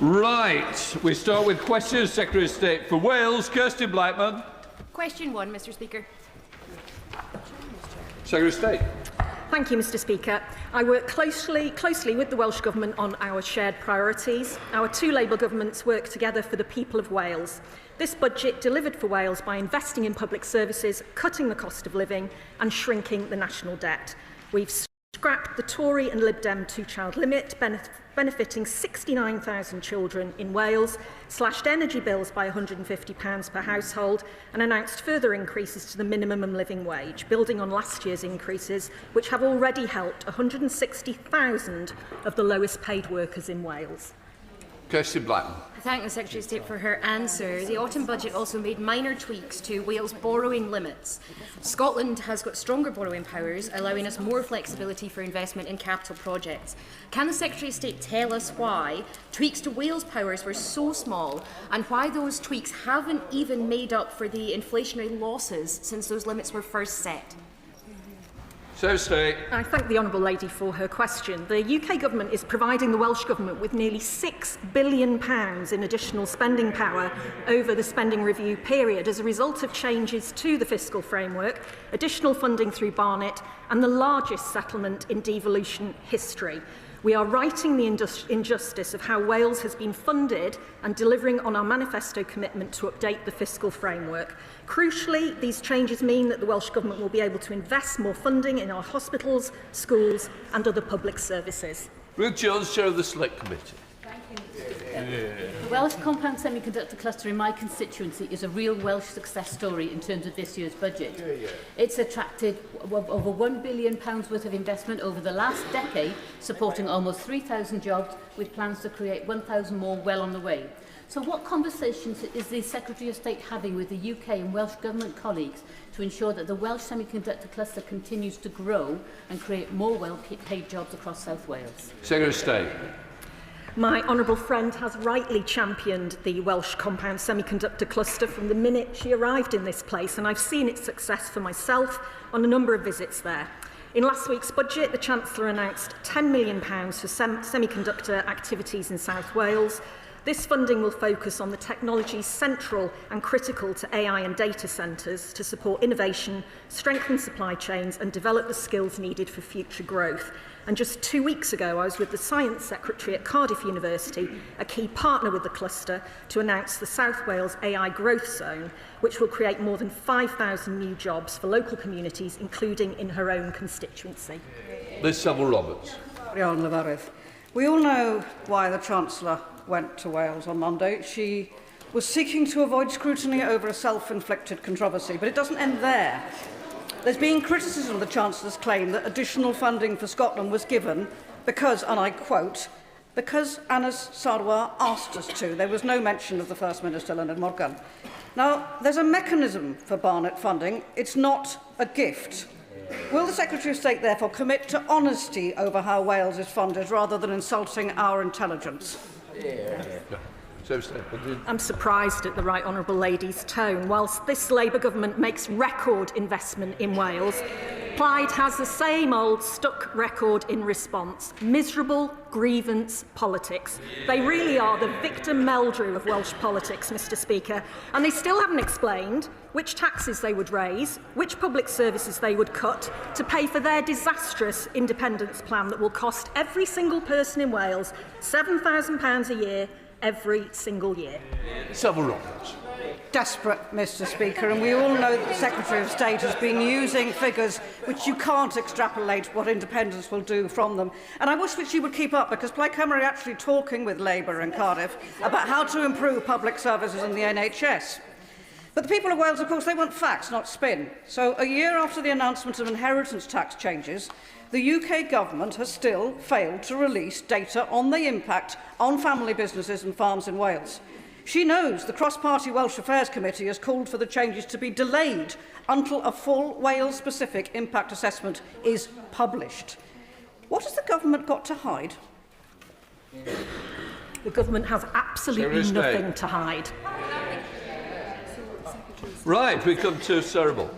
Right, we start with questions. Secretary of State for Wales, Kirsty Blackman. Question 1, Mr Speaker. Secretary of State. Thank you, Mr Speaker. I work closely with the Welsh Government on our shared priorities. Our two Labour governments work together for the people of Wales. This budget delivered for Wales by investing in public services, cutting the cost of living and shrinking the national debt. We've scrapped the Tory and Lib Dem two-child limit, benefiting 69,000 children in Wales, slashed energy bills by £150 per household and announced further increases to the minimum living wage, building on last year's increases, which have already helped 160,000 of the lowest paid workers in Wales. Kirsty Blackman. I thank the Secretary of State for her answer. The autumn budget also made minor tweaks to Wales' borrowing limits. Scotland has got stronger borrowing powers, allowing us more flexibility for investment in capital projects. Can the Secretary of State tell us why tweaks to Wales' powers were so small and why those tweaks haven't even made up for the inflationary losses since those limits were first set? I thank the Honourable Lady for her question. The UK Government is providing the Welsh Government with nearly £6 billion in additional spending power over the spending review period as a result of changes to the fiscal framework, additional funding through Barnett and the largest settlement in devolution history. We are righting the injustice of how Wales has been funded and delivering on our manifesto commitment to update the fiscal framework. Crucially, these changes mean that the Welsh Government will be able to invest more funding in our hospitals, schools and other public services. Ruth Jones, Chair of the Select Committee. The Welsh compound semiconductor cluster in my constituency is a real Welsh success story in terms of this year's budget. It's attracted over £1 billion worth of investment over the last decade, supporting almost 3,000 jobs, with plans to create 1,000 more well on the way. So what conversations is the Secretary of State having with the UK and Welsh Government colleagues to ensure that the Welsh semiconductor cluster continues to grow and create more well-paid jobs across South Wales? Secretary of State. My honourable friend has rightly championed the Welsh compound semiconductor cluster from the minute she arrived in this place, and I've seen its success for myself on a number of visits there. In last week's budget, the Chancellor announced £10 million for semiconductor activities in South Wales. This funding will focus on the technologies central and critical to AI and data centres to support innovation, strengthen supply chains and develop the skills needed for future growth. And just 2 weeks ago, I was with the Science Secretary at Cardiff University, a key partner with the cluster, to announce the South Wales AI Growth Zone, which will create more than 5,000 new jobs for local communities, including in her own constituency. Liz Saville-Roberts. We all know why the Chancellor went to Wales on Monday. She was seeking to avoid scrutiny over a self-inflicted controversy, but it doesn't end there. There's been criticism of the Chancellor's claim that additional funding for Scotland was given because, and I quote, because Anas Sarwar asked us to. There was no mention of the First Minister, Leonard Morgan. Now, there's a mechanism for Barnett funding. It's not a gift. Will the Secretary of State therefore commit to honesty over how Wales is funded rather than insulting our intelligence? I'm surprised at the Right Honourable Lady's tone. Whilst this Labour Government makes record investment in Wales, Plaid has the same old stuck record in response. Miserable grievance politics. They really are the Victor Meldrew of Welsh politics, Mr Speaker, and they still haven't explained which taxes they would raise, which public services they would cut to pay for their disastrous independence plan that will cost every single person in Wales £7,000 a year every single year. Saville-Roberts. Desperate, Mr Speaker, and we all know that the Secretary of State has been using figures which you can't extrapolate what independence will do from them. And I wish that she would keep up, because Plaid Cymru are actually talking with Labour in Cardiff about how to improve public services in the NHS. But the people of Wales, of course, they want facts, not spin. So a year after the announcement of inheritance tax changes, the UK Government has still failed to release data on the impact on family businesses and farms in Wales. She knows the cross-party Welsh Affairs Committee has called for the changes to be delayed until a full Wales-specific impact assessment is published. What has the Government got to hide? The Government has absolutely nothing to hide. Right, we come to Cerebral.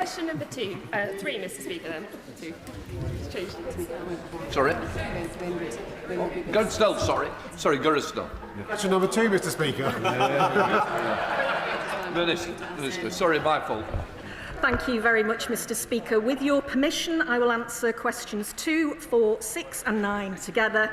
Question number three, Mr. Speaker, then. Two. It's changed it. Sorry? Gursnell, sorry. Sorry, Gursnell. Question number 2, Mr. Speaker. Minister, sorry, my fault. Thank you very much, Mr. Speaker. With your permission, I will answer questions 2, 4, 6 and 9 together.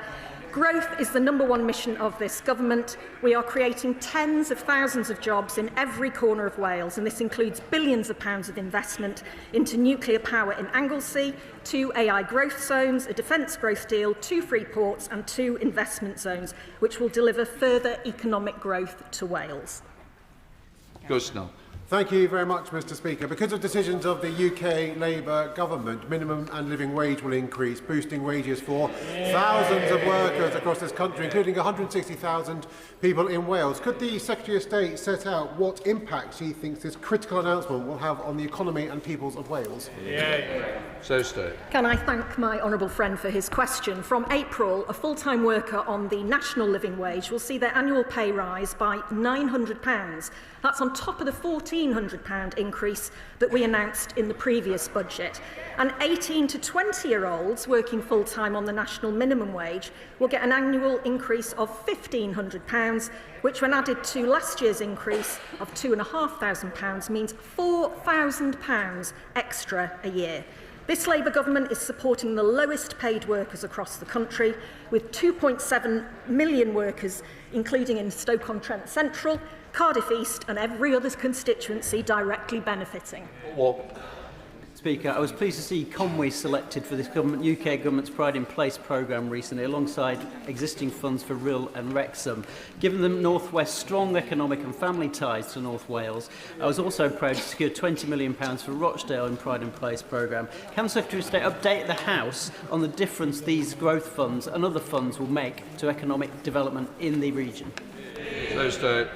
Growth is the #1 mission of this government. We are creating tens of thousands of jobs in every corner of Wales, and this includes billions of pounds of investment into nuclear power in Anglesey, 2 AI growth zones, a defence growth deal, 2 free ports and 2 investment zones, which will deliver further economic growth to Wales. Gursnell. Thank you very much, Mr. Speaker. Because of decisions of the UK Labour government, minimum and living wage will increase, boosting wages for thousands of workers across this country, including 160,000 people in Wales. Could the Secretary of State set out what impact she thinks this critical announcement will have on the economy and peoples of Wales? So State. Can I thank my honourable friend for his question? From April, a full-time worker on the national living wage will see their annual pay rise by £900. That's on top of the £1,400 increase that we announced in the previous budget. And 18 to 20-year-olds working full-time on the national minimum wage will get an annual increase of £1,500, which, when added to last year's increase of £2,500, means £4,000 extra a year. This Labour government is supporting the lowest paid workers across the country, with 2.7 million workers, including in Stoke-on-Trent Central, Cardiff East and every other constituency directly benefiting. Speaker, I was pleased to see Conway selected for this UK government's Pride in Place programme recently, alongside existing funds for Rhyl and Wrexham. Given the North West's strong economic and family ties to North Wales, I was also proud to secure £20 million for Rochdale in Pride in Place programme. Can the Secretary of State update the House on the difference these growth funds and other funds will make to economic development in the region? So State.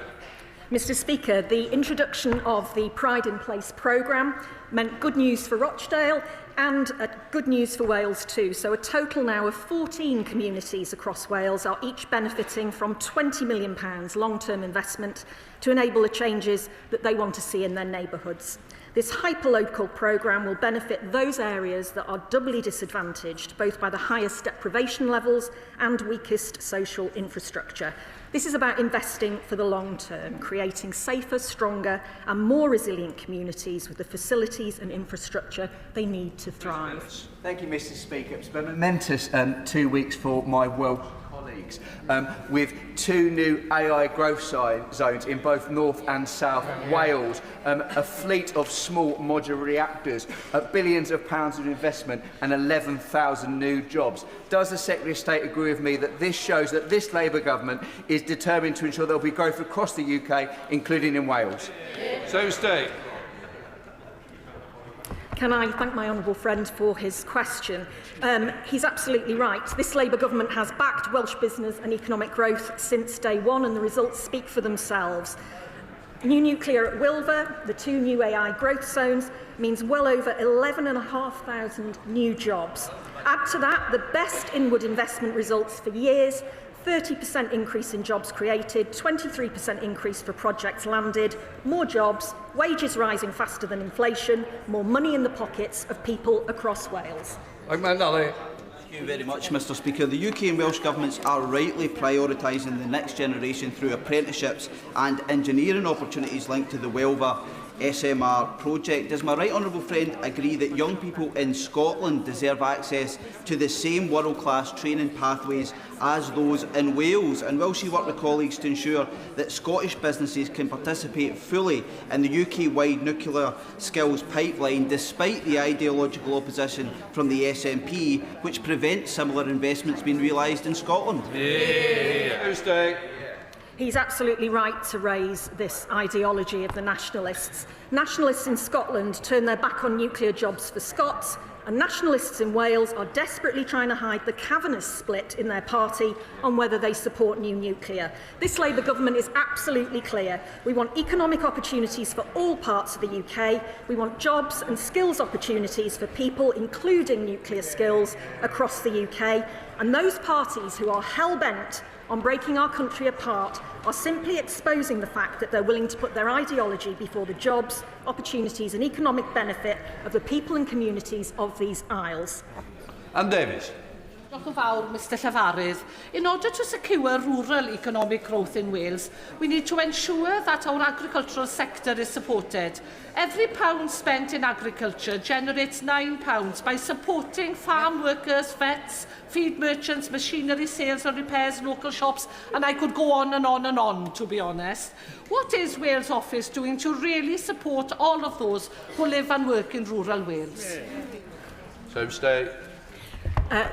Mr. Speaker, the introduction of the Pride in Place programme meant good news for Rochdale and good news for Wales too. So a total now of 14 communities across Wales are each benefiting from £20 million long-term investment to enable the changes that they want to see in their neighbourhoods. This hyperlocal programme will benefit those areas that are doubly disadvantaged, both by the highest deprivation levels and weakest social infrastructure. This is about investing for the long term, creating safer, stronger and more resilient communities with the facilities and infrastructure they need to thrive. Thank you, Mr. Speaker. It's been a momentous 2 weeks for my Welsh colleagues, with 2 new AI growth zones in both North and South Wales, a fleet of small modular reactors, billions of pounds of investment and 11,000 new jobs. Does the Secretary of State agree with me that this shows that this Labour government is determined to ensure there will be growth across the UK, including in Wales? So State. Can I thank my honourable friend for his question? He's absolutely right. This Labour government has backed Welsh business and economic growth since day one, and the results speak for themselves. New nuclear at Wilver, the 2 new AI growth zones, means well over 11,500 new jobs. Add to that the best inward investment results for years, 30% increase in jobs created, 23% increase for projects landed, more jobs, wages rising faster than inflation, more money in the pockets of people across Wales. Thank you very much, Mr. Speaker. The UK and Welsh governments are rightly prioritising the next generation through apprenticeships and engineering opportunities linked to the Welver SMR project. Does my right honourable friend agree that young people in Scotland deserve access to the same world-class training pathways as those in Wales? And will she work with colleagues to ensure that Scottish businesses can participate fully in the UK-wide nuclear skills pipeline, despite the ideological opposition from the SNP, which prevents similar investments being realised in Scotland? He's absolutely right to raise this ideology of the nationalists. Nationalists in Scotland turn their back on nuclear jobs for Scots, and nationalists in Wales are desperately trying to hide the cavernous split in their party on whether they support new nuclear. This Labour government is absolutely clear. We want economic opportunities for all parts of the UK. We want jobs and skills opportunities for people, including nuclear skills, across the UK. And those parties who are hell-bent on breaking our country apart are simply exposing the fact that they're willing to put their ideology before the jobs, opportunities and economic benefit of the people and communities of these isles. Anne Davies. Diolch yn fawr, Mr Llafarydd. In order to secure rural economic growth in Wales, we need to ensure that our agricultural sector is supported. Every pound spent in agriculture generates £9 by supporting farm workers, vets, feed merchants, machinery sales and repairs, local shops, and I could go on and on and on, to be honest. What is Wales Office doing to really support all of those who live and work in rural Wales? So stay.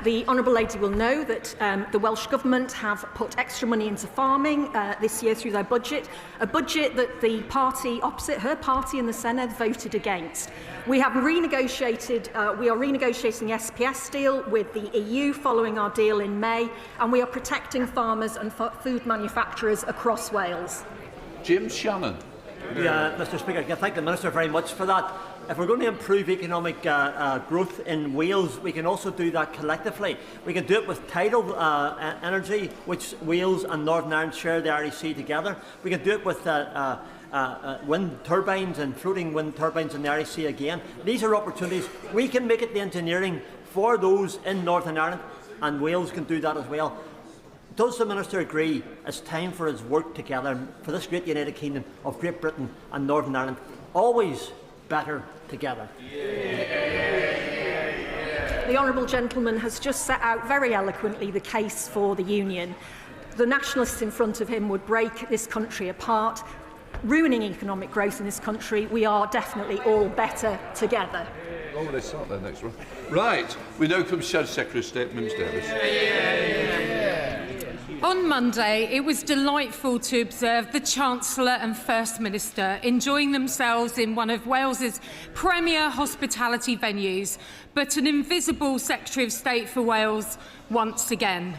The Honourable Lady will know that the Welsh Government have put extra money into farming this year through their budget, a budget that the party opposite, her party in the Senedd, voted against. We are renegotiating the SPS deal with the EU following our deal in May, and we are protecting farmers and food manufacturers across Wales. Jim Shannon. Mr Speaker, I can thank the Minister very much for that. If we're going to improve economic growth in Wales, we can also do that collectively. We can do it with tidal energy, which Wales and Northern Ireland share the Irish Sea together. We can do it with wind turbines and floating wind turbines in the Irish Sea again. These are opportunities. We can make it the engineering for those in Northern Ireland, and Wales can do that as well. Does the Minister agree it's time for us to work together for this great United Kingdom of Great Britain and Northern Ireland? Always better together. The Honourable Gentleman has just set out very eloquently the case for the Union. The nationalists in front of him would break this country apart, ruining economic growth in this country. We are definitely all better together. Oh, they start there next one. Right, we know from Secretary of State, Ms Davis. On Monday, it was delightful to observe the Chancellor and First Minister enjoying themselves in one of Wales's premier hospitality venues, but an invisible Secretary of State for Wales once again.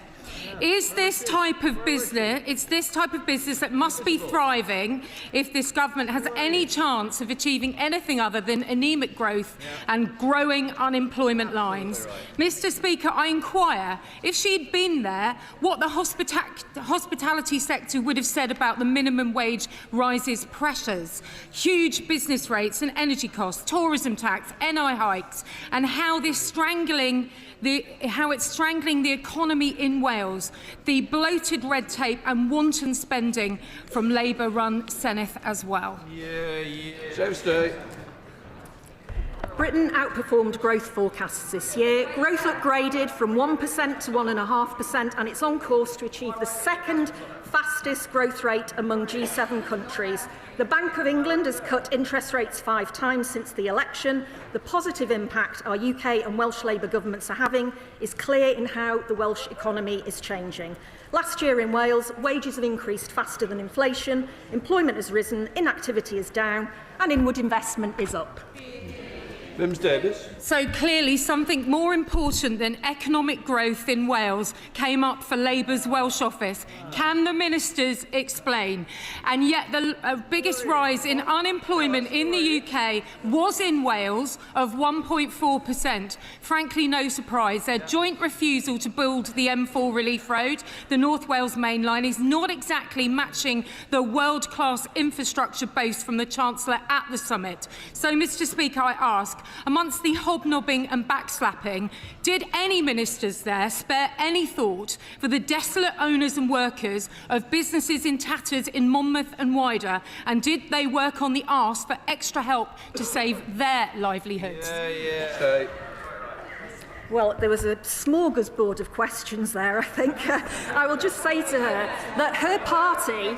It's this type of business that must be thriving if this government has any chance of achieving anything other than anaemic growth and growing unemployment lines. Mr Speaker, I inquire, if she'd been there, what the hospitality sector would have said about the minimum wage rises pressures, huge business rates and energy costs, tourism tax, NI hikes, and how it's strangling the economy in Wales, the bloated red tape and wanton spending from Labour-run Senedd as well. Britain outperformed growth forecasts this year. Growth upgraded from 1% to 1.5%, and it's on course to achieve the second fastest growth rate among G7 countries. The Bank of England has cut interest rates 5 times since the election. The positive impact our UK and Welsh Labour governments are having is clear in how the Welsh economy is changing. Last year in Wales, wages have increased faster than inflation, employment has risen, inactivity is down, and inward investment is up. Ms Davis. So clearly something more important than economic growth in Wales came up for Labour's Welsh office. Can the ministers explain? And yet the biggest rise in unemployment in the UK was in Wales of 1.4%. Frankly, no surprise. Their joint refusal to build the M4 Relief Road, the North Wales main line, is not exactly matching the world-class infrastructure boast from the Chancellor at the summit. So, Mr Speaker, I ask, amongst the hobnobbing and backslapping, did any ministers there spare any thought for the desolate owners and workers of businesses in tatters in Monmouth and wider, and did they work on the arse for extra help to save their livelihoods? Well, there was a smorgasbord of questions there, I think. I will just say to her that her party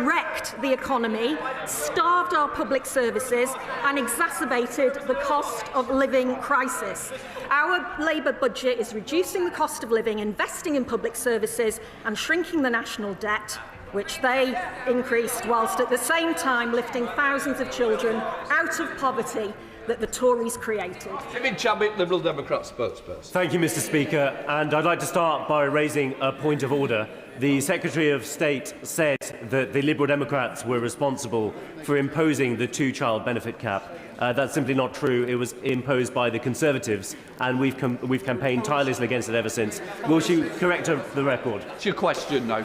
wrecked the economy, starved our public services and exacerbated the cost of living crisis. Our Labour budget is reducing the cost of living, investing in public services and shrinking the national debt, which they increased, whilst at the same time lifting thousands of children out of poverty that the Tories created. Jimmy Chabot, Liberal Democrat spokesperson. Thank you, Mr Speaker. And I'd like to start by raising a point of order. The Secretary of State said that the Liberal Democrats were responsible for imposing the 2-child benefit cap. That's simply not true. It was imposed by the Conservatives, and we've campaigned tirelessly against it ever since. Will she correct the record? It's your question now.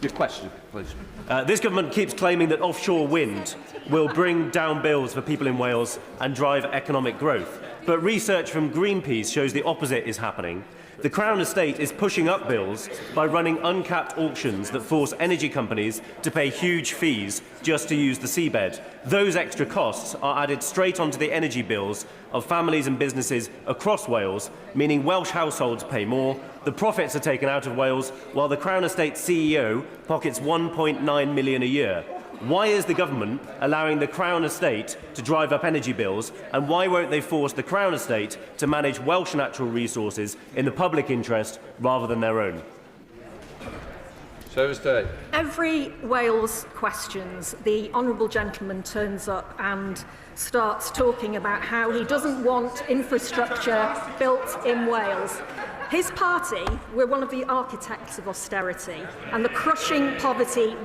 Your question, please. This government keeps claiming that offshore wind will bring down bills for people in Wales and drive economic growth. But research from Greenpeace shows the opposite is happening. The Crown Estate is pushing up bills by running uncapped auctions that force energy companies to pay huge fees just to use the seabed. Those extra costs are added straight onto the energy bills of families and businesses across Wales, meaning Welsh households pay more, the profits are taken out of Wales, while the Crown Estate CEO pockets £1.9 million a year. Why is the government allowing the Crown Estate to drive up energy bills, and why won't they force the Crown Estate to manage Welsh natural resources in the public interest rather than their own? Service Day. Every Wales questions, the honourable gentleman turns up and starts talking about how he doesn't want infrastructure built in Wales. His party were one of the architects of austerity and the crushing poverty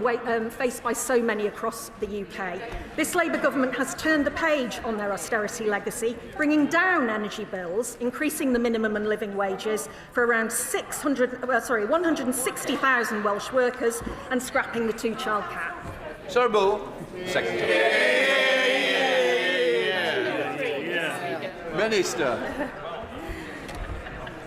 faced by so many across the UK. This Labour government has turned the page on their austerity legacy, bringing down energy bills, increasing the minimum and living wages for around 160,000 Welsh workers and scrapping the two-child cap. Sir Bull, Secretary. Minister.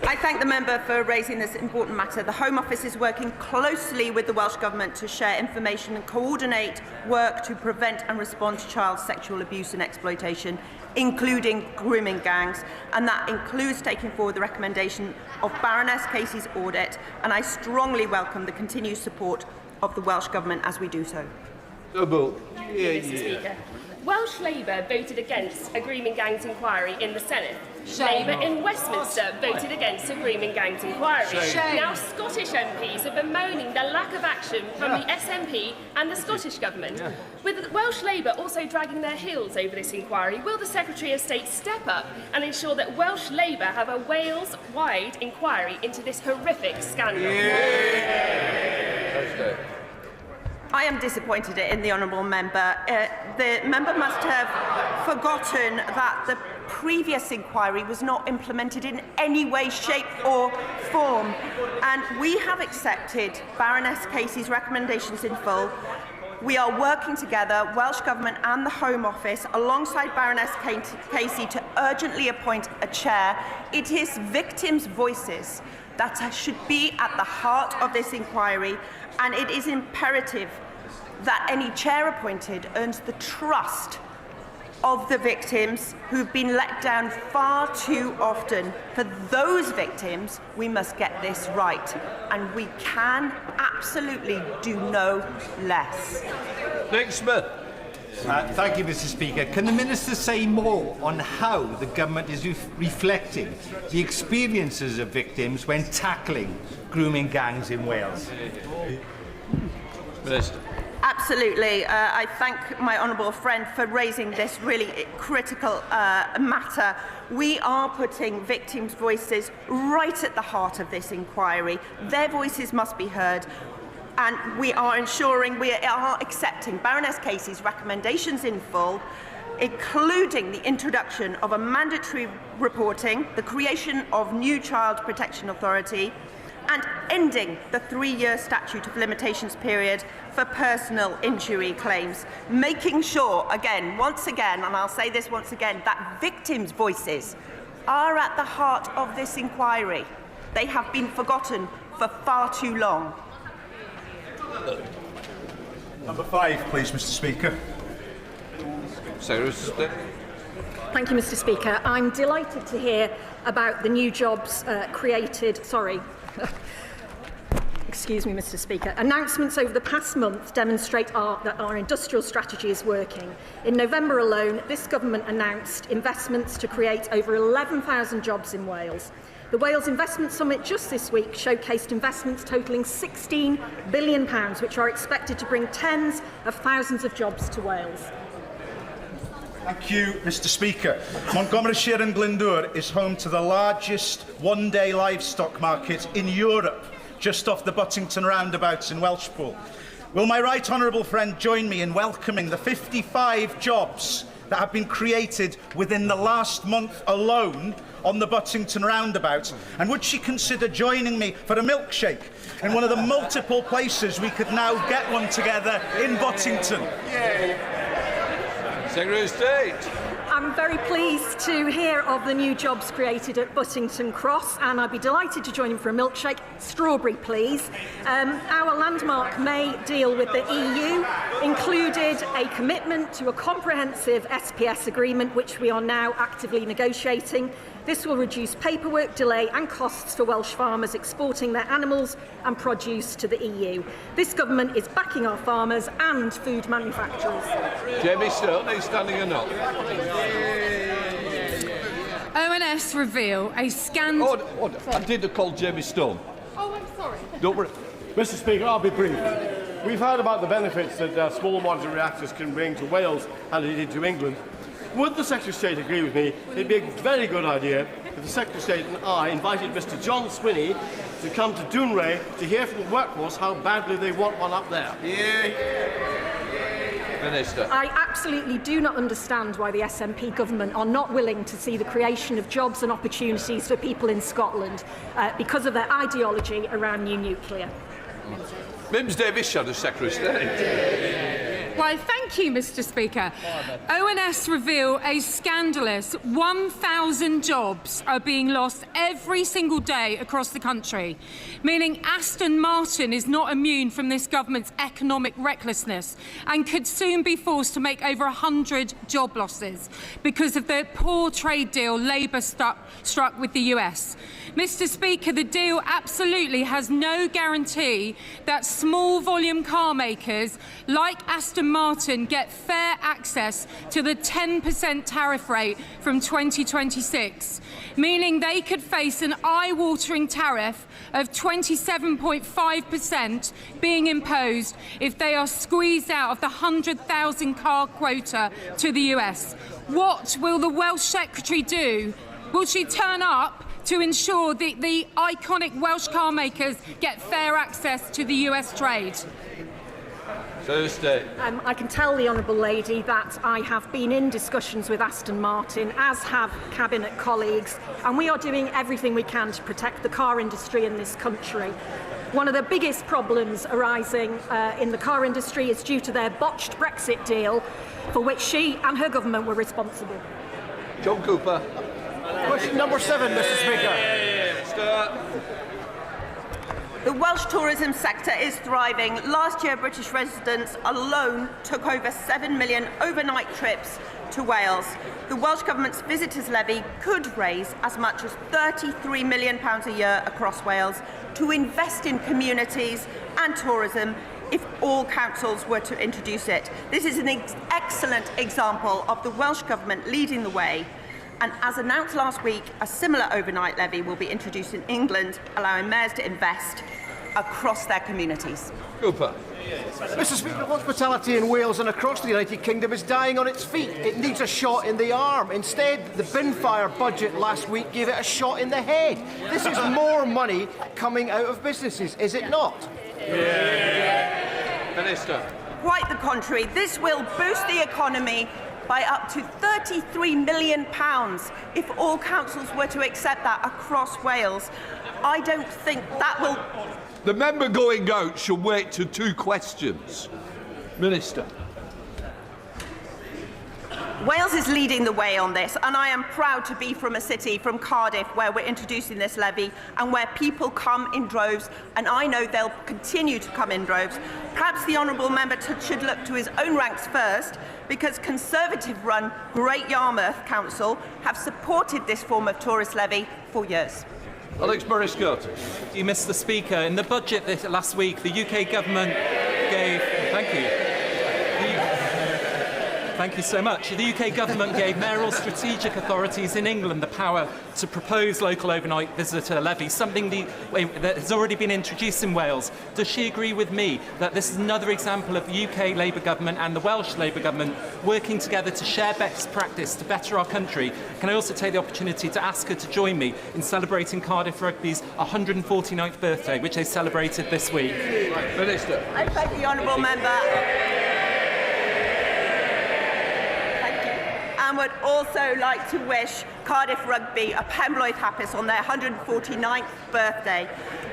I thank the member for raising this important matter. The Home Office is working closely with the Welsh Government to share information and coordinate work to prevent and respond to child sexual abuse and exploitation, including grooming gangs, and that includes taking forward the recommendation of Baroness Casey's audit, and I strongly welcome the continued support of the Welsh Government as we do so. Mr. Speaker. Welsh Labour voted against a grooming gangs inquiry in the Senate. Labour in Westminster voted against a grooming gangs inquiry. Now Scottish MPs have been moaning the lack of action from the SNP and the Scottish Government. With Welsh Labour also dragging their heels over this inquiry, will the Secretary of State step up and ensure that Welsh Labour have a Wales-wide inquiry into this horrific scandal? I am disappointed in the honourable member. The member must have forgotten that the previous inquiry was not implemented in any way, shape or form. And we have accepted Baroness Casey's recommendations in full. We are working together, Welsh Government and the Home Office, alongside Baroness Casey to urgently appoint a chair. It is victims' voices that should be at the heart of this inquiry, and it is imperative that any chair appointed earns the trust of the victims who've been let down far too often. For those victims, we must get this right, and we can absolutely do no less. Nick Smith. Thank you, Mr. Speaker. Can the Minister say more on how the Government is reflecting the experiences of victims when tackling grooming gangs in Wales? Minister. Absolutely. I thank my honourable friend for raising this really critical matter. We are putting victims' voices right at the heart of this inquiry. Their voices must be heard. And we are ensuring we are accepting Baroness Casey's recommendations in full, including the introduction of a mandatory reporting, the creation of new Child Protection Authority, and ending the 3-year statute of limitations period for personal injury claims, making sure, once again, and I'll say this once again, that victims' voices are at the heart of this inquiry. They have been forgotten for far too long. Number 5, please, Mr. Speaker. Thank you, Mr. Speaker. I'm delighted to hear about the new jobs created. Excuse me, Mr. Speaker. Announcements over the past month demonstrate that our industrial strategy is working. In November alone, this government announced investments to create over 11,000 jobs in Wales. The Wales Investment Summit just this week showcased investments totalling £16 billion, which are expected to bring tens of thousands of jobs to Wales. Thank you, Mr. Speaker. Montgomeryshire and Glyndŵr is home to the largest one-day livestock market in Europe, just off the Buttington roundabouts in Welshpool. Will my right honourable friend join me in welcoming the 55 jobs that have been created within the last month alone on the Buttington roundabout? And would she consider joining me for a milkshake in one of the multiple places we could now get one together in Buttington? Secretary of State. I'm very pleased to hear of the new jobs created at Buttington Cross, and I'd be delighted to join him for a milkshake. Strawberry, please. Our landmark May deal with the EU included a commitment to a comprehensive SPS agreement, which we are now actively negotiating. This will reduce paperwork, delay and costs for Welsh farmers exporting their animals and produce to the EU. This government is backing our farmers and food manufacturers. Jamie Stone, are you standing or not? ONS reveal a scandal. Order. I didn't call Jamie Stone. Oh, I'm sorry. Don't worry. Mr. Speaker, I'll be brief. We've heard about the benefits that small modular reactors can bring to Wales and indeed to England. Would the Secretary of State agree with me it'd be a very good idea if the Secretary of State and I invited Mr. John Swinney to come to Dounreay to hear from the workforce how badly they want one up there? Minister. I absolutely do not understand why the SNP government are not willing to see the creation of jobs and opportunities for people in Scotland because of their ideology around new nuclear. Mims Davis, Shadow Secretary of State. Why, thank you, Mr. Speaker. ONS reveal a scandalous 1,000 jobs are being lost every single day across the country, meaning Aston Martin is not immune from this government's economic recklessness and could soon be forced to make over 100 job losses because of the poor trade deal Labour struck with the US. Mr. Speaker, the deal absolutely has no guarantee that small volume car makers like Aston Martin get fair access to the 10% tariff rate from 2026, meaning they could face an eye-watering tariff of 27.5% being imposed if they are squeezed out of the 100,000 car quota to the US. What will the Welsh Secretary do? Will she turn up to ensure that the iconic Welsh car makers get fair access to the US trade? I can tell the Honourable Lady that I have been in discussions with Aston Martin, as have Cabinet colleagues, and we are doing everything we can to protect the car industry in this country. One of the biggest problems arising in the car industry is due to their botched Brexit deal, for which she and her government were responsible. John Cooper. Question number 7, Mr. Speaker. The Welsh tourism sector is thriving. Last year, British residents alone took over 7 million overnight trips to Wales. The Welsh Government's visitors levy could raise as much as £33 million a year across Wales to invest in communities and tourism if all councils were to introduce it. This is an excellent example of the Welsh Government leading the way. And as announced last week, a similar overnight levy will be introduced in England, allowing mayors to invest across their communities. Cooper. Mr. Speaker, hospitality in Wales and across the United Kingdom is dying on its feet. It needs a shot in the arm. Instead, the bin-fire budget last week gave it a shot in the head. This is more money coming out of businesses, is it not? Minister. Quite the contrary. This will boost the economy by up to £33 million if all councils were to accept that across Wales. I don't think that will... The member going out should wait to 2 questions. Minister. Wales is leading the way on this, and I am proud to be from a city, from Cardiff, where we're introducing this levy and where people come in droves, and I know they'll continue to come in droves. Perhaps the honourable member should look to his own ranks first, because Conservative-run Great Yarmouth Council have supported this form of tourist levy for years. Alex Murray-Scott. You, Mr. Speaker. In the budget last week, the UK government gave... Thank you. Thank you so much. The UK government gave mayoral strategic authorities in England the power to propose local overnight visitor levies, something that has already been introduced in Wales. Does she agree with me that this is another example of the UK Labour government and the Welsh Labour government working together to share best practice to better our country? Can I also take the opportunity to ask her to join me in celebrating Cardiff Rugby's 149th birthday, which they celebrated this week? Minister. I thank the honourable member. and would also like to wish Cardiff Rugby a Pembroke Happies on their 149th birthday.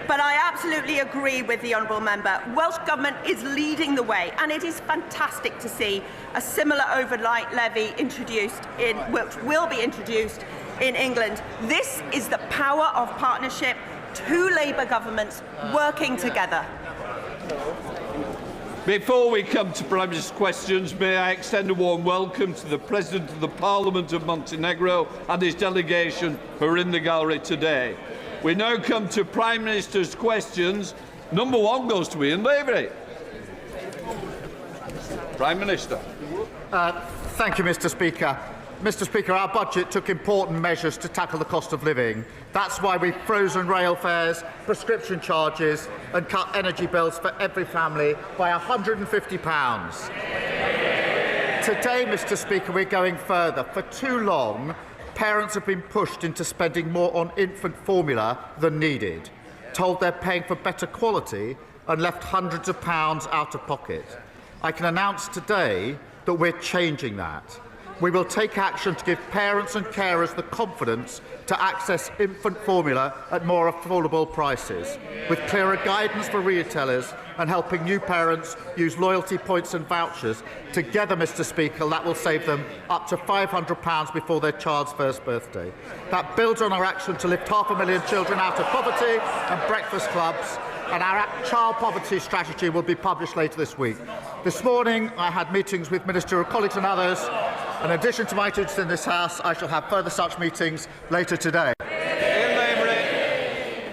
But I absolutely agree with the Honourable Member. Welsh Government is leading the way, and it is fantastic to see a similar overnight levy introduced which will be introduced in England. This is the power of partnership, two Labour governments working together. Before we come to Prime Minister's questions, may I extend a warm welcome to the President of the Parliament of Montenegro and his delegation who are in the gallery today. We now come to Prime Minister's questions. Number one goes to Ian Lavery. Prime Minister. Thank you, Mr. Speaker. Mr. Speaker, our budget took important measures to tackle the cost of living. That's why we've frozen rail fares, prescription charges and cut energy bills for every family by £150. Today, Mr. Speaker, we're going further. For too long, parents have been pushed into spending more on infant formula than needed, told they're paying for better quality and left hundreds of pounds out of pocket. I can announce today that we're changing that. We will take action to give parents and carers the confidence to access infant formula at more affordable prices, with clearer guidance for retailers and helping new parents use loyalty points and vouchers. Together, Mr. Speaker, that will save them up to £500 before their child's first birthday. That builds on our action to lift 500,000 children out of poverty and breakfast clubs, and our child poverty strategy will be published later this week. This morning, I had meetings with ministerial colleagues and others. In addition to my duties in this House, I shall have further such meetings later today.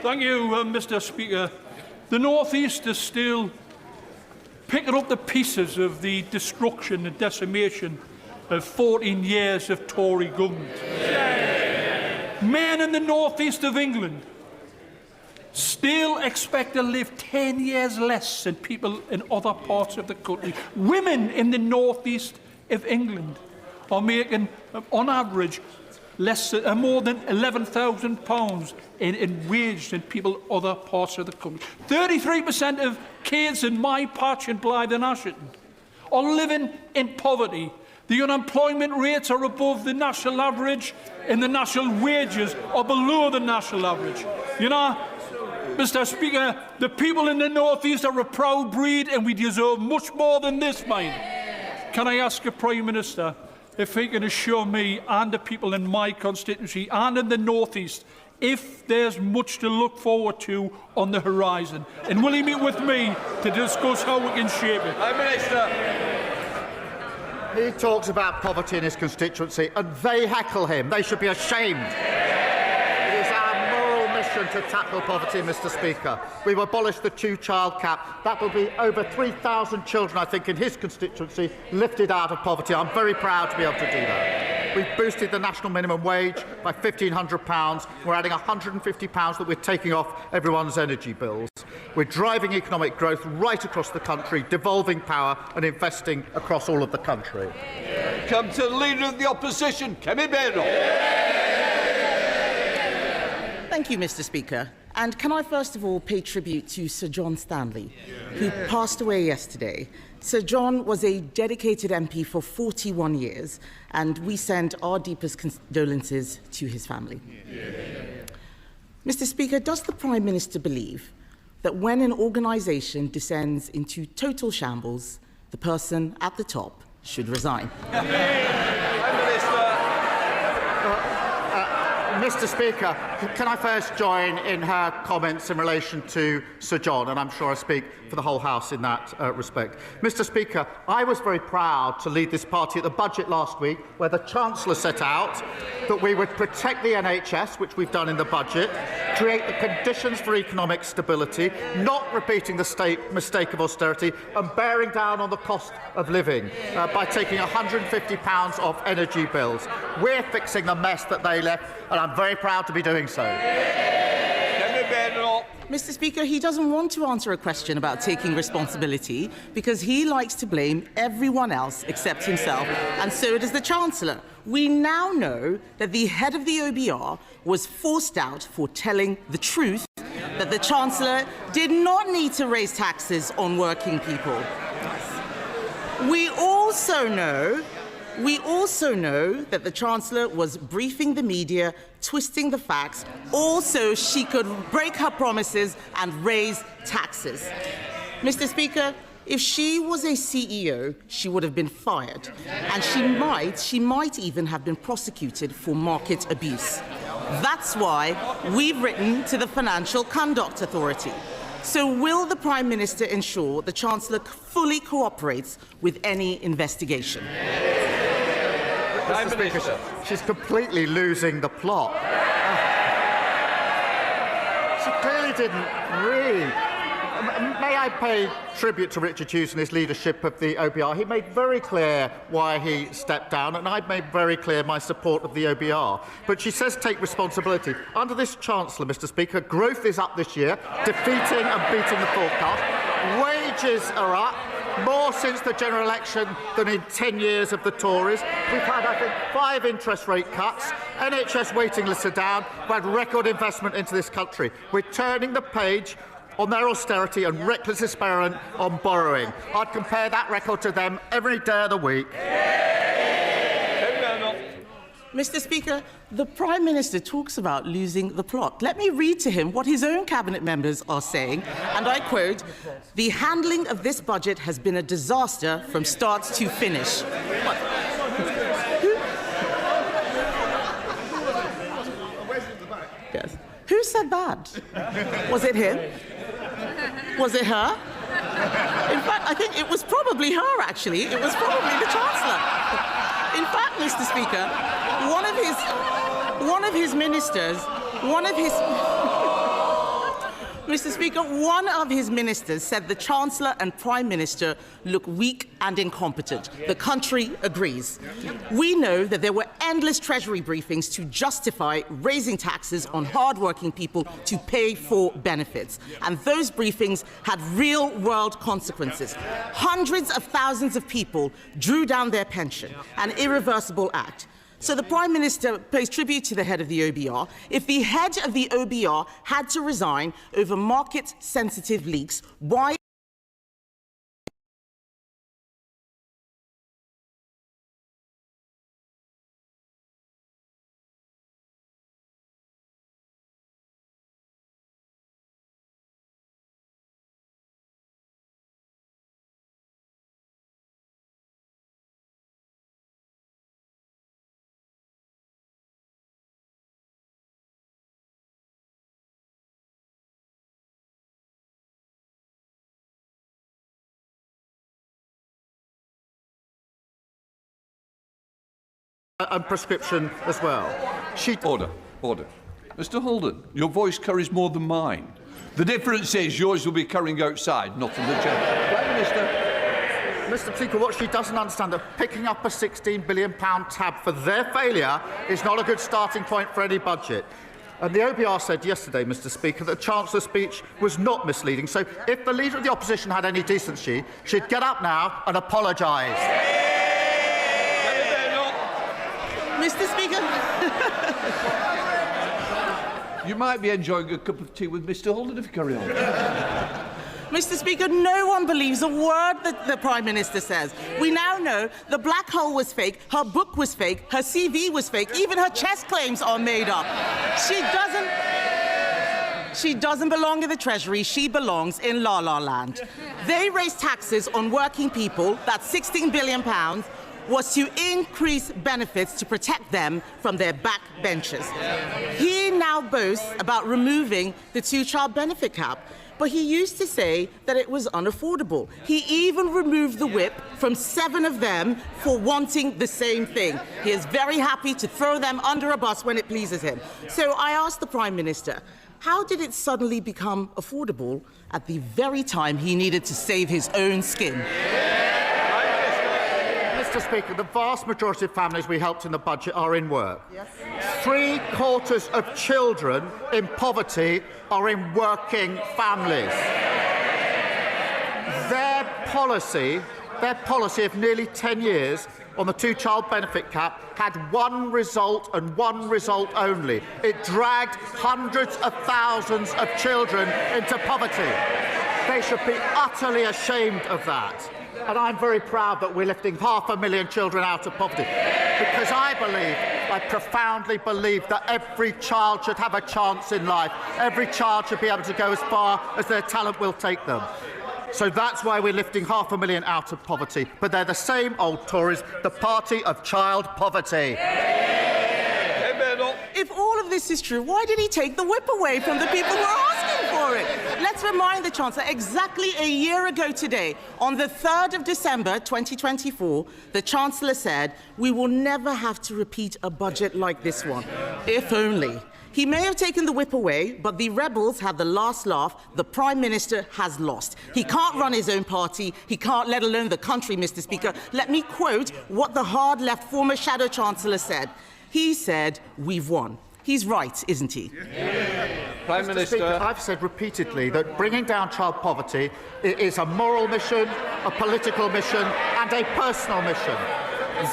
Thank you, Mr. Speaker. The North East is still picking up the pieces of the destruction and decimation of 14 years of Tory government. Men in the North East of England still expect to live 10 years less than people in other parts of the country. Women in the North East of England are making, on average, more than £11,000 in wage than people in other parts of the country. 33% of kids in my patch in Blythe and Ashington are living in poverty. The unemployment rates are above the national average, and the national wages are below the national average. You know, Mr. Speaker, the people in the North East are a proud breed, and we deserve much more than this, mate. Can I ask the Prime Minister if he can assure me and the people in my constituency and in the North East if there's much to look forward to on the horizon? And will he meet with me to discuss how we can shape it? Prime Minister. He talks about poverty in his constituency and they heckle him. They should be ashamed. It is our moral mission to tackle poverty, Mr. Speaker. We've abolished the two-child cap. That will be over 3,000 children, I think, in his constituency lifted out of poverty. I'm very proud to be able to do that. We've boosted the national minimum wage by £1,500. We're adding £150 that we're taking off everyone's energy bills. We're driving economic growth right across the country, devolving power and investing across all of the country. Come to the Leader of the Opposition, Kemi Bedell. Thank you, Mr. Speaker. And can I first of all pay tribute to Sir John Stanley, who passed away yesterday. Sir John was a dedicated MP for 41 years, and we send our deepest condolences to his family. Mr. Speaker, does the Prime Minister believe that when an organisation descends into total shambles, the person at the top should resign? Mr. Speaker, can I first join in her comments in relation to Sir John, and I'm sure I speak for the whole House in that respect. Mr. Speaker, I was very proud to lead this party at the budget last week, where the Chancellor set out that we would protect the NHS, which we've done in the budget, create the conditions for economic stability, not repeating the mistake of austerity, and bearing down on the cost of living by taking £150 off energy bills. We're fixing the mess that they left, and I'm very proud to be doing so. Mr. Speaker, he doesn't want to answer a question about taking responsibility because he likes to blame everyone else except himself, and so does the Chancellor. We now know that the head of the OBR was forced out for telling the truth, that the Chancellor did not need to raise taxes on working people. We also know We also know that the Chancellor was briefing the media, twisting the facts, all so she could break her promises and raise taxes. Mr. Speaker, if she was a CEO, she would have been fired, and she might even have been prosecuted for market abuse. That's why we've written to the Financial Conduct Authority. So will the Prime Minister ensure the Chancellor fully cooperates with any investigation? Mr. Speaker, she's completely losing the plot. She clearly didn't read. May I pay tribute to Richard Hughes and his leadership of the OBR? He made very clear why he stepped down, and I've made very clear my support of the OBR. But she says take responsibility. Under this Chancellor, Mr. Speaker, growth is up this year, defeating and beating the forecast. Wages are up, more since the general election than in 10 years of the Tories. We've had, I think, 5 interest rate cuts. NHS waiting lists are down. We've had record investment into this country. We're turning the page on their austerity and reckless experiment on borrowing. I'd compare that record to them every day of the week. Mr. Speaker, the Prime Minister talks about losing the plot. Let me read to him what his own cabinet members are saying, and I quote, "The handling of this budget has been a disaster from start to finish." Yes. Who said that? Was it him? Was it her? In fact, I think it was probably her, actually. It was probably the Chancellor. In fact, Mr. Speaker, one of his ministers said the Chancellor and Prime Minister look weak and incompetent. The country agrees. We know that there were endless Treasury briefings to justify raising taxes on hard-working people to pay for benefits. And those briefings had real-world consequences. Hundreds of thousands of people drew down their pension, an irreversible act. So the Prime Minister pays tribute to the head of the OBR. If the head of the OBR had to resign over market-sensitive leaks, why... And prescription as well. Order. Mr. Holden, your voice carries more than mine. The difference is yours will be carrying outside, not in the chamber. Prime Minister. Mr. Speaker, what she doesn't understand is that picking up a £16 billion tab for their failure is not a good starting point for any budget. And the OBR said yesterday, Mr. Speaker, that the Chancellor's speech was not misleading. So if the Leader of the Opposition had any decency, she'd get up now and apologise. Mr. Speaker. You might be enjoying a cup of tea with Mr. Holden if you carry on. Mr. Speaker, no one believes a word that the Prime Minister says. We now know the black hole was fake, her book was fake, her CV was fake, even her chest claims are made up. She doesn't belong in the Treasury, she belongs in La La Land. They raised taxes on working people, that's £16 billion, was to increase benefits to protect them from their backbenchers. He now boasts about removing the 2-child benefit cap, but he used to say that it was unaffordable. He even removed the whip from 7 of them for wanting the same thing. He is very happy to throw them under a bus when it pleases him. So I asked the Prime Minister, how did it suddenly become affordable at the very time he needed to save his own skin? Mr. Speaker, the vast majority of families we helped in the budget are in work. Yes. 3/4 of children in poverty are in working families. Their policy of nearly 10 years on the 2-child benefit cap had one result and one result only. It dragged hundreds of thousands of children into poverty. They should be utterly ashamed of that. And I'm very proud that we're lifting 500,000 children out of poverty, because I profoundly believe that every child should have a chance in life. Every child should be able to go as far as their talent will take them. So that's why we're lifting 500,000 out of poverty. But they're the same old Tories, the party of child poverty. If all of this is true, why did he take the whip away from the people who are asking for it? Let's remind the Chancellor, exactly a year ago today, on the 3rd of December 2024, the Chancellor said, we will never have to repeat a budget like this one. If only. He may have taken the whip away, but the rebels had the last laugh. The Prime Minister has lost. He can't run his own party. He can't, let alone the country, Mr. Speaker. Let me quote what the hard-left former Shadow Chancellor said. He said, we've won. He's right, isn't he? Prime Minister. Speaker, I've said repeatedly that bringing down child poverty is a moral mission, a political mission, and a personal mission.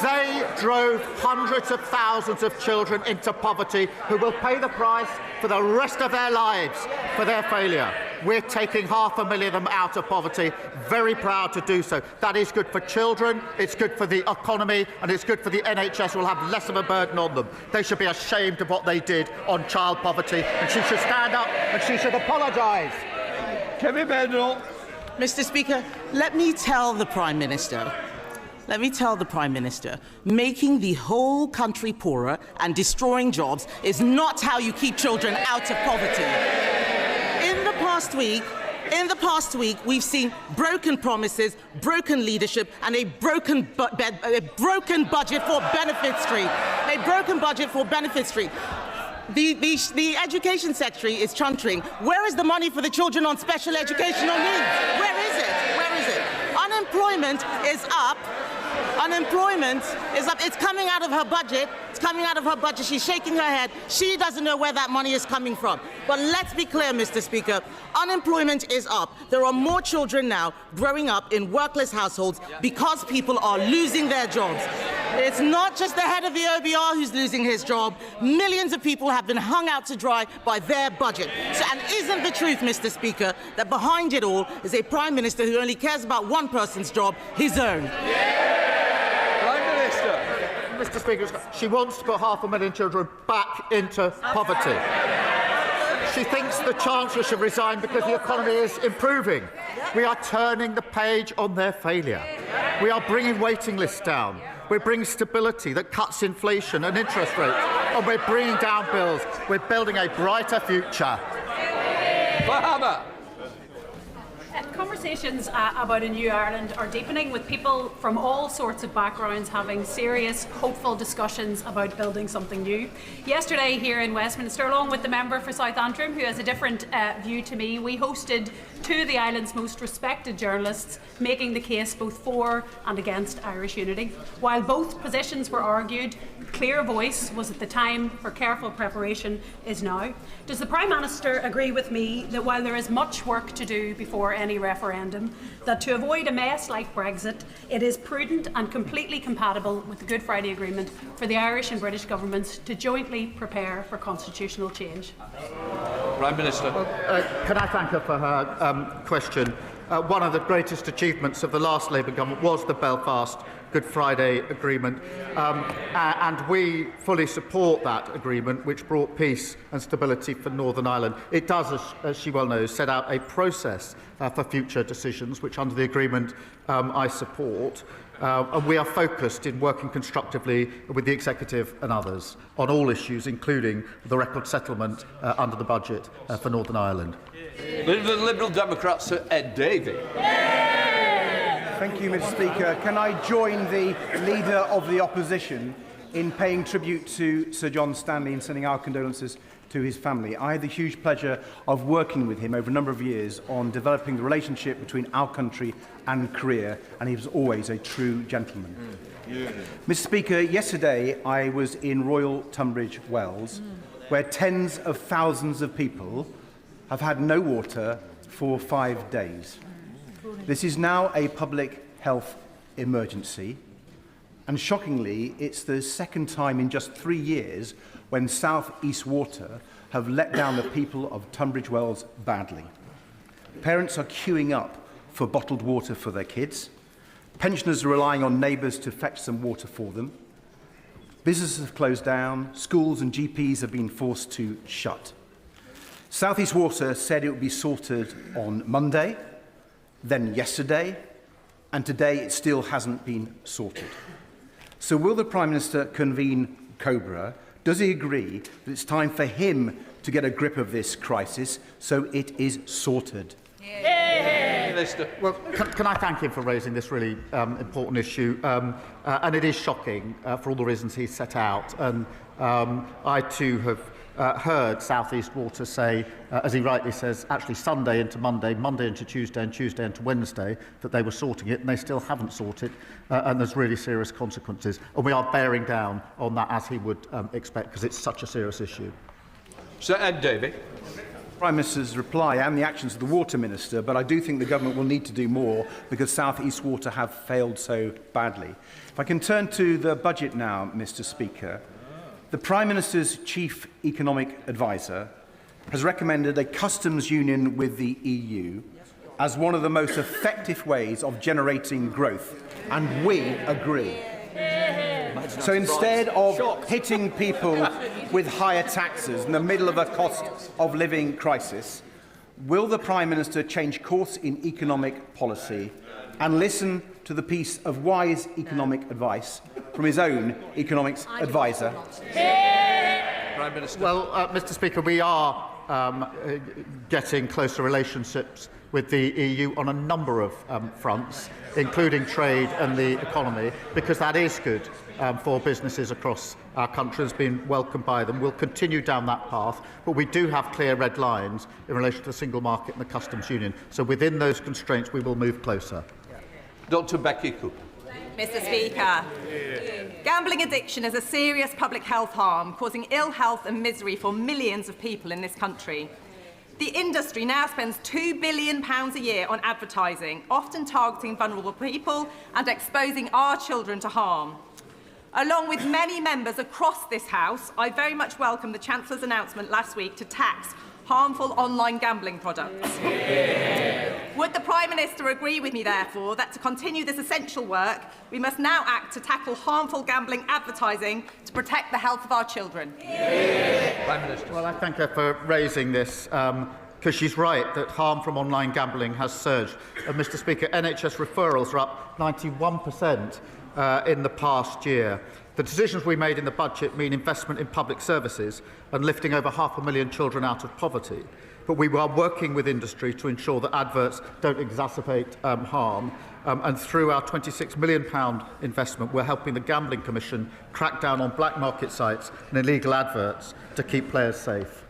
They drove hundreds of thousands of children into poverty who will pay the price for the rest of their lives for their failure. We're taking 500,000 of them out of poverty. Very proud to do so. That is good for children, it's good for the economy, and it's good for the NHS, who will have less of a burden on them. They should be ashamed of what they did on child poverty, and she should stand up and she should apologise. Kevin Bednall. Mr. Speaker, let me tell the Prime Minister, making the whole country poorer and destroying jobs is not how you keep children out of poverty. In the past week, we've seen broken promises, broken leadership, and a broken budget for Benefit Street. The Education Secretary is chuntering. Where is the money for the children on special educational needs? Where is it? Unemployment is up. It's coming out of her budget. She's shaking her head. She doesn't know where that money is coming from. But let's be clear, Mr. Speaker. Unemployment is up. There are more children now growing up in workless households because people are losing their jobs. It's not just the head of the OBR who's losing his job. Millions of people have been hung out to dry by their budget. And isn't the truth, Mr. Speaker, that behind it all is a Prime Minister who only cares about one person's job, his own? Mr. Speaker, she wants to put 500,000 children back into poverty. She thinks the Chancellor should resign because the economy is improving. We are turning the page on their failure. We are bringing waiting lists down. We're bringing stability that cuts inflation and interest rates. And we're bringing down bills. We're building a brighter future. Conversations about a new Ireland are deepening, with people from all sorts of backgrounds having serious, hopeful discussions about building something new. Yesterday here in Westminster, along with the member for South Antrim, who has a different view to me, we hosted two of the island's most respected journalists, making the case both for and against Irish unity. While both positions were argued, clear voice was at the time for careful preparation is now. Does the Prime Minister agree with me that while there is much work to do before any referendum, that to avoid a mess like Brexit, it is prudent and completely compatible with the Good Friday Agreement for the Irish and British governments to jointly prepare for constitutional change? Prime Minister. Can I thank her for her question? One of the greatest achievements of the last Labour government was the Belfast Good Friday Agreement, and we fully support that agreement, which brought peace and stability for Northern Ireland. It does, as she well knows, set out a process for future decisions, which under the agreement I support. And we are focused in working constructively with the Executive and others on all issues, including the record settlement under the budget for Northern Ireland. The Liberal Democrats, Ed Davey. Thank you, Mr. Speaker. Can I join the Leader of the Opposition in paying tribute to Sir John Stanley and sending our condolences to his family? I had the huge pleasure of working with him over a number of years on developing the relationship between our country and Korea, and he was always a true gentleman. Mr. Speaker, yesterday I was in Royal Tunbridge Wells, where tens of thousands of people have had no water for 5 days. This is now a public health emergency, and shockingly, it's the second time in just 3 years when South East Water have let down the people of Tunbridge Wells badly. Parents are queuing up for bottled water for their kids. Pensioners are relying on neighbours to fetch some water for them. Businesses have closed down. Schools and GPs have been forced to shut. South East Water said it would be sorted on Monday, then yesterday, and today it still hasn't been sorted. So will the Prime Minister convene COBRA? Does he agree that it's time for him to get a grip of this crisis so it is sorted? Well, can I thank him for raising this really important issue? And it is shocking for all the reasons he set out. And I too have heard South East Water say, as he rightly says, actually Sunday into Monday, Monday into Tuesday, and Tuesday into Wednesday, that they were sorting it, and they still haven't sorted, and there's really serious consequences. And we are bearing down on that, as he would expect, because it's such a serious issue. Sir Ed Davey. Prime Minister's reply and the actions of the Water Minister, but I do think the government will need to do more because South East Water have failed so badly. If I can turn to the budget now, Mr. Speaker. The Prime Minister's chief economic advisor has recommended a customs union with the EU as one of the most effective ways of generating growth, and we agree. So instead of hitting people with higher taxes in the middle of a cost of living crisis, will the Prime Minister change course in economic policy and listen to the piece of wise economic advice from his own economics advisor? Prime Minister. Well, Mr. Speaker, we are getting closer relationships with the EU on a number of fronts, including trade and the economy, because that is good for businesses across our country, has been welcomed by them. We'll continue down that path, but we do have clear red lines in relation to the single market and the customs union. So within those constraints, we will move closer. Dr. Becky Cooper. Mr. Speaker, gambling addiction is a serious public health harm, causing ill health and misery for millions of people in this country. The industry now spends £2 billion a year on advertising, often targeting vulnerable people and exposing our children to harm. Along with many members across this House, I very much welcome the Chancellor's announcement last week to tax harmful online gambling products. Would the Prime Minister agree with me, therefore, that to continue this essential work, we must now act to tackle harmful gambling advertising to protect the health of our children? Prime Minister. Well, I thank her for raising this, because she's right that harm from online gambling has surged. Mr. Speaker, NHS referrals are up 91% in the past year. The decisions we made in the budget mean investment in public services and lifting over 500,000 children out of poverty. But we are working with industry to ensure that adverts don't exacerbate harm. And through our £26 million investment, we're helping the Gambling Commission crack down on black market sites and illegal adverts to keep players safe.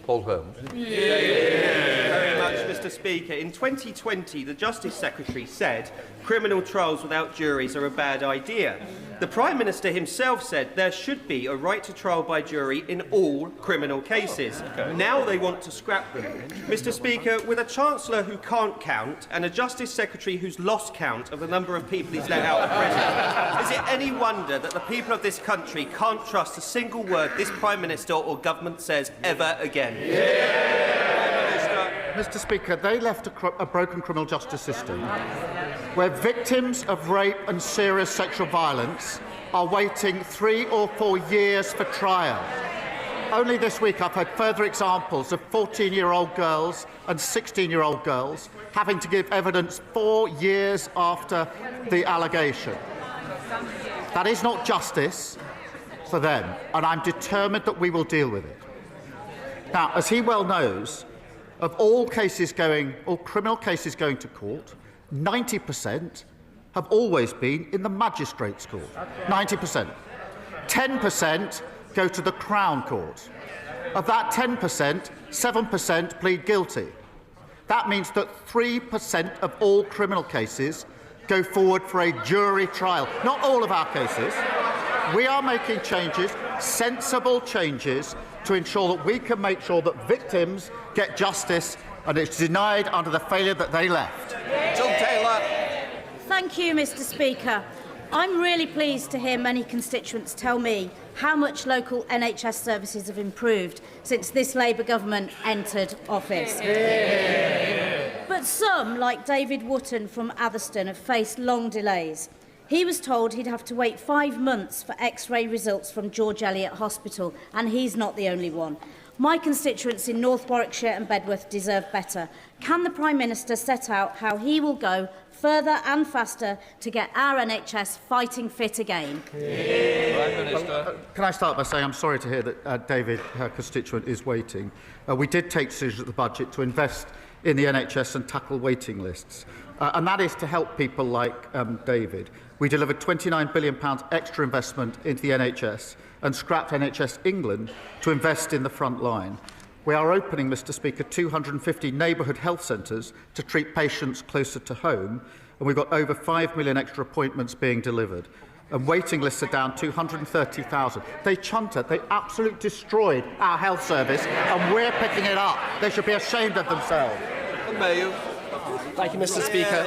Paul Holmes. Thank you very much, Mr. Speaker. In 2020, the Justice Secretary said criminal trials without juries are a bad idea. The Prime Minister himself said there should be a right to trial by jury in all criminal cases. Now they want to scrap them. Mr. Speaker, with a Chancellor who can't count and a Justice Secretary who's lost count of the number of people he's let out of prison, is it any wonder that the people of this country can't trust a single word this Prime Minister or government says ever again? Mr. Speaker, they left a broken criminal justice system where victims of rape and serious sexual violence are waiting 3 or 4 years for trial. Only this week I've heard further examples of 14-year-old girls and 16-year-old girls having to give evidence 4 years after the allegation. That is not justice for them, and I'm determined that we will deal with it. Now, as he well knows, of all criminal cases going to court, 90% have always been in the magistrates' court. 90%. 10% go to the Crown Court. Of that 10%, 7% plead guilty. That means that 3% of all criminal cases go forward for a jury trial. Not all of our cases. We are making changes, sensible changes, to ensure that we can make sure that victims get justice and it's denied under the failure that they left. John Taylor. Thank you, Mr. Speaker. I'm really pleased to hear many constituents tell me how much local NHS services have improved since this Labour government entered office. But But some, like David Wotton from Atherstone, have faced long delays. He was told he'd have to wait 5 months for X-ray results from George Eliot Hospital, and he's not the only one. My constituents in North Warwickshire and Bedworth deserve better. Can the Prime Minister set out how he will go further and faster to get our NHS fighting fit again? Prime Minister. Can I start by saying I'm sorry to hear that David, her constituent, is waiting. We did take decisions at the budget to invest in the NHS and tackle waiting lists. And that is to help people like David. We delivered £29 billion extra investment into the NHS and scrapped NHS England to invest in the front line. We are opening, Mr Speaker, 250 neighbourhood health centres to treat patients closer to home, and we've got over 5 million extra appointments being delivered. And waiting lists are down 230,000. They chunted, they absolutely destroyed our health service, and we're picking it up. They should be ashamed of themselves. Thank you, Mr Speaker.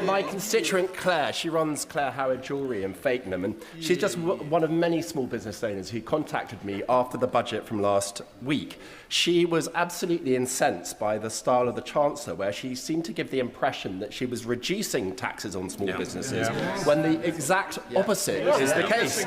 My constituent Claire, she runs Claire Howard Jewellery in Fakenham, and she's just one of many small business owners who contacted me after the budget from last week. She was absolutely incensed by the style of the Chancellor, where she seemed to give the impression that she was reducing taxes on small businesses, when the exact opposite is the case.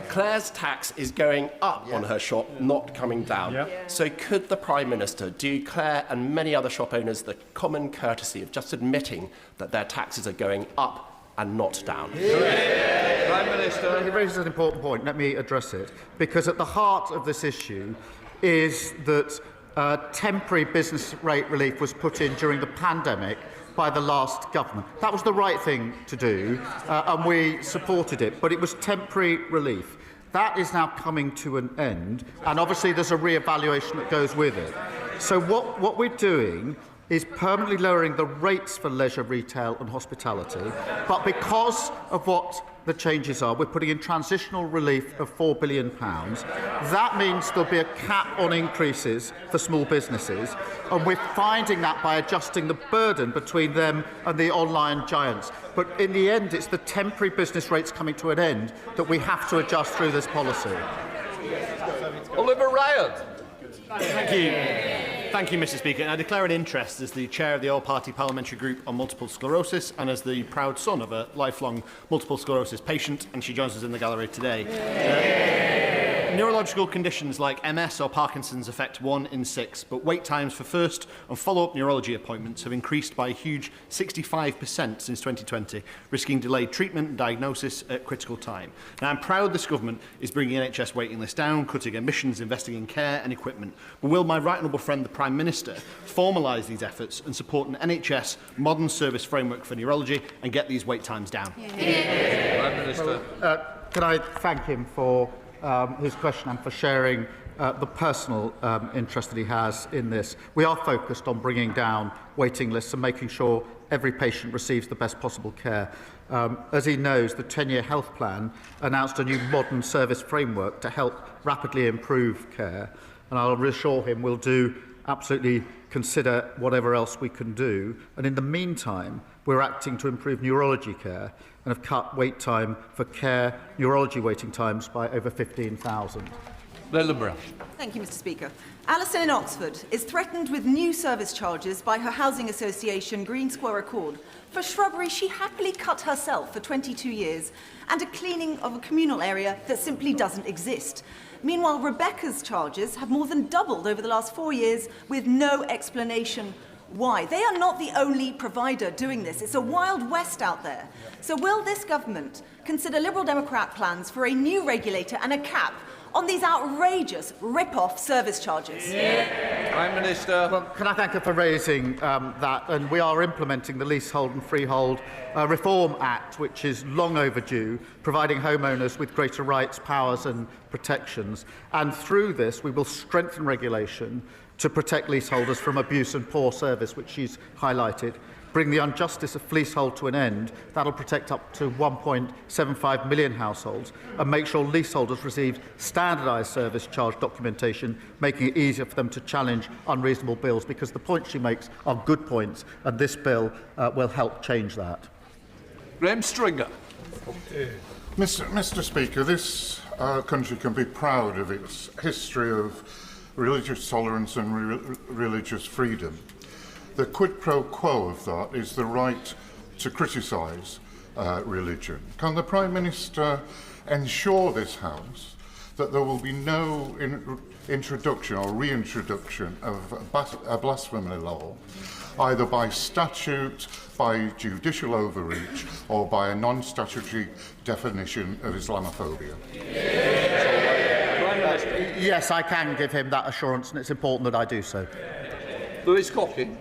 Claire's tax is going up on her shop, not coming down. So could the Prime Minister do Claire and many other shop owners the common courtesy of just admitting that their taxes are going up and not down? Prime Minister. He raises an important point. Let me address it. Because at the heart of this issue is that temporary business rate relief was put in during the pandemic by the last government. That was the right thing to do, and we supported it, but it was temporary relief. That is now coming to an end, and obviously there's a re-evaluation that goes with it. So what we're doing is permanently lowering the rates for leisure, retail and hospitality, but because of what the changes are, we're putting in transitional relief of £4 billion. That means there'll be a cap on increases for small businesses, and we're finding that by adjusting the burden between them and the online giants. But in the end, it's the temporary business rates coming to an end that we have to adjust through this policy. Oliver Ryan. Thank you. Thank you, Mr Speaker. And I declare an interest as the chair of the All-Party Parliamentary Group on Multiple Sclerosis and as the proud son of a lifelong multiple sclerosis patient, and she joins us in the gallery today. Neurological conditions like MS or Parkinson's affect 1 in 6, but wait times for first and follow-up neurology appointments have increased by a huge 65% since 2020, risking delayed treatment and diagnosis at critical time. Now, I'm proud this government is bringing NHS waiting lists down, cutting emissions, investing in care and equipment. But will my right honourable friend, the Prime Minister, formalise these efforts and support an NHS modern service framework for neurology and get these wait times down? Prime Minister. Can I thank him for his question and for sharing the personal interest that he has in this. We are focused on bringing down waiting lists and making sure every patient receives the best possible care. As he knows, the 10-year health plan announced a new modern service framework to help rapidly improve care, and I'll reassure him we'll do absolutely consider whatever else we can do. And in the meantime, we're acting to improve neurology care and have cut wait time for care neurology waiting times by over 15,000. Thank you, Mr Speaker. Alison in Oxford is threatened with new service charges by her housing association Green Square Accord for shrubbery she happily cut herself for 22 years and a cleaning of a communal area that simply doesn't exist. Meanwhile, Rebecca's charges have more than doubled over the last 4 years with no explanation why. They are not the only provider doing this. It's a wild west out there. So will this government consider Liberal Democrat plans for a new regulator and a cap on these outrageous rip-off service charges? Prime Minister. Well, can I thank her for raising that? And we are implementing the Leasehold and Freehold Reform Act, which is long overdue, providing homeowners with greater rights, powers and protections. And through this, we will strengthen regulation to protect leaseholders from abuse and poor service, which she's highlighted, bring the injustice of leasehold to an end. That'll protect up to 1.75 million households and make sure leaseholders receive standardised service charge documentation, making it easier for them to challenge unreasonable bills, because the points she makes are good points, and this bill will help change that. Graham Stringer. Mr Speaker, this country can be proud of its history of religious tolerance and religious freedom. the quid pro quo of that is the right to criticise religion. Can the Prime Minister ensure this House that there will be no introduction or reintroduction of a blasphemy law, either by statute, by judicial overreach, or by a non-statutory definition of Islamophobia? Yes, I can give him that assurance, and it's important that I do so. Lewis Cocking.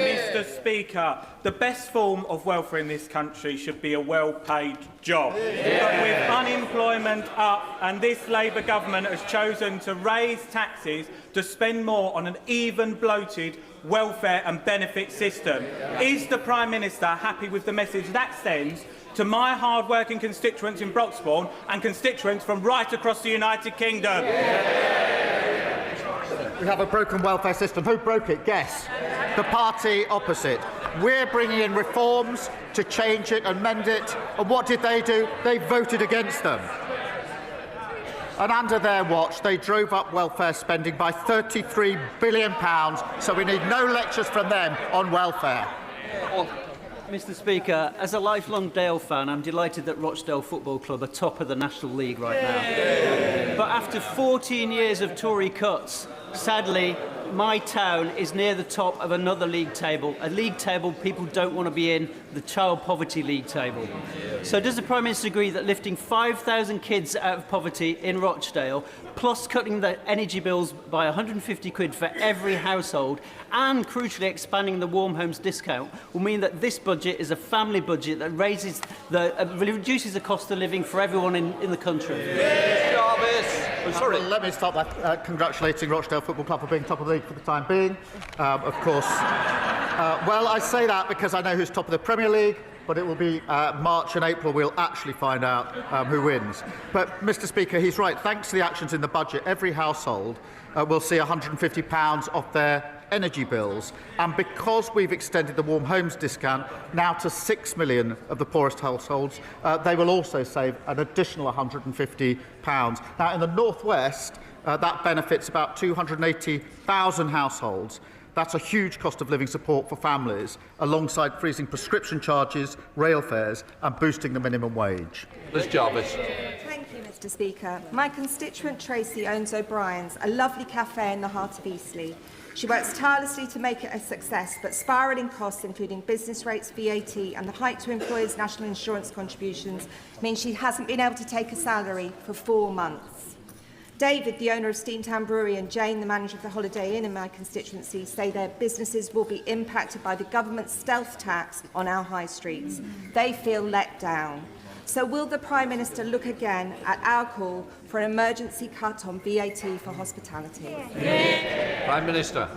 Mr. Speaker, the best form of welfare in this country should be a well-paid job. But with unemployment up and this Labour government has chosen to raise taxes to spend more on an even bloated welfare and benefit system, is the Prime Minister happy with the message that sends to my hard-working constituents in Broxbourne and constituents from right across the United Kingdom? We have a broken welfare system. Who broke it? Guess. The party opposite. We're bringing in reforms to change it and mend it. And what did they do? They voted against them. And under their watch, they drove up welfare spending by £33 billion. So we need no lectures from them on welfare. Mr. Speaker, as a lifelong Dale fan, I'm delighted that Rochdale Football Club are top of the National League right now. But after 14 years of Tory cuts, sadly, my town is near the top of another league table, a league table people don't want to be in, the Child Poverty League table. So does the Prime Minister agree that lifting 5,000 kids out of poverty in Rochdale, plus cutting the energy bills by 150 quid for every household, and crucially expanding the Warm Homes discount, will mean that this budget is a family budget that reduces the cost of living for everyone in the country? Let me start by congratulating Rochdale Football Club for being top of the league for the time being. Of course. Well, I say that because I know who's top of the Premier League, but it will be March and April we'll actually find out who wins. But, Mr. Speaker, he's right. Thanks to the actions in the budget, every household will see £150 off their energy bills. And because we've extended the Warm Homes discount now to 6 million of the poorest households, they will also save an additional £150. Now, in the North West, that benefits about 280,000 households. That's a huge cost of living support for families, alongside freezing prescription charges, rail fares and boosting the minimum wage. Liz Jarvis. Thank you, Mr. Speaker. My constituent Tracy owns O'Brien's, a lovely cafe in the heart of Eastleigh. She works tirelessly to make it a success, but spiralling costs, including business rates, VAT and the hike to employers' national insurance contributions, mean she hasn't been able to take a salary for 4 months. David, the owner of Steamtown Brewery, and Jane, the manager of the Holiday Inn in my constituency, say their businesses will be impacted by the government's stealth tax on our high streets. They feel let down. So will the Prime Minister look again at our call for an emergency cut on VAT for hospitality? Prime Minister.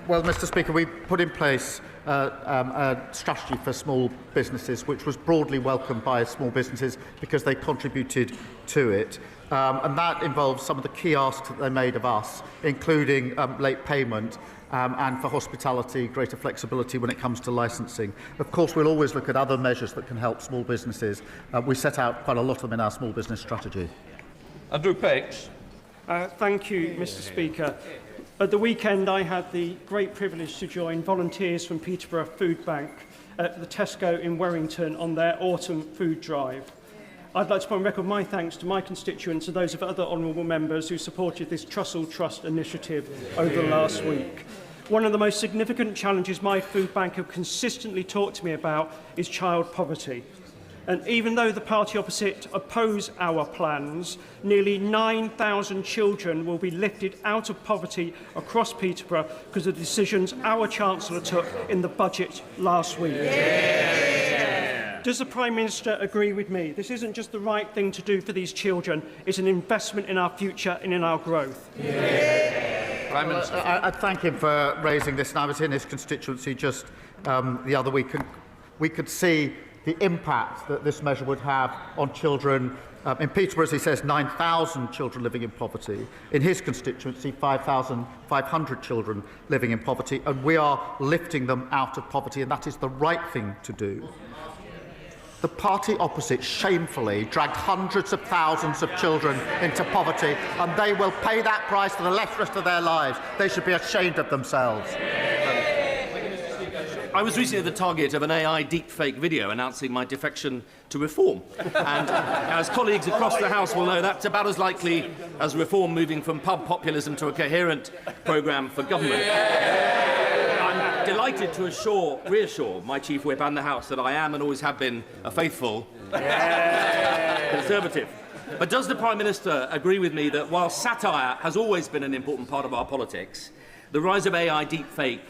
Well, Mr. Speaker, we put in place a strategy for small businesses, which was broadly welcomed by small businesses because they contributed to it. And that involves some of the key asks that they made of us, including late payment and for hospitality, greater flexibility when it comes to licensing. Of course, we'll always look at other measures that can help small businesses. We set out quite a lot of them in our small business strategy. Andrew Pakes. Thank you, Mr. Speaker. At the weekend, I had the great privilege to join volunteers from Peterborough Food Bank at the Tesco in Warrington on their autumn food drive. I'd like to put on record my thanks to my constituents and those of other honourable members who supported this Trussell Trust initiative over the last week. One of the most significant challenges my food bank have consistently talked to me about is child poverty. And even though the party opposite oppose our plans, nearly 9,000 children will be lifted out of poverty across Peterborough because of the decisions our Chancellor took in the budget last week. Does the Prime Minister agree with me? This isn't just the right thing to do for these children, it's an investment in our future and in our growth. Prime Minister. I thank him for raising this, and I was in his constituency just the other week, and we could see the impact that this measure would have on children. In Peterborough, as he says, 9,000 children living in poverty. In his constituency, 5,500 children living in poverty, and we are lifting them out of poverty, and that is the right thing to do. The party opposite shamefully dragged hundreds of thousands of children into poverty, and they will pay that price for the rest of their lives. They should be ashamed of themselves. I was recently the target of an AI deepfake video announcing my defection to Reform. And as colleagues across the House will know, that's about as likely as Reform moving from pub populism to a coherent programme for government. I'm delighted to reassure my Chief Whip and the House that I am and always have been a faithful Conservative. But does the Prime Minister agree with me that while satire has always been an important part of our politics, the rise of AI deepfake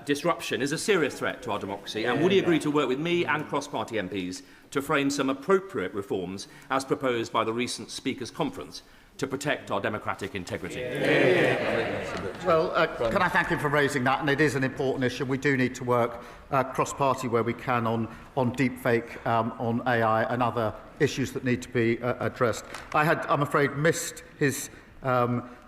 disruption is a serious threat to our democracy, and would he agree to work with me and cross-party MPs to frame some appropriate reforms as proposed by the recent Speakers' Conference to protect our democratic integrity? Well, can I thank him for raising that? And it is an important issue. We do need to work cross-party where we can on deepfake, on AI and other issues that need to be addressed. I had, I'm afraid, missed his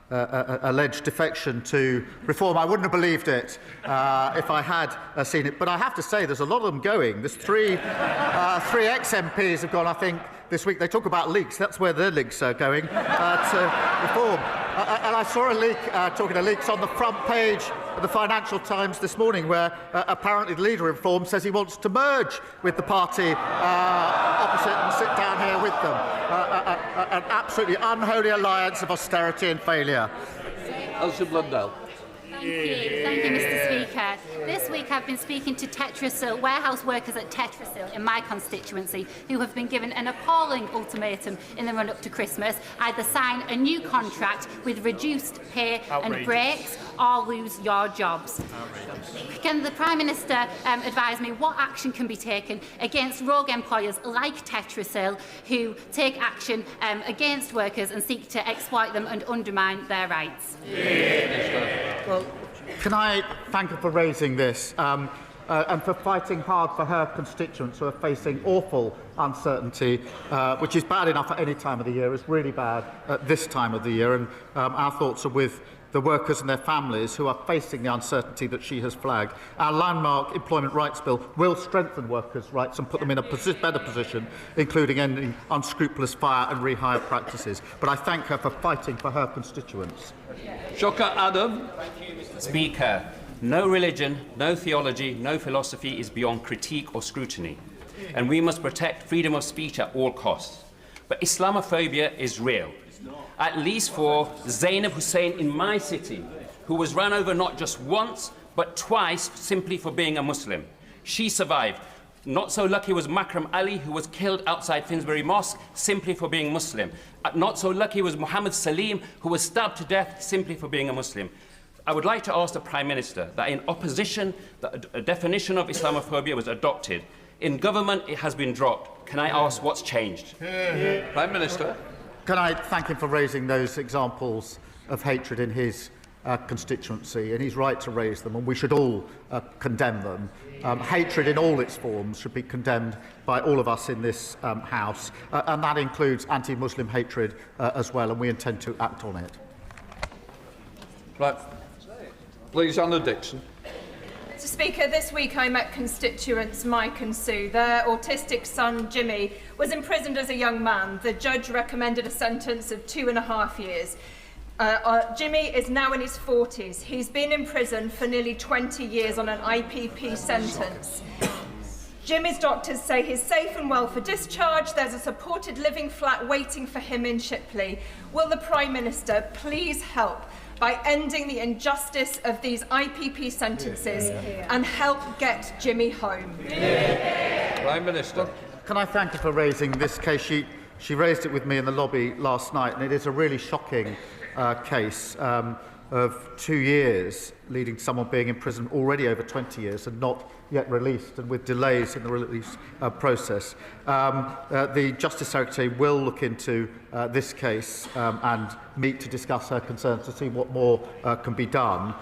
alleged defection to Reform. I wouldn't have believed it if I had seen it. But I have to say, there's a lot of them going. There's three ex-MPs have gone, I think, this week. They talk about leaks. That's where their leaks are going, to Reform. And I saw a leak, talking of leaks, on the front page of the Financial Times this morning, where apparently the leader of Reform says he wants to merge with the party opposite and sit down here with them. An absolutely unholy alliance of austerity and failure. Elsie Blundell. Thank you, Mr. Speaker. This week I've been speaking to Tetrasil, warehouse workers at Tetrasil in my constituency, who have been given an appalling ultimatum in the run-up to Christmas: either sign a new contract with reduced pay and breaks, or lose your jobs. Can the Prime Minister advise me what action can be taken against rogue employers like Tetrasil who take action against workers and seek to exploit them and undermine their rights? Well, can I thank her for raising this and for fighting hard for her constituents who are facing awful uncertainty, which is bad enough at any time of the year. It's really bad at this time of the year, and our thoughts are with the workers and their families who are facing the uncertainty that she has flagged. Our landmark Employment Rights Bill will strengthen workers' rights and put them in a better position, including ending unscrupulous fire and rehire practices. But I thank her for fighting for her constituents. Shocker Adam. Speaker, no religion, no theology, no philosophy is beyond critique or scrutiny, and we must protect freedom of speech at all costs. But Islamophobia is real. At least for Zainab Hussein in my city, who was run over not just once, but twice simply for being a Muslim. She survived. Not so lucky was Makram Ali, who was killed outside Finsbury Mosque simply for being Muslim. Not so lucky was Muhammad Salim, who was stabbed to death simply for being a Muslim. I would like to ask the Prime Minister that in opposition, a definition of Islamophobia was adopted. In government, it has been dropped. Can I ask what's changed? Prime Minister. Can I thank him for raising those examples of hatred in his constituency, and he's right to raise them, and we should all condemn them. Hatred in all its forms should be condemned by all of us in this House, and that includes anti-Muslim hatred as well, and we intend to act on it. Right. Please, Anna Dixon. Mr. Speaker, this week I met constituents Mike and Sue. Their autistic son, Jimmy, was imprisoned as a young man. The judge recommended a sentence of 2.5 years. Jimmy is now in his 40s. He's been in prison for nearly 20 years on an IPP sentence. Jimmy's doctors say he's safe and well for discharge. There's a supported living flat waiting for him in Shipley. Will the Prime Minister please help by ending the injustice of these IPP sentences and help get Jimmy home? Prime Minister. Can I thank her for raising this case? She raised it with me in the lobby last night, and it is a really shocking case of 2 years, leading to someone being in prison already over 20 years and not yet released, and with delays in the release process. The Justice Secretary will look into this case and meet to discuss her concerns to see what more can be done.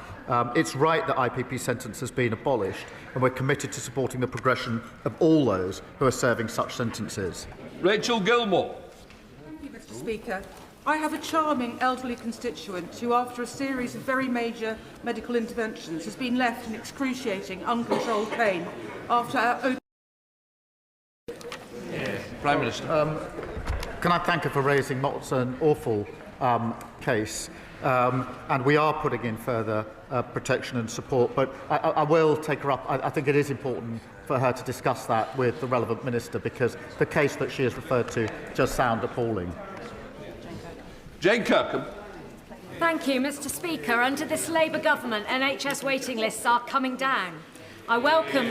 It's right that IPP sentence has been abolished, and we're committed to supporting the progression of all those who are serving such sentences. Rachel Gilmore. Thank you, Mr. Speaker. I have a charming elderly constituent who, after a series of very major medical interventions, has been left in excruciating, uncontrolled pain after Prime Minister. Can I thank her for raising what's an awful case? And we are putting in further protection and support, but I will take her up. I think it is important for her to discuss that with the relevant minister, because the case that she has referred to just sounds appalling. Jane Kirkham. Thank you, Mr. Speaker. Under this Labour government, NHS waiting lists are coming down. I welcome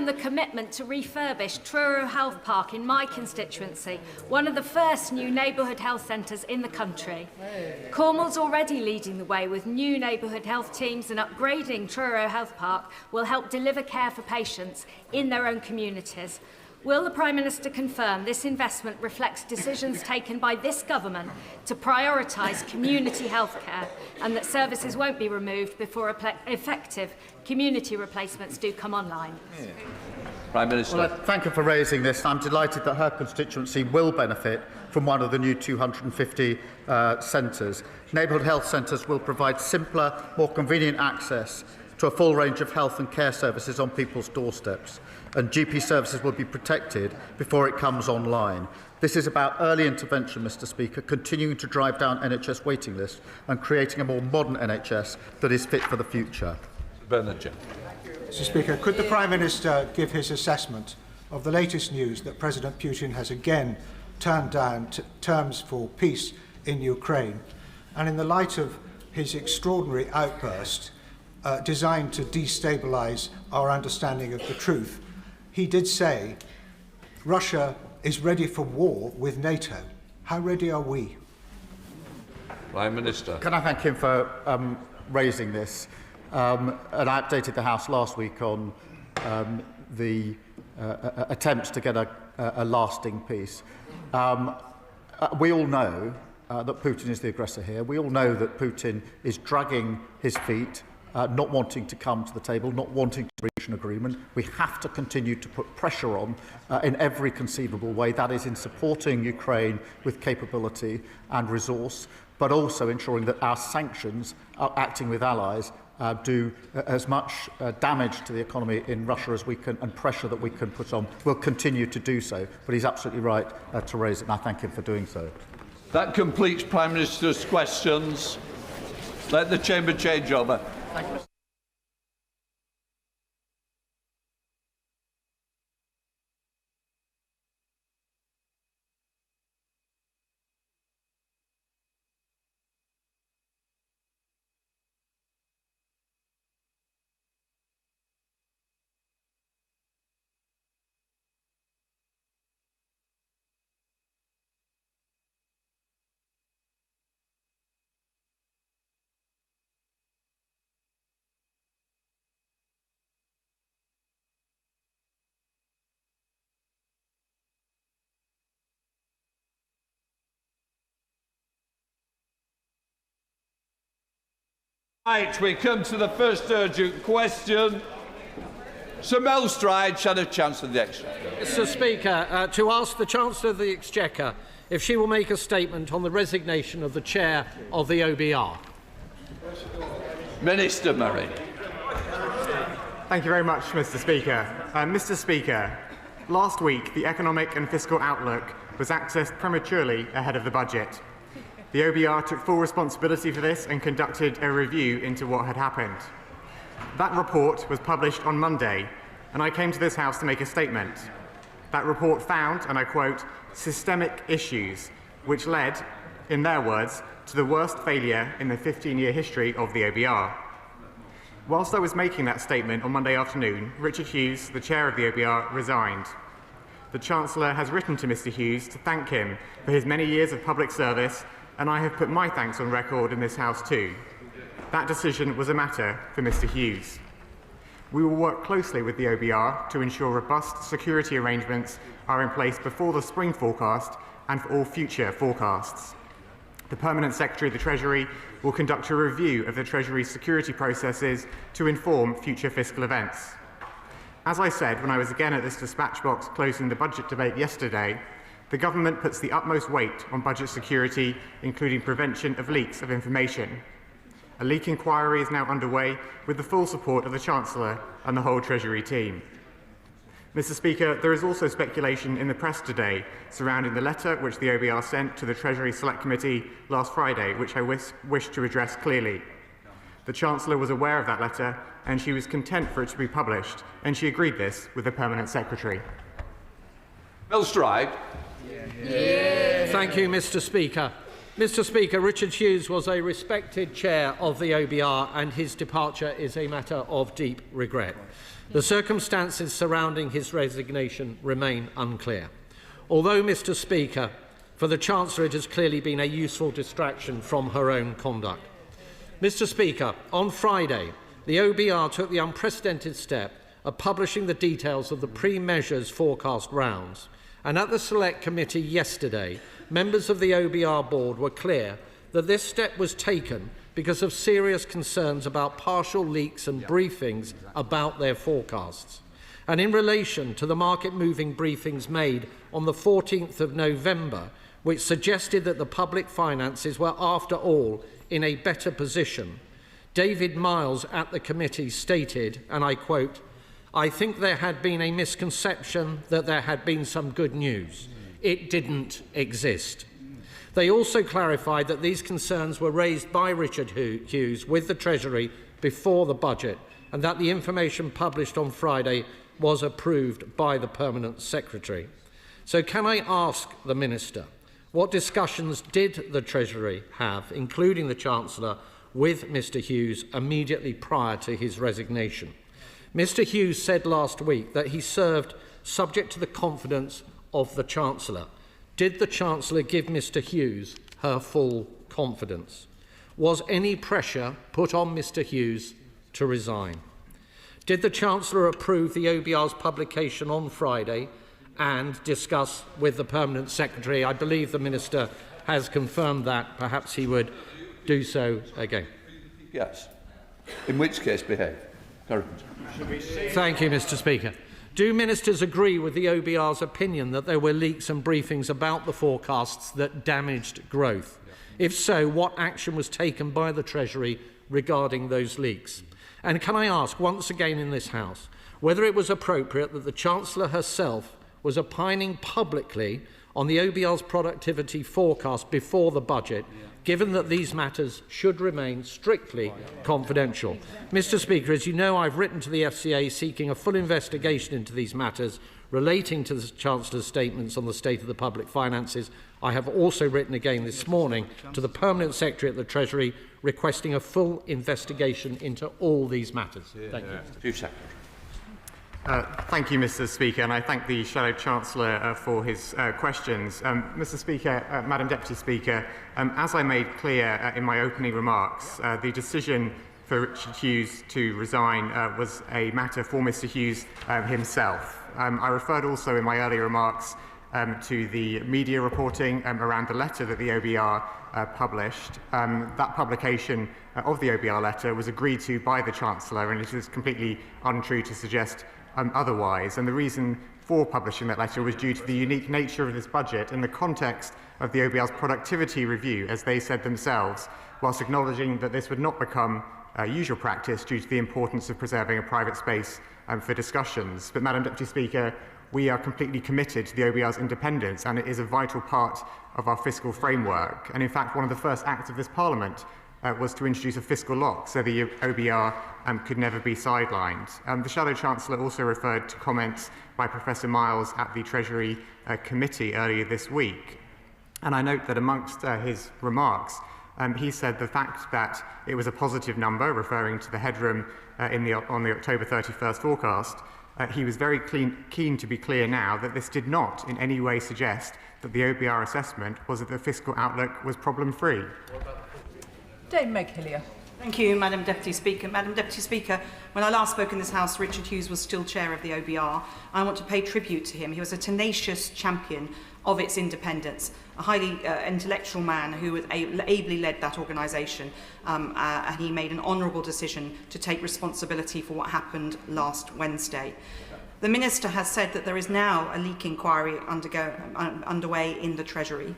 the commitment to refurbish Truro Health Park in my constituency, one of the first new neighbourhood health centres in the country. Cornwall's already leading the way with new neighbourhood health teams, and upgrading Truro Health Park will help deliver care for patients in their own communities. Will the Prime Minister confirm this investment reflects decisions taken by this government to prioritise community healthcare, and that services won't be removed before effective community replacements do come online? Prime Minister. Well, I thank her for raising this. I'm delighted that her constituency will benefit from one of the new 250 centres. Neighbourhood health centres will provide simpler, more convenient access to a full range of health and care services on people's doorsteps, and GP services will be protected before it comes online. This is about early intervention, Mr. Speaker, continuing to drive down NHS waiting lists and creating a more modern NHS that is fit for the future. Bernard Jones. Mr. Speaker, could the Prime Minister give his assessment of the latest news that President Putin has again turned down terms for peace in Ukraine, and in the light of his extraordinary outburst designed to destabilise our understanding of the truth? He did say Russia is ready for war with NATO. How ready are we? Prime Minister. Can I thank him for raising this? And I updated the House last week on the attempts to get a lasting peace. We all know that Putin is the aggressor here. We all know that Putin is dragging his feet, not wanting to come to the table, not wanting to reach an agreement. We have to continue to put pressure on in every conceivable way. That is in supporting Ukraine with capability and resource, but also ensuring that our sanctions, acting with allies, do as much damage to the economy in Russia as we can, and pressure that we can put on. We'll continue to do so, but he's absolutely right to raise it, and I thank him for doing so. That completes Prime Minister's questions. Let the Chamber change over. Thank you. Right, we come to the first urgent question. Sir Mel Stride, Shadow Chancellor of the Exchequer. Mr. Speaker, to ask the Chancellor of the Exchequer if she will make a statement on the resignation of the Chair of the OBR. Minister Murray. Thank you very much, Mr. Speaker. Mr. Speaker, last week the economic and fiscal outlook was accessed prematurely ahead of the budget. The OBR took full responsibility for this and conducted a review into what had happened. That report was published on Monday, and I came to this House to make a statement. That report found, and I quote, systemic issues, which led, in their words, to the worst failure in the 15-year history of the OBR. Whilst I was making that statement on Monday afternoon, Richard Hughes, the chair of the OBR, resigned. The Chancellor has written to Mr. Hughes to thank him for his many years of public service, and I have put my thanks on record in this House too. That decision was a matter for Mr. Hughes. We will work closely with the OBR to ensure robust security arrangements are in place before the spring forecast and for all future forecasts. The Permanent Secretary of the Treasury will conduct a review of the Treasury's security processes to inform future fiscal events. As I said when I was again at this dispatch box closing the budget debate yesterday, the government puts the utmost weight on budget security, including prevention of leaks of information. A leak inquiry is now underway with the full support of the Chancellor and the whole Treasury team. Mr. Speaker, there is also speculation in the press today surrounding the letter which the OBR sent to the Treasury Select Committee last Friday, which I wish to address clearly. The Chancellor was aware of that letter and she was content for it to be published, and she agreed this with the Permanent Secretary. Bill Stride. Thank you, Mr. Speaker. Mr. Speaker, Richard Hughes was a respected chair of the OBR, and his departure is a matter of deep regret. The circumstances surrounding his resignation remain unclear. Although, Mr. Speaker, for the Chancellor it has clearly been a useful distraction from her own conduct. Mr. Speaker, on Friday, the OBR took the unprecedented step of publishing the details of the pre-measures forecast rounds, and at the Select Committee yesterday, members of the OBR board were clear that this step was taken because of serious concerns about partial leaks and briefings about their forecasts. And in relation to the market-moving briefings made on the 14th of November, which suggested that the public finances were, after all, in a better position, David Miles at the committee stated, and I quote, "I think there had been a misconception that there had been some good news. It didn't exist." They also clarified that these concerns were raised by Richard Hughes with the Treasury before the budget, and that the information published on Friday was approved by the Permanent Secretary. So can I ask the Minister, what discussions did the Treasury have, including the Chancellor, with Mr. Hughes immediately prior to his resignation? Mr. Hughes said last week that he served subject to the confidence of the Chancellor. Did the Chancellor give Mr. Hughes her full confidence? Was any pressure put on Mr. Hughes to resign? Did the Chancellor approve the OBR's publication on Friday and discuss with the Permanent Secretary? I believe the Minister has confirmed that. Perhaps he would do so again. Yes. In which case, behave. Thank you, Mr. Speaker. Do ministers agree with the OBR's opinion that there were leaks and briefings about the forecasts that damaged growth? If so, what action was taken by the Treasury regarding those leaks? And can I ask once again in this House whether it was appropriate that the Chancellor herself was opining publicly on the OBR's productivity forecast before the budget, given that these matters should remain strictly confidential? Mr. Speaker, as you know, I've written to the FCA seeking a full investigation into these matters relating to the Chancellor's statements on the state of the public finances. I have also written again this morning to the Permanent Secretary at the Treasury requesting a full investigation into all these matters. Thank you. Thank you, Mr. Speaker, and I thank the Shadow Chancellor for his questions. Mr. Speaker, Madam Deputy Speaker, as I made clear in my opening remarks, the decision for Richard Hughes to resign was a matter for Mr. Hughes himself. I referred also in my earlier remarks to the media reporting around the letter that the OBR published. That publication of the OBR letter was agreed to by the Chancellor, and it is completely untrue to suggest otherwise. And the reason for publishing that letter was due to the unique nature of this budget in the context of the OBR's productivity review, as they said themselves, whilst acknowledging that this would not become usual practice due to the importance of preserving a private space for discussions. But, Madam Deputy Speaker, we are completely committed to the OBR's independence, and it is a vital part of our fiscal framework. And in fact, one of the first acts of this Parliament was to introduce a fiscal lock so the OBR could never be sidelined. The Shadow Chancellor also referred to comments by Professor Miles at the Treasury Committee earlier this week. And I note that amongst his remarks, he said the fact that it was a positive number, referring to the headroom on the October 31st forecast, he was very keen to be clear now that this did not in any way suggest that the OBR assessment was that the fiscal outlook was problem-free. Dame Meg Hillier. Thank you, Madam Deputy Speaker. Madam Deputy Speaker, when I last spoke in this House, Richard Hughes was still chair of the OBR. I want to pay tribute to him. He was a tenacious champion of its independence, a highly intellectual man who had ably led that organisation, and he made an honourable decision to take responsibility for what happened last Wednesday. The Minister has said that there is now a leak inquiry underway in the Treasury.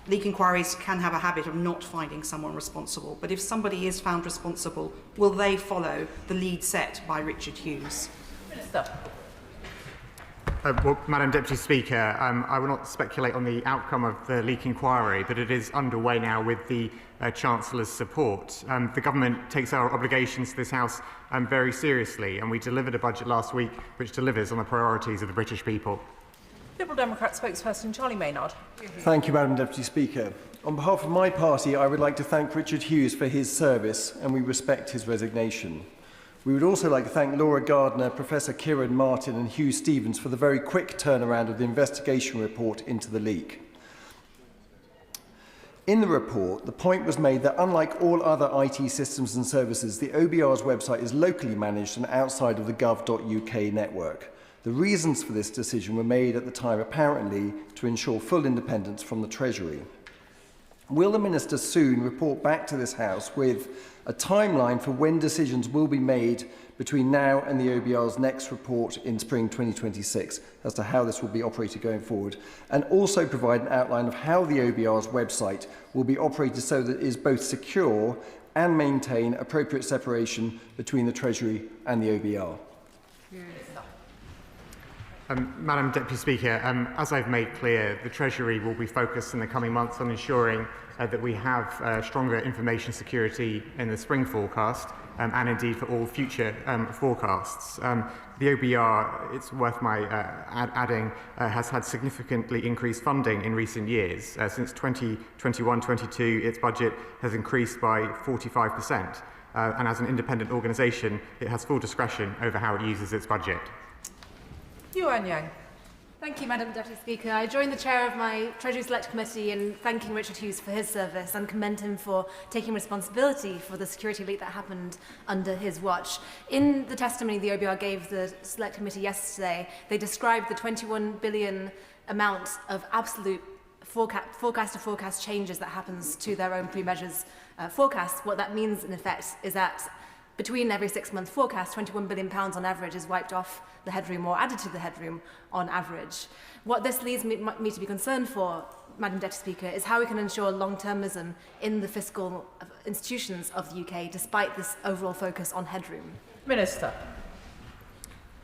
Leak inquiries can have a habit of not finding someone responsible, but if somebody is found responsible, will they follow the lead set by Richard Hughes? Minister. Well, Madam Deputy Speaker, I will not speculate on the outcome of the leak inquiry, but it is underway now with the Chancellor's support. The government takes our obligations to this House very seriously, and we delivered a budget last week which delivers on the priorities of the British people. Liberal Democrat spokesperson Charlie Maynard. Thank you, Madam Deputy Speaker. On behalf of my party, I would like to thank Richard Hughes for his service, and we respect his resignation. We would also like to thank Laura Gardner, Professor Kieran Martin and Hugh Stevens for the very quick turnaround of the investigation report into the leak. In the report, the point was made that unlike all other IT systems and services, the OBR's website is locally managed and outside of the gov.uk network. The reasons for this decision were made at the time apparently to ensure full independence from the Treasury. Will the Minister soon report back to this House with a timeline for when decisions will be made between now and the OBR's next report in spring 2026 as to how this will be operated going forward, and also provide an outline of how the OBR's website will be operated so that it is both secure and maintain appropriate separation between the Treasury and the OBR? Madam Deputy Speaker, as I've made clear, the Treasury will be focused in the coming months on ensuring that we have stronger information security in the spring forecast and indeed for all future forecasts. The OBR, it's worth my adding, has had significantly increased funding in recent years. Since 2021-22, its budget has increased by 45%. And as an independent organisation, it has full discretion over how it uses its budget. Yuan Yang. Thank you, Madam Deputy Speaker. I join the chair of my Treasury Select Committee in thanking Richard Hughes for his service and commend him for taking responsibility for the security leak that happened under his watch. In the testimony the OBR gave the Select Committee yesterday, they described the 21 billion amount of absolute forecast-to-forecast changes that happens to their own pre-measures forecasts. What that means, in effect, is that between every 6-month forecast, £21 billion on average is wiped off the headroom or added to the headroom on average. What this leads me to be concerned for, Madam Deputy Speaker, is how we can ensure long-termism in the fiscal institutions of the UK, despite this overall focus on headroom. Minister.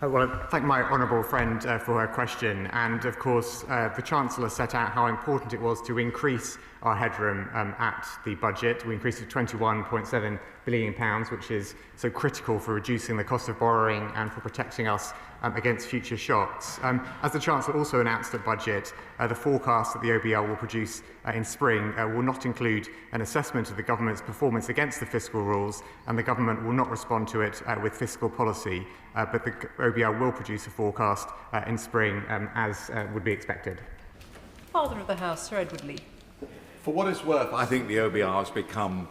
Well, I thank my honourable friend for her question, and of course the Chancellor set out how important it was to increase our headroom at the budget. We increased it to £21.7 billion, which is so critical for reducing the cost of borrowing and for protecting us against future shocks. As the Chancellor also announced at budget, the forecast that the OBR will produce in spring will not include an assessment of the government's performance against the fiscal rules, and the government will not respond to it with fiscal policy, but the OBR will produce a forecast in spring as would be expected. Father of the House, Sir Edward Lee. For what it's worth, I think the OBR has become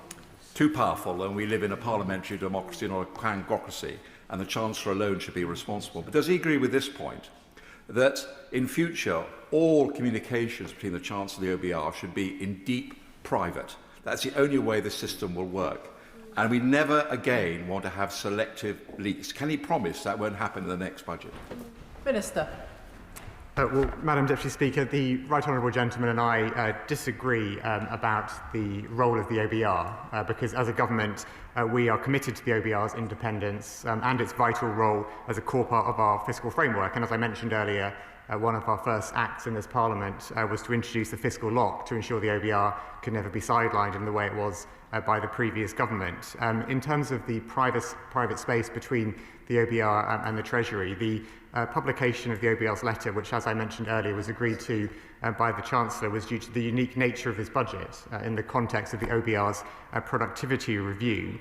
too powerful, and we live in a parliamentary democracy, not a quangocracy, and the Chancellor alone should be responsible. But does he agree with this point, that in future all communications between the Chancellor and the OBR should be in deep private? That's the only way the system will work. And we never again want to have selective leaks. Can he promise that won't happen in the next budget? Minister. Well, Madam Deputy Speaker, the Right Honourable Gentleman and I disagree about the role of the OBR, because as a government we are committed to the OBR's independence and its vital role as a core part of our fiscal framework. And as I mentioned earlier, one of our first acts in this Parliament was to introduce the fiscal lock to ensure the OBR could never be sidelined in the way it was by the previous government. In terms of the private space between the OBR and the Treasury, the publication of the OBR's letter, which, as I mentioned earlier, was agreed to by the Chancellor, was due to the unique nature of his budget in the context of the OBR's productivity review.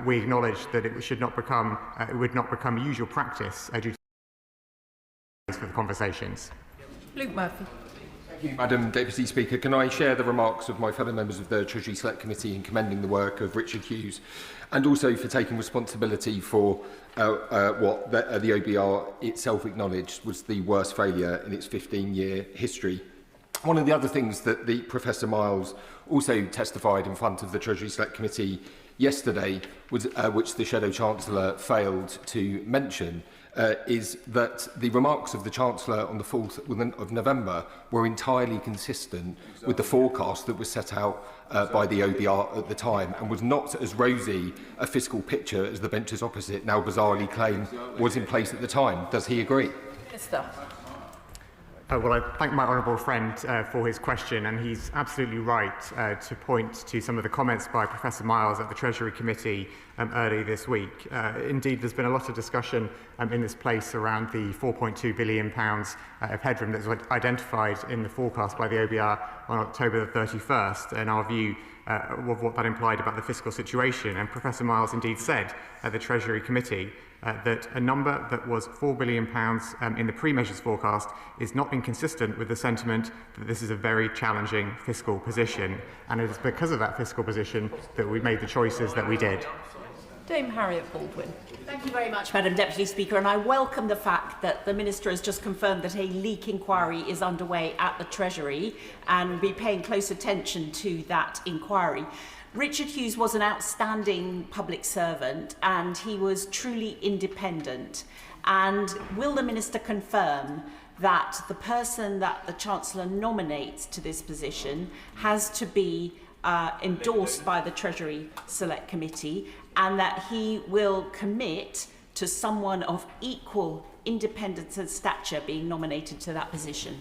We acknowledge that it should not become, it would not become usual practice due to for the conversations. Luke Murphy. Thank you, Madam Deputy Speaker. Can I share the remarks of my fellow members of the Treasury Select Committee in commending the work of Richard Hughes, and also for taking responsibility for what the OBR itself acknowledged was the worst failure in its 15-year history. One of the other things that the Professor Miles also testified in front of the Treasury Select Committee yesterday, was, which the Shadow Chancellor failed to mention, is that the remarks of the Chancellor on the 4th of November were entirely consistent with the forecast that was set out by the OBR at the time, and was not as rosy a fiscal picture as the benches opposite now bizarrely claim was in place at the time. Does he agree? Minister. Well, I thank my honourable friend for his question, and he's absolutely right to point to some of the comments by Professor Miles at the Treasury Committee early this week. Indeed, there's been a lot of discussion in this place around the £4.2 billion of headroom that was identified in the forecast by the OBR on October the 31st, and our view of what that implied about the fiscal situation. And Professor Miles indeed said at the Treasury Committee that a number that was £4 billion in the pre-measures forecast is not inconsistent with the sentiment that this is a very challenging fiscal position. And it is because of that fiscal position that we made the choices that we did. Dame Harriet Baldwin. Thank you very much, Madam Deputy Speaker, and I welcome the fact that the Minister has just confirmed that a leak inquiry is underway at the Treasury, and will be paying close attention to that inquiry. Richard Hughes was an outstanding public servant, and he was truly independent. And will the Minister confirm that the person that the Chancellor nominates to this position has to be endorsed by the Treasury Select Committee, and that he will commit to someone of equal independence and stature being nominated to that position?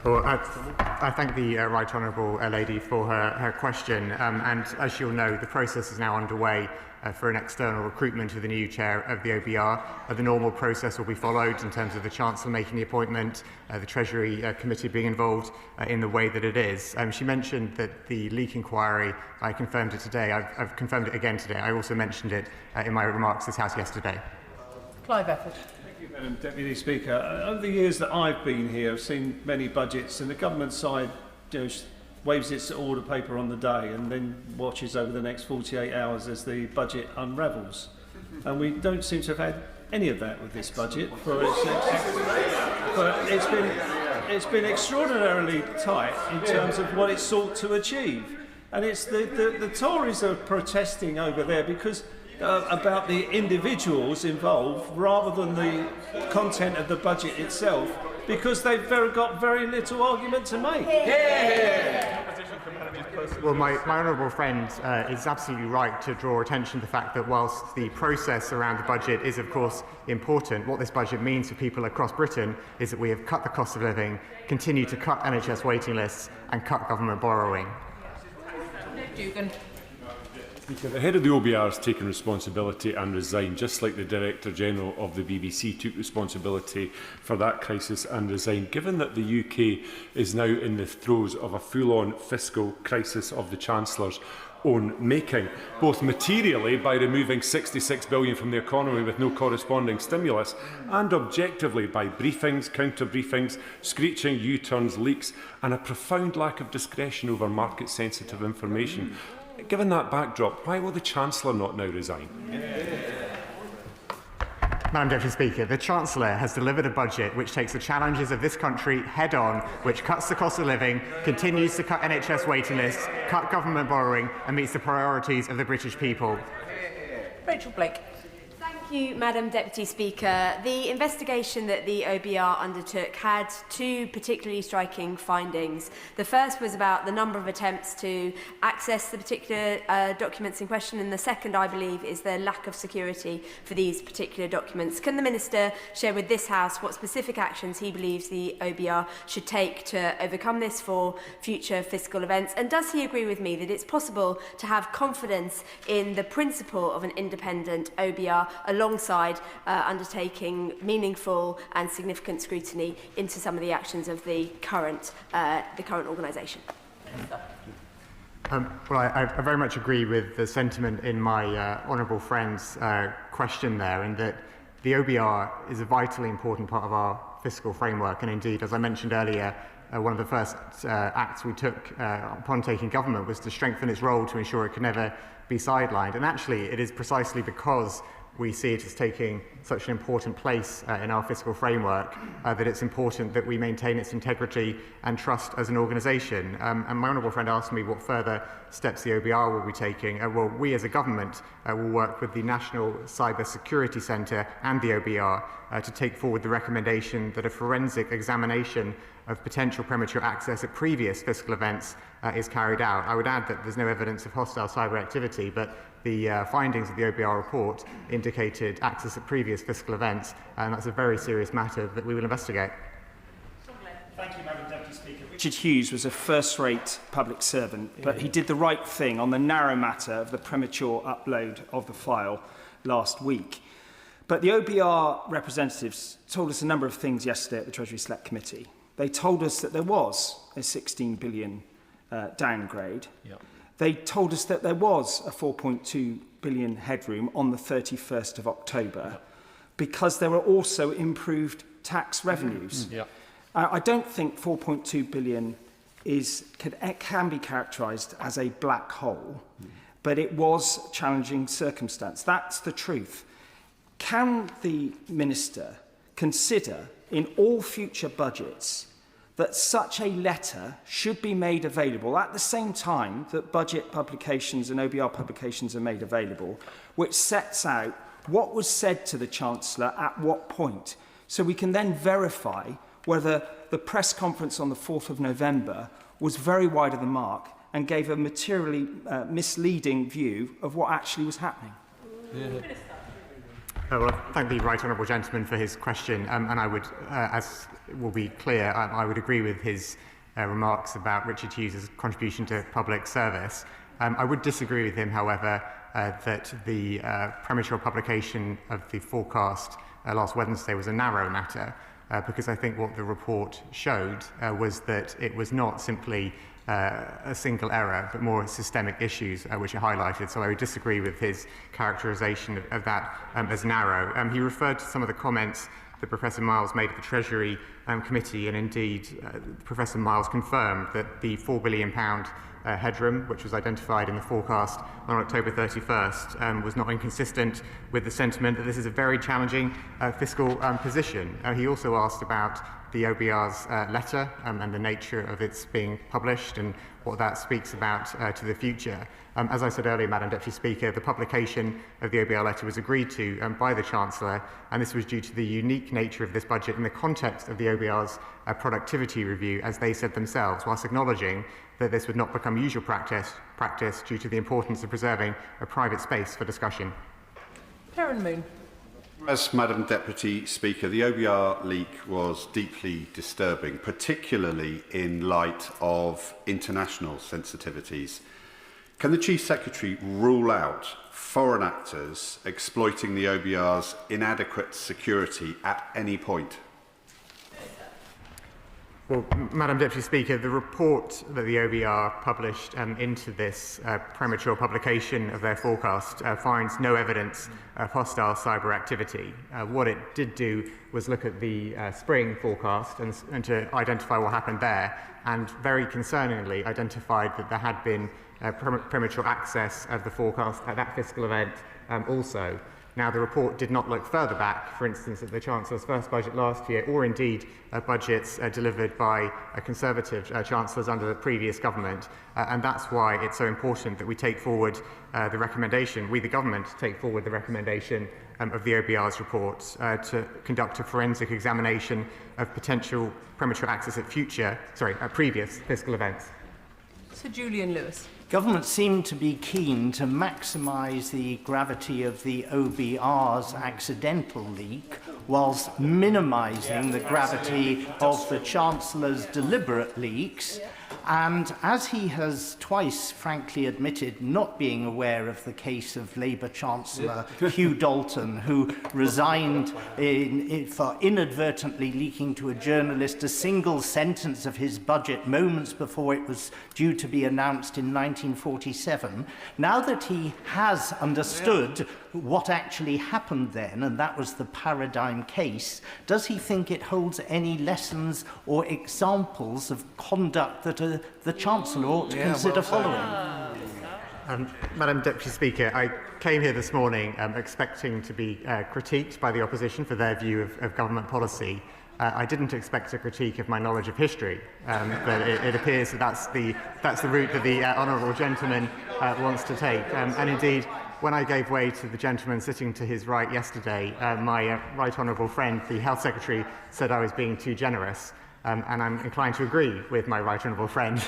Well, I thank the Right Honourable Lady for her question, and as she'll know, the process is now underway for an external recruitment of the new chair of the OBR. The normal process will be followed in terms of the Chancellor making the appointment, the Treasury Committee being involved in the way that it is. She mentioned that the leak inquiry, I confirmed it today. I've confirmed it again today. I also mentioned it in my remarks to this House yesterday. Clive Efford. Thank you, Madam Deputy Speaker. Over the years that I've been here, I've seen many budgets, and the government side waves its order paper on the day and then watches over the next 48 hours as the budget unravels. And we don't seem to have had any of that with this budget. It's been extraordinarily tight in terms of what it sought to achieve. And it's the Tories are protesting over there because about the individuals involved rather than the content of the budget itself, because they've got very little argument to make. Well, my honourable friend is absolutely right to draw attention to the fact that whilst the process around the budget is of course important, what this budget means for people across Britain is that we have cut the cost of living, continue to cut NHS waiting lists and cut government borrowing. Dugan. Speaker, the head of the OBR has taken responsibility and resigned, just like the Director General of the BBC took responsibility for that crisis and resigned. Given that the UK is now in the throes of a full-on fiscal crisis of the Chancellor's own making, both materially by removing £66 billion from the economy with no corresponding stimulus, and objectively by briefings, counter-briefings, screeching U-turns, leaks, and a profound lack of discretion over market-sensitive information. Given that backdrop, why will the Chancellor not now resign? Madam Deputy Speaker, the Chancellor has delivered a budget which takes the challenges of this country head-on, which cuts the cost of living, continues to cut NHS waiting lists, cut government borrowing and meets the priorities of the British people. Rachel Blake. Thank you, Madam Deputy Speaker. The investigation that the OBR undertook had two particularly striking findings. The first was about the number of attempts to access the particular documents in question, and the second, I believe, is the lack of security for these particular documents. Can the Minister share with this House what specific actions he believes the OBR should take to overcome this for future fiscal events? And does he agree with me that it's possible to have confidence in the principle of an independent OBR alongside undertaking meaningful and significant scrutiny into some of the actions of the current organisation? Well, I very much agree with the sentiment in my honourable friend's question there, in that the OBR is a vitally important part of our fiscal framework, and indeed, as I mentioned earlier, one of the first acts we took upon taking government was to strengthen its role to ensure it could never be sidelined. And actually, it is precisely because we see it as taking such an important place in our fiscal framework that it's important that we maintain its integrity and trust as an organisation. And my honourable friend asked me what further steps the OBR will be taking. Well, we as a government will work with the National Cyber Security Centre and the OBR to take forward the recommendation that a forensic examination of potential premature access at previous fiscal events is carried out. I would add that there's no evidence of hostile cyber activity, but the findings of the OBR report indicated access at previous fiscal events, and that's a very serious matter that we will investigate. Thank you, Madam Deputy Speaker. Richard Hughes was a first-rate public servant, but he did the right thing on the narrow matter of the premature upload of the file last week. But the OBR representatives told us a number of things yesterday at the Treasury Select Committee. They told us that there was a 16 billion downgrade. Yep. They told us that there was a 4.2 billion headroom on the 31st of October because there were also improved tax revenues. Yep. I don't think 4.2 billion can be characterised as a black hole, but it was a challenging circumstance. That's the truth. Can the Minister consider in all future budgets that such a letter should be made available at the same time that budget publications and OBR publications are made available, which sets out what was said to the Chancellor at what point, so we can then verify whether the press conference on the 4th of November was very wide of the mark and gave a materially misleading view of what actually was happening? Well, thank the right honourable gentleman for his question, and I would, as will be clear, I would agree with his remarks about Richard Hughes' contribution to public service. I would disagree with him, however, that the premature publication of the forecast last Wednesday was a narrow matter, because I think what the report showed was that it was not simply a single error, but more systemic issues which are highlighted. So I would disagree with his characterisation of that as narrow. He referred to some of the comments that Professor Miles made at the Treasury Committee, and indeed Professor Miles confirmed that the £4 billion headroom, which was identified in the forecast on October 31st, was not inconsistent with the sentiment that this is a very challenging fiscal position. He also asked about the OBR's letter and the nature of its being published and what that speaks about to the future. As I said earlier, Madam Deputy Speaker, the publication of the OBR letter was agreed to by the Chancellor, and this was due to the unique nature of this budget in the context of the OBR's productivity review, as they said themselves, whilst acknowledging that this would not become usual practice due to the importance of preserving a private space for discussion. Karen Moon. As Madam Deputy Speaker, the OBR leak was deeply disturbing, particularly in light of international sensitivities. Can the Chief Secretary rule out foreign actors exploiting the OBR's inadequate security at any point? Well, Madam Deputy Speaker, the report that the OBR published into this premature publication of their forecast finds no evidence of hostile cyber activity. What it did do was look at the spring forecast and to identify what happened there, and very concerningly identified that there had been premature access of the forecast at that fiscal event also. Now, the report did not look further back, for instance, at the Chancellor's first budget last year, or indeed budgets delivered by Conservative Chancellors under the previous government, and that's why it's so important that we take forward the recommendation, we the government take forward the recommendation of the OBR's report to conduct a forensic examination of potential premature access at previous fiscal events. Sir Julian Lewis. Government seemed to be keen to maximise the gravity of the OBR's accidental leak whilst minimising the gravity of the Chancellor's deliberate leaks. And as he has twice frankly admitted not being aware of the case of Labour Chancellor Hugh Dalton, who resigned for inadvertently leaking to a journalist a single sentence of his budget moments before it was due to be announced in 1947, now that he has understood what actually happened then, and that was the paradigm case, does he think it holds any lessons or examples of conduct that the Chancellor ought to consider following? Madam Deputy Speaker, I came here this morning expecting to be critiqued by the opposition for their view of government policy. I didn't expect a critique of my knowledge of history, but it appears that that's the route that the honourable gentleman wants to take. And indeed, when I gave way to the gentleman sitting to his right yesterday, my right honourable friend, the Health Secretary, said I was being too generous. And I'm inclined to agree with my right honourable friend,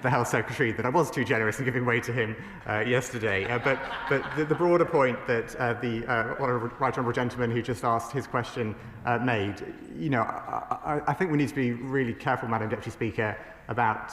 the Health Secretary, that I was too generous in giving way to him yesterday. But the broader point that the right honourable gentleman who just asked his question made, I think we need to be really careful, Madam Deputy Speaker, about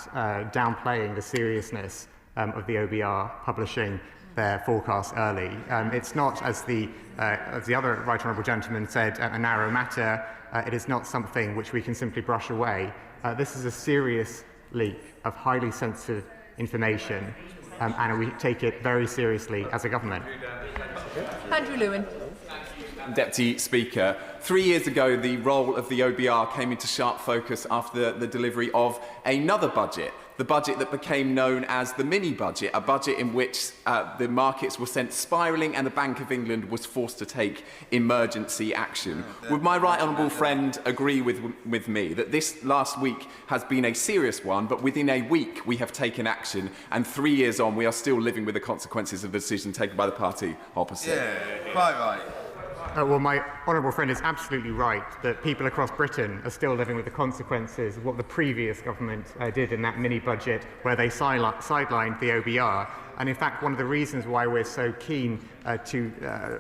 downplaying the seriousness of the OBR publishing their forecast early. It's not, as the other right honourable gentleman said, a narrow matter. It is not something which we can simply brush away. This is a serious leak of highly sensitive information, and we take it very seriously as a government. Andrew Lewin. Deputy Speaker, 3 years ago the role of the OBR came into sharp focus after the delivery of another budget, the budget that became known as the mini-budget, a budget in which the markets were sent spiralling and the Bank of England was forced to take emergency action. Would my right honourable friend agree with me that this last week has been a serious one, but within a week we have taken action, and 3 years on we are still living with the consequences of the decision taken by the party opposite? Yeah, quite right. Well, my honourable friend is absolutely right that people across Britain are still living with the consequences of what the previous government did in that mini-budget where they sidelined the OBR. And in fact, one of the reasons why we're so keen to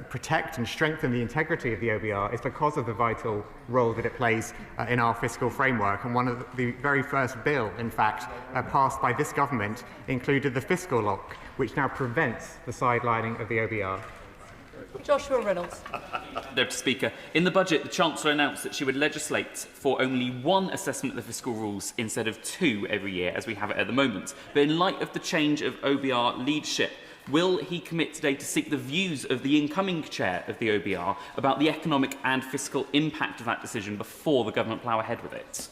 protect and strengthen the integrity of the OBR is because of the vital role that it plays in our fiscal framework. And one of the very first bill, in fact, passed by this government included the fiscal lock, which now prevents the sidelining of the OBR. Joshua Reynolds. Deputy Speaker, in the budget, the Chancellor announced that she would legislate for only one assessment of the fiscal rules instead of two every year, as we have it at the moment. But in light of the change of OBR leadership, will he commit today to seek the views of the incoming chair of the OBR about the economic and fiscal impact of that decision before the government plough ahead with it?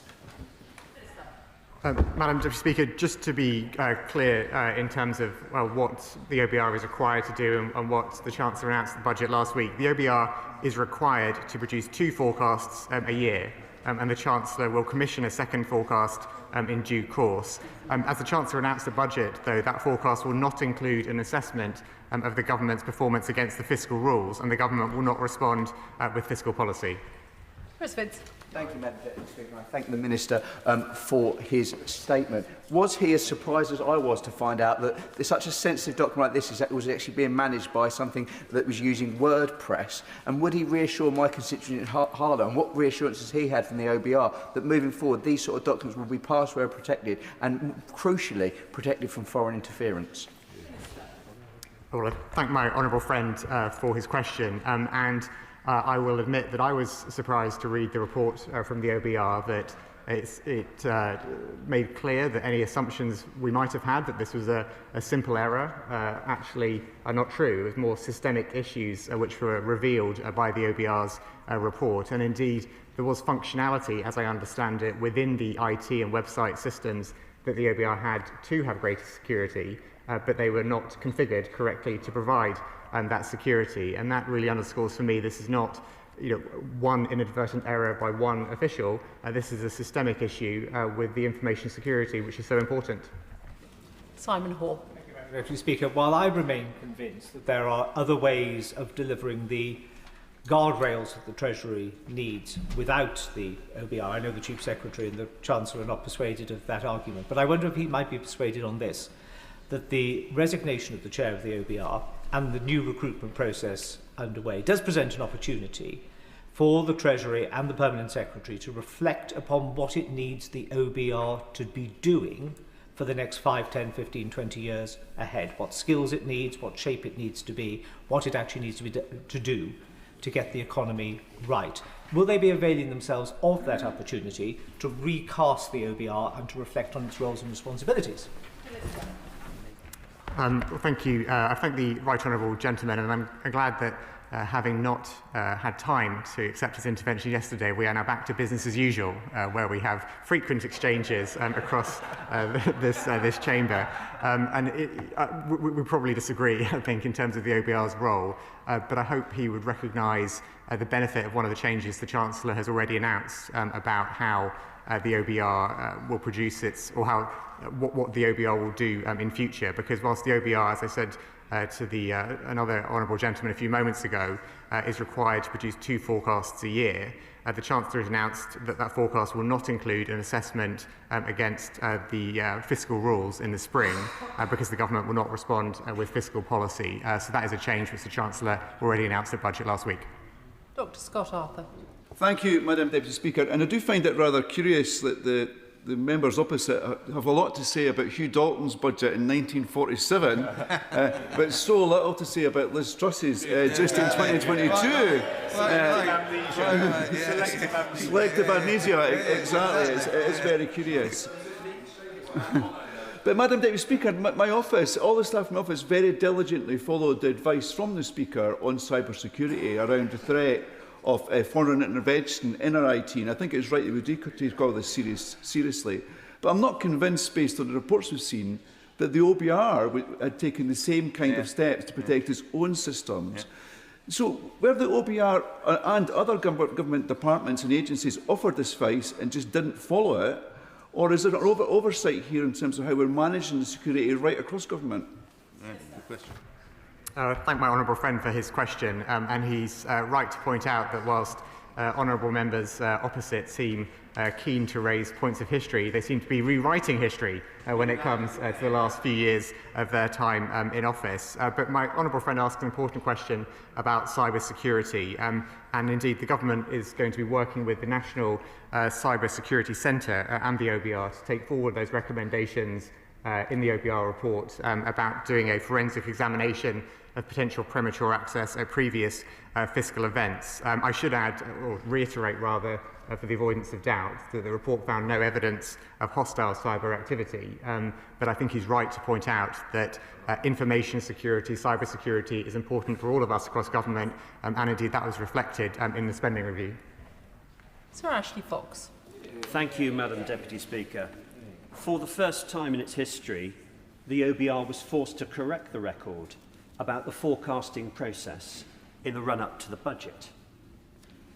Madam Deputy Speaker, just to be clear in terms of what the OBR is required to do and what the Chancellor announced in the budget last week, the OBR is required to produce two forecasts a year, and the Chancellor will commission a second forecast in due course. As the Chancellor announced the budget, though, that forecast will not include an assessment of the government's performance against the fiscal rules, and the government will not respond with fiscal policy. Chris Vince. Thank you, Madam Deputy Speaker. I thank the Minister for his statement. Was he as surprised as I was to find out that such a sensitive document like this was actually being managed by something that was using WordPress? And would he reassure my constituent in Harlow, and what reassurances he had from the OBR, that moving forward these sort of documents will be password protected and, crucially, protected from foreign interference? Well, I thank my honourable friend for his question, I will admit that I was surprised to read the report from the OBR that it made clear that any assumptions we might have had that this was a simple error actually are not true. It was more systemic issues which were revealed by the OBR's report, and indeed there was functionality, as I understand it, within the IT and website systems that the OBR had to have greater security, but they were not configured correctly to provide that security. And that really underscores for me this is not one inadvertent error by one official. This is a systemic issue with the information security, which is so important. Simon Hall. Thank you, Madam Deputy Speaker. While I remain convinced that there are other ways of delivering the guardrails that the Treasury needs without the OBR, I know the Chief Secretary and the Chancellor are not persuaded of that argument, but I wonder if he might be persuaded on this, that the resignation of the chair of the OBR and the new recruitment process underway does present an opportunity for the Treasury and the Permanent Secretary to reflect upon what it needs the OBR to be doing for the next 5, 10, 15, 20 years ahead. What skills it needs, what shape it needs to be, what it actually needs to do to get the economy right. Will they be availing themselves of that opportunity to recast the OBR and to reflect on its roles and responsibilities? Thank you. I thank the right honourable gentleman, and I'm glad that having not had time to accept his intervention yesterday, we are now back to business as usual, where we have frequent exchanges across this chamber. We probably disagree, I think, in terms of the OBR's role, but I hope he would recognise the benefit of one of the changes the Chancellor has already announced about how the OBR will produce its, or how what the OBR will do in future, because whilst the OBR, as I said to the another honourable gentleman a few moments ago, is required to produce 2 forecasts a year. The Chancellor has announced that that forecast will not include an assessment against the fiscal rules in the spring because the government will not respond with fiscal policy. So that is a change which the Chancellor already announced at budget last week. Dr Scott Arthur. Thank you, Madam Deputy Speaker. And I do find it rather curious that the members opposite have a lot to say about Hugh Dalton's budget in 1947, but so little to say about Liz Truss's just in 2022. Selective amnesia, exactly. It is very curious. But, Madam Deputy Speaker, my office, all the staff in my office very diligently followed the advice from the Speaker on cybersecurity around the threat of foreign intervention in our IT, and I think it's right that we do take all this seriously. But I'm not convinced, based on the reports we've seen, that the OBR had taken the same kind of steps to protect its own systems. So, where the OBR and other government departments and agencies offered this advice and just didn't follow it, or is there an oversight here in terms of how we're managing the security right across government? Good question. Thank my honourable friend for his question, and he's right to point out that whilst honourable members opposite seem keen to raise points of history, they seem to be rewriting history when it comes to the last few years of their time in office. But my honourable friend asked an important question about cyber security, and indeed the government is going to be working with the National Cyber Security Centre and the OBR to take forward those recommendations in the OBR report about doing a forensic examination of potential premature access at previous fiscal events. I should add, or reiterate rather, for the avoidance of doubt, that the report found no evidence of hostile cyber activity. But I think he's right to point out that information security, cyber security is important for all of us across government, and indeed that was reflected in the spending review. Sir Ashley Fox. Thank you, Madam Deputy Speaker. For the first time in its history, the OBR was forced to correct the record about the forecasting process in the run-up to the budget.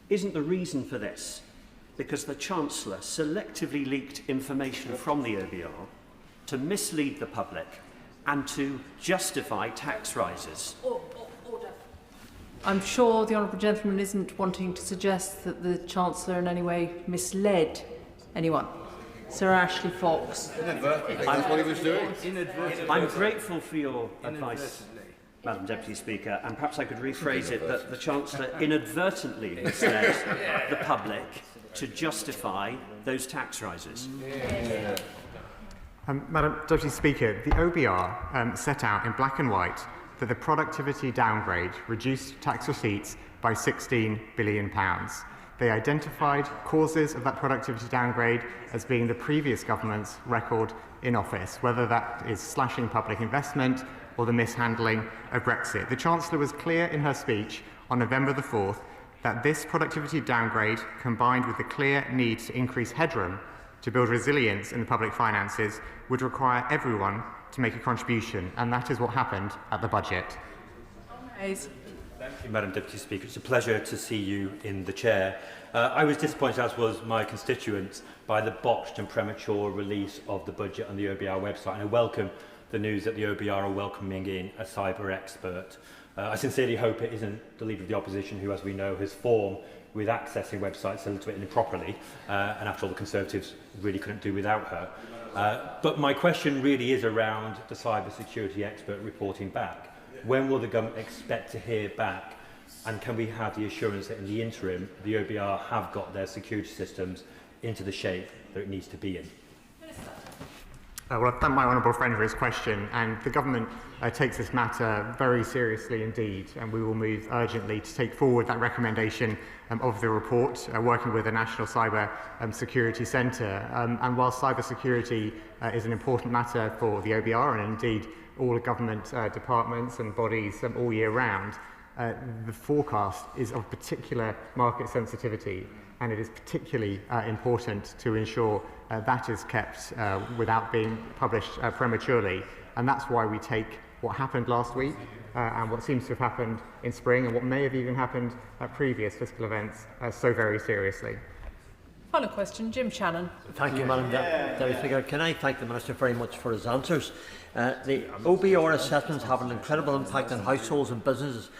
Isn't the reason for this because the Chancellor selectively leaked information from the OBR to mislead the public and to justify tax rises? Order. I'm sure the honourable gentleman isn't wanting to suggest that the Chancellor in any way misled anyone. Sir Ashley Fox. That's what he was doing. I'm grateful for your advice, Madam Deputy Speaker, and perhaps I could rephrase it that the Chancellor inadvertently misled the public to justify those tax rises. Madam Deputy Speaker, the OBR set out in black and white that the productivity downgrade reduced tax receipts by £16 billion. They identified causes of that productivity downgrade as being the previous government's record in office, whether that is slashing public investment or the mishandling of Brexit. The Chancellor was clear in her speech on November the 4th that this productivity downgrade, combined with the clear need to increase headroom to build resilience in the public finances, would require everyone to make a contribution, and that is what happened at the budget. Hayes. Thank you, Madam Deputy Speaker. It's a pleasure to see you in the chair. I was disappointed, as was my constituents, by the botched and premature release of the budget on the OBR website, and I welcome the news that the OBR are welcoming in a cyber expert. I sincerely hope it isn't the Leader of the Opposition who, as we know, has formed with accessing websites a little bit improperly, and after all, the Conservatives really couldn't do without her. But my question really is around the cyber security expert reporting back. When will the government expect to hear back, and can we have the assurance that in the interim the OBR have got their security systems into the shape that it needs to be in? Well, I thank my honourable friend for his question, and the government takes this matter very seriously indeed, and we will move urgently to take forward that recommendation of the report, working with the National Cyber Security Centre. And while cyber security is an important matter for the OBR and indeed all government departments and bodies all year round, the forecast is of particular market sensitivity, and it is particularly important to ensure that is kept without being published prematurely. And that's why we take what happened last week and what seems to have happened in spring and what may have even happened at previous fiscal events so very seriously. Final question, Jim Shannon. Thank you, Madam Deputy Speaker. Can I thank the Minister very much for his answers? The OBR assessments have an incredible impact on households and businesses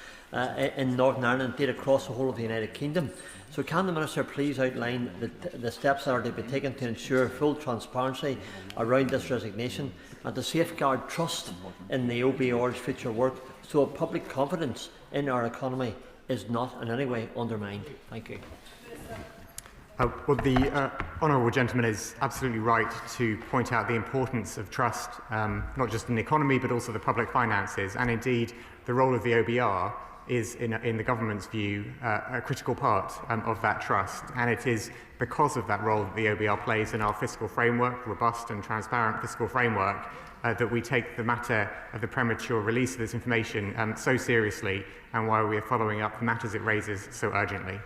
in Northern Ireland, indeed across the whole of the United Kingdom. So can the Minister please outline the steps that are to be taken to ensure full transparency around this resignation and to safeguard trust in the OBR's future work so that public confidence in our economy is not in any way undermined? Thank you. Well, the honourable gentleman is absolutely right to point out the importance of trust, not just in the economy, but also the public finances. And indeed, the role of the OBR is, in the government's view, a critical part of that trust. And it is because of that role that the OBR plays in our fiscal framework, robust and transparent fiscal framework, that we take the matter of the premature release of this information so seriously, and why we are following up the matters it raises so urgently.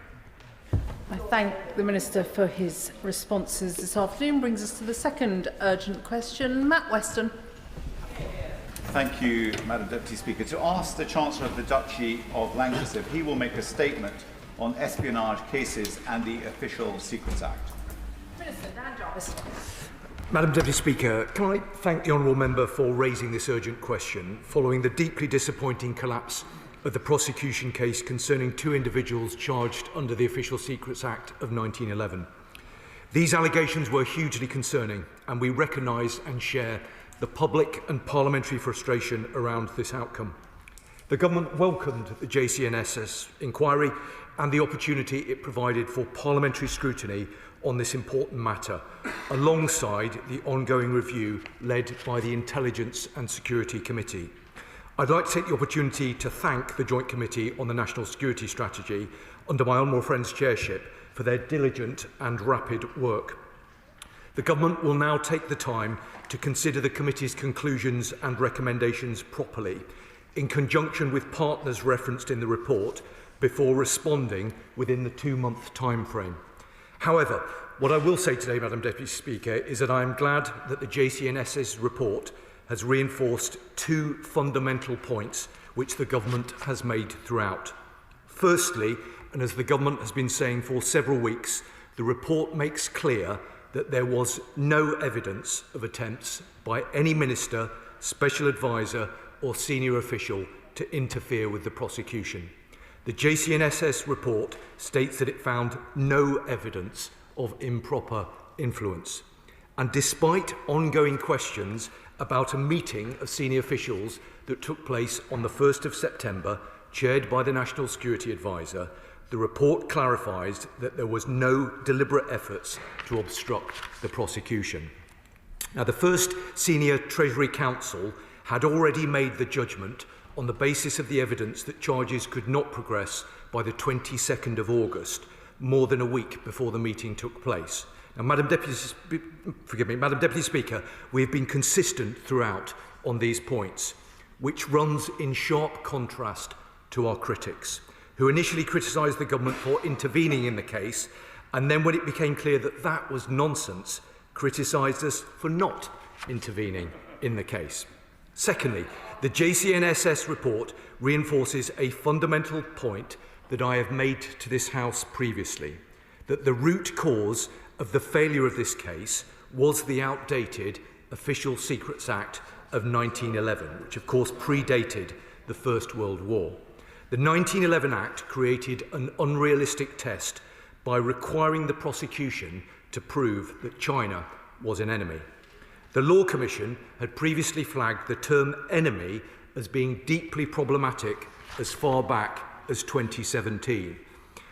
I thank the Minister for his responses this afternoon. Brings us to the second urgent question. Matt Weston. Thank you, Madam Deputy Speaker. To ask the Chancellor of the Duchy of Lancashire if he will make a statement on espionage cases and the Official Secrets Act. Minister Dan Jarvis. Madam Deputy Speaker, can I thank the honourable member for raising this urgent question following the deeply disappointing collapse of the prosecution case concerning two individuals charged under the Official Secrets Act of 1911. These allegations were hugely concerning, and we recognise and share the public and parliamentary frustration around this outcome. The Government welcomed the JCNSS inquiry and the opportunity it provided for parliamentary scrutiny on this important matter, alongside the ongoing review led by the Intelligence and Security Committee. I'd like to take the opportunity to thank the Joint Committee on the National Security Strategy, under my honourable friend's chairship, for their diligent and rapid work. The Government will now take the time to consider the Committee's conclusions and recommendations properly, in conjunction with partners referenced in the report, before responding within the 2-month timeframe. However, what I will say today, Madam Deputy Speaker, is that I am glad that the JCNS's report has reinforced two fundamental points which the Government has made throughout. Firstly, and as the Government has been saying for several weeks, the report makes clear that there was no evidence of attempts by any minister, special advisor or senior official to interfere with the prosecution. The JCNSS report states that it found no evidence of improper influence. And despite ongoing questions about a meeting of senior officials that took place on the 1st of September, chaired by the National Security Advisor, the report clarifies that there was no deliberate efforts to obstruct the prosecution. Now, the first Senior Treasury Counsel had already made the judgment on the basis of the evidence that charges could not progress by the 22nd of August, more than a week before the meeting took place. Now, Madam Deputy Speaker, we have been consistent throughout on these points, which runs in sharp contrast to our critics, who initially criticised the Government for intervening in the case, and then when it became clear that that was nonsense, criticised us for not intervening in the case. Secondly, the JCNSS report reinforces a fundamental point that I have made to this House previously, that the root cause of the failure of this case was the outdated Official Secrets Act of 1911, which of course predated the First World War. The 1911 Act created an unrealistic test by requiring the prosecution to prove that China was an enemy. The Law Commission had previously flagged the term enemy as being deeply problematic as far back as 2017.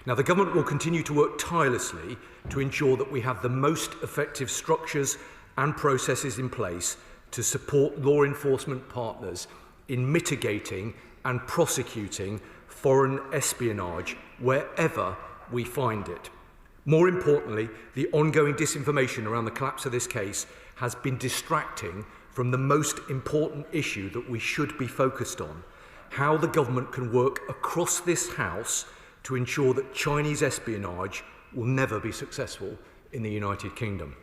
Now, the Government will continue to work tirelessly to ensure that we have the most effective structures and processes in place to support law enforcement partners in mitigating and prosecuting foreign espionage wherever we find it. More importantly, the ongoing disinformation around the collapse of this case has been distracting from the most important issue that we should be focused on: how the Government can work across this House to ensure that Chinese espionage will never be successful in the United Kingdom.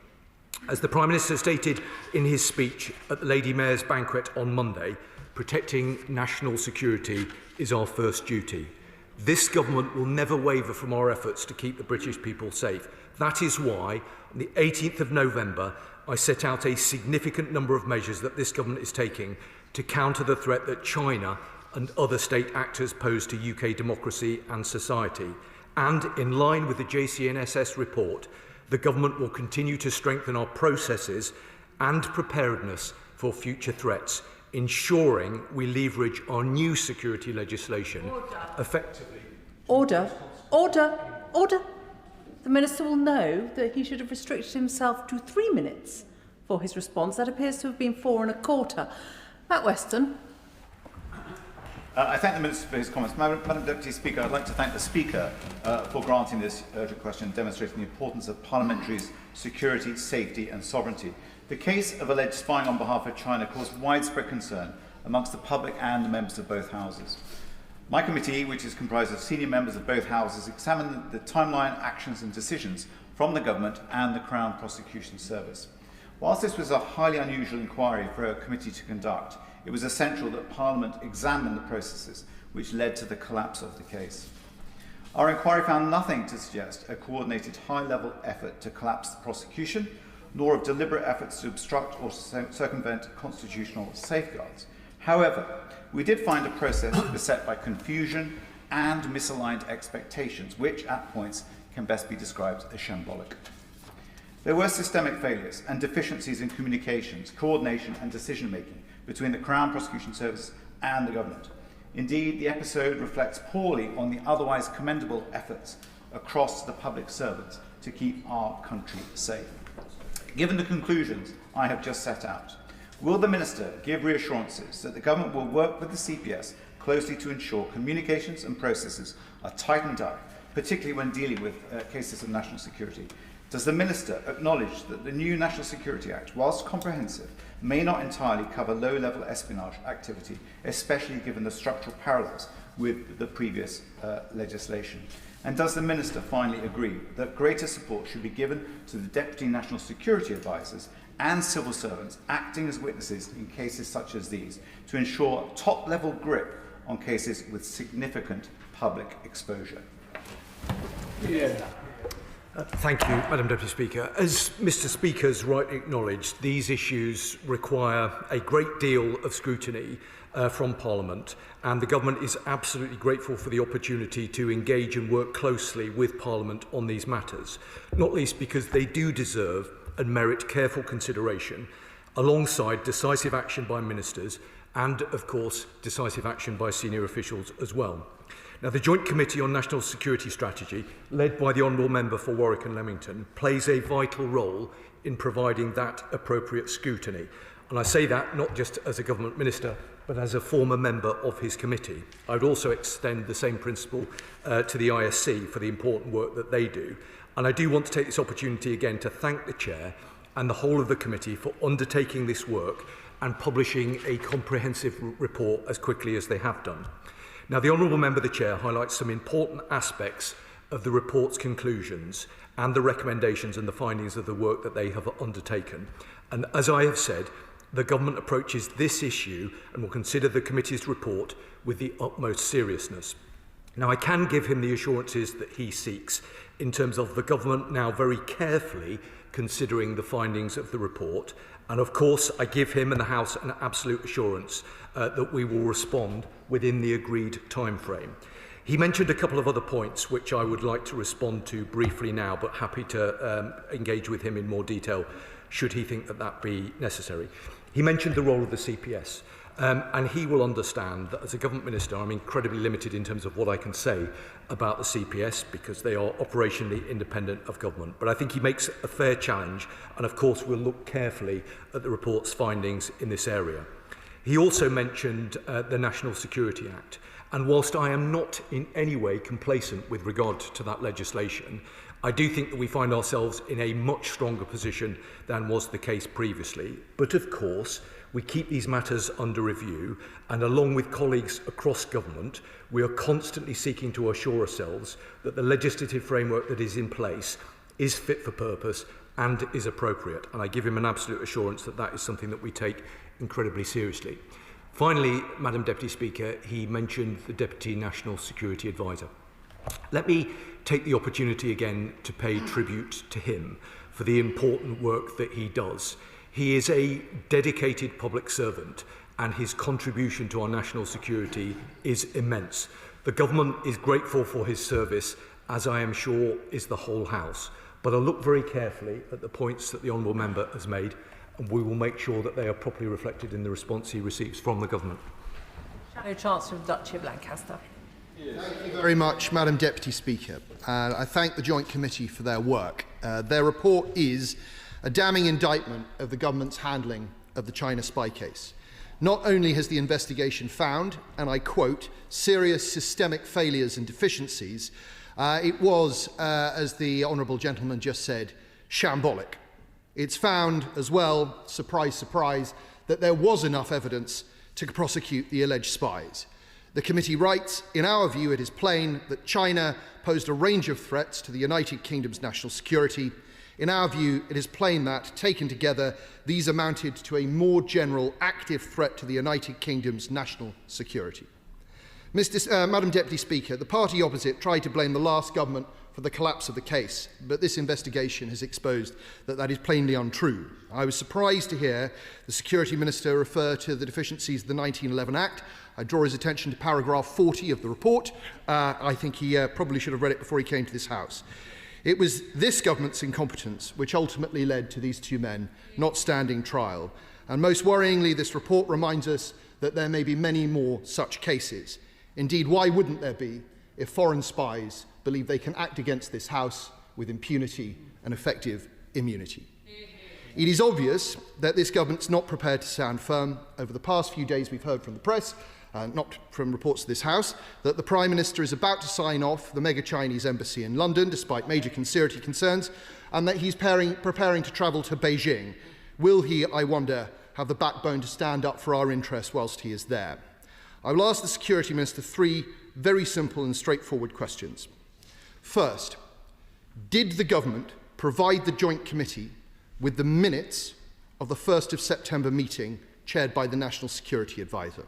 As the Prime Minister stated in his speech at the Lady Mayor's banquet on Monday, protecting national security is our first duty. This government will never waver from our efforts to keep the British people safe. That is why, on the 18th of November, I set out a significant number of measures that this government is taking to counter the threat that China and other state actors pose to UK democracy and society. And in line with the JCNSS report, the government will continue to strengthen our processes and preparedness for future threats, ensuring we leverage our new security legislation effectively. Order. Order. Order. The Minister will know that he should have restricted himself to 3 minutes for his response. That appears to have been 4 1/4. Matt Weston. I thank the Minister for his comments. Madam Deputy Speaker, I'd like to thank the Speaker for granting this urgent question, demonstrating the importance of parliamentary's security, safety and sovereignty. The case of alleged spying on behalf of China caused widespread concern amongst the public and the members of both houses. My committee, which is comprised of senior members of both houses, examined the timeline, actions and decisions from the government and the Crown Prosecution Service. Whilst this was a highly unusual inquiry for a committee to conduct, it was essential that Parliament examine the processes which led to the collapse of the case. Our inquiry found nothing to suggest a coordinated high-level effort to collapse the prosecution, nor of deliberate efforts to obstruct or circumvent constitutional safeguards. However, we did find a process beset by confusion and misaligned expectations, which at points can best be described as shambolic. There were systemic failures and deficiencies in communications, coordination and decision-making between the Crown Prosecution Service and the government. Indeed, the episode reflects poorly on the otherwise commendable efforts across the public servants to keep our country safe. Given the conclusions I have just set out, will the Minister give reassurances that the government will work with the CPS closely to ensure communications and processes are tightened up, particularly when dealing with cases of national security? Does the Minister acknowledge that the new National Security Act, whilst comprehensive, may not entirely cover low-level espionage activity, especially given the structural parallels with the previous legislation? And does the Minister finally agree that greater support should be given to the Deputy National Security Advisers and civil servants acting as witnesses in cases such as these to ensure top-level grip on cases with significant public exposure? Thank you, Madam Deputy Speaker. As Mr Speaker's rightly acknowledged, these issues require a great deal of scrutiny from Parliament, and the Government is absolutely grateful for the opportunity to engage and work closely with Parliament on these matters, not least because they do deserve and merit careful consideration, alongside decisive action by ministers and, of course, decisive action by senior officials as well. Now, the Joint Committee on National Security Strategy, led by the Honourable Member for Warwick and Leamington, plays a vital role in providing that appropriate scrutiny. And I say that not just as a Government Minister, but as a former member of his committee. I would also extend the same principle to the ISC for the important work that they do. And I do want to take this opportunity again to thank the Chair and the whole of the committee for undertaking this work and publishing a comprehensive report as quickly as they have done. Now, the Honourable Member, the Chair, highlights some important aspects of the report's conclusions and the recommendations and the findings of the work that they have undertaken. And as I have said, the Government approaches this issue and will consider the committee's report with the utmost seriousness. Now, I can give him the assurances that he seeks in terms of the Government now very carefully considering the findings of the report. And of course, I give him and the House an absolute assurance that we will respond within the agreed timeframe. He mentioned a couple of other points which I would like to respond to briefly now, but happy to engage with him in more detail should he think that that be necessary. He mentioned the role of the CPS, and he will understand that as a Government Minister I'm incredibly limited in terms of what I can say about the CPS because they are operationally independent of government. But I think he makes a fair challenge, and of course we'll look carefully at the report's findings in this area. He also mentioned the National Security Act, and whilst I am not in any way complacent with regard to that legislation, I do think that we find ourselves in a much stronger position than was the case previously. But of course, we keep these matters under review, and along with colleagues across government, we are constantly seeking to assure ourselves that the legislative framework that is in place is fit for purpose and is appropriate. And I give him an absolute assurance that that is something that we take incredibly seriously. Finally, Madam Deputy Speaker, he mentioned the Deputy National Security Advisor. Let me take the opportunity again to pay tribute to him for the important work that he does. He is a dedicated public servant and his contribution to our national security is immense. The government is grateful for his service, as I am sure is the whole House. But I'll look very carefully at the points that the Honourable Member has made, and we will make sure that they are properly reflected in the response he receives from the government. Shadow Chancellor of the Duchy of Lancaster. Thank you very much, Madam Deputy Speaker. I thank the Joint Committee for their work. Their report is a damning indictment of the government's handling of the China spy case. Not only has the investigation found, and I quote, serious systemic failures and deficiencies, it was, as the Honourable Gentleman just said, shambolic. It's found as well, surprise, surprise, that there was enough evidence to prosecute the alleged spies. The committee writes, in our view, it is plain that China posed a range of threats to the United Kingdom's national security. In our view, it is plain that, taken together, these amounted to a more general active threat to the United Kingdom's national security. Madam Deputy Speaker, the party opposite tried to blame the last government for the collapse of the case, but this investigation has exposed that that is plainly untrue. I was surprised to hear the Security Minister refer to the deficiencies of the 1911 Act. I draw his attention to paragraph 40 of the report. I think he probably should have read it before he came to this House. It was this government's incompetence which ultimately led to these two men not standing trial. And most worryingly, this report reminds us that there may be many more such cases. Indeed, why wouldn't there be if foreign spies believe they can act against this House with impunity and effective immunity? It is obvious that this government's not prepared to stand firm. Over the past few days, we've heard from the press, not from reports to this House, that the Prime Minister is about to sign off the mega Chinese embassy in London, despite major security concerns, and that he's preparing to travel to Beijing. Will he, I wonder, have the backbone to stand up for our interests whilst he is there? I will ask the Security Minister three very simple and straightforward questions. First, did the government provide the Joint Committee with the minutes of the 1st of September meeting chaired by the National Security Advisor?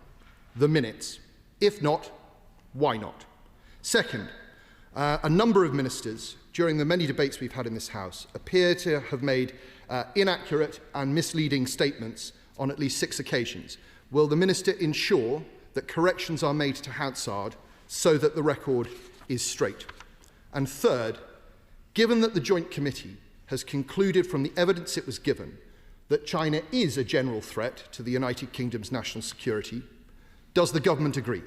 The minutes. If not, why not? Second, a number of ministers during the many debates we've had in this House appear to have made inaccurate and misleading statements on at least 6 occasions. Will the Minister ensure that corrections are made to Hansard so that the record is straight? And third, given that the Joint Committee has concluded from the evidence it was given that China is a general threat to the United Kingdom's national security, does the government agree?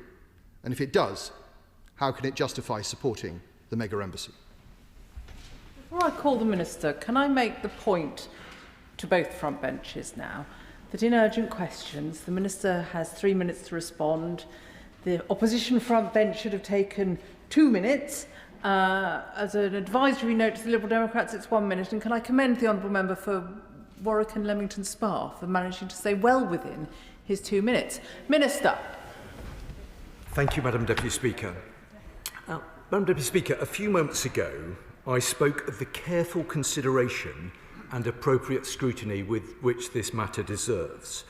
And if it does, how can it justify supporting the mega embassy? Before I call the Minister, can I make the point to both front benches now that in urgent questions, the Minister has 3 minutes to respond. The opposition front bench should have taken 2 minutes. As an advisory note to the Liberal Democrats, it's 1 minute. And can I commend the Honourable Member for Warwick and Leamington Spa for managing to stay well within his 2 minutes. Minister. Thank you, Madam Deputy Speaker. Madam Deputy Speaker, a few moments ago, I spoke of the careful consideration and appropriate scrutiny with which this matter deserves.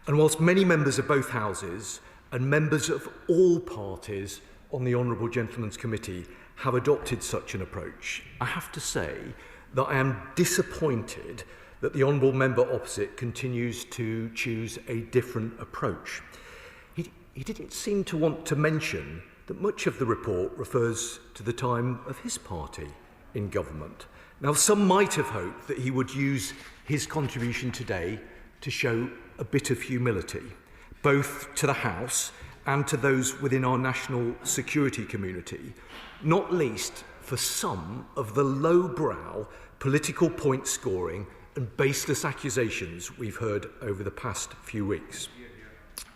And whilst many members of both Houses and members of all parties on the Honourable Gentleman's Committee have adopted such an approach, I have to say that I am disappointed that the Honourable Member opposite continues to choose a different approach. He didn't seem to want to mention that much of the report refers to the time of his party in government. Now, some might have hoped that he would use his contribution today to show a bit of humility, both to the House and to those within our national security community, not least for some of the lowbrow political point scoring and baseless accusations we've heard over the past few weeks.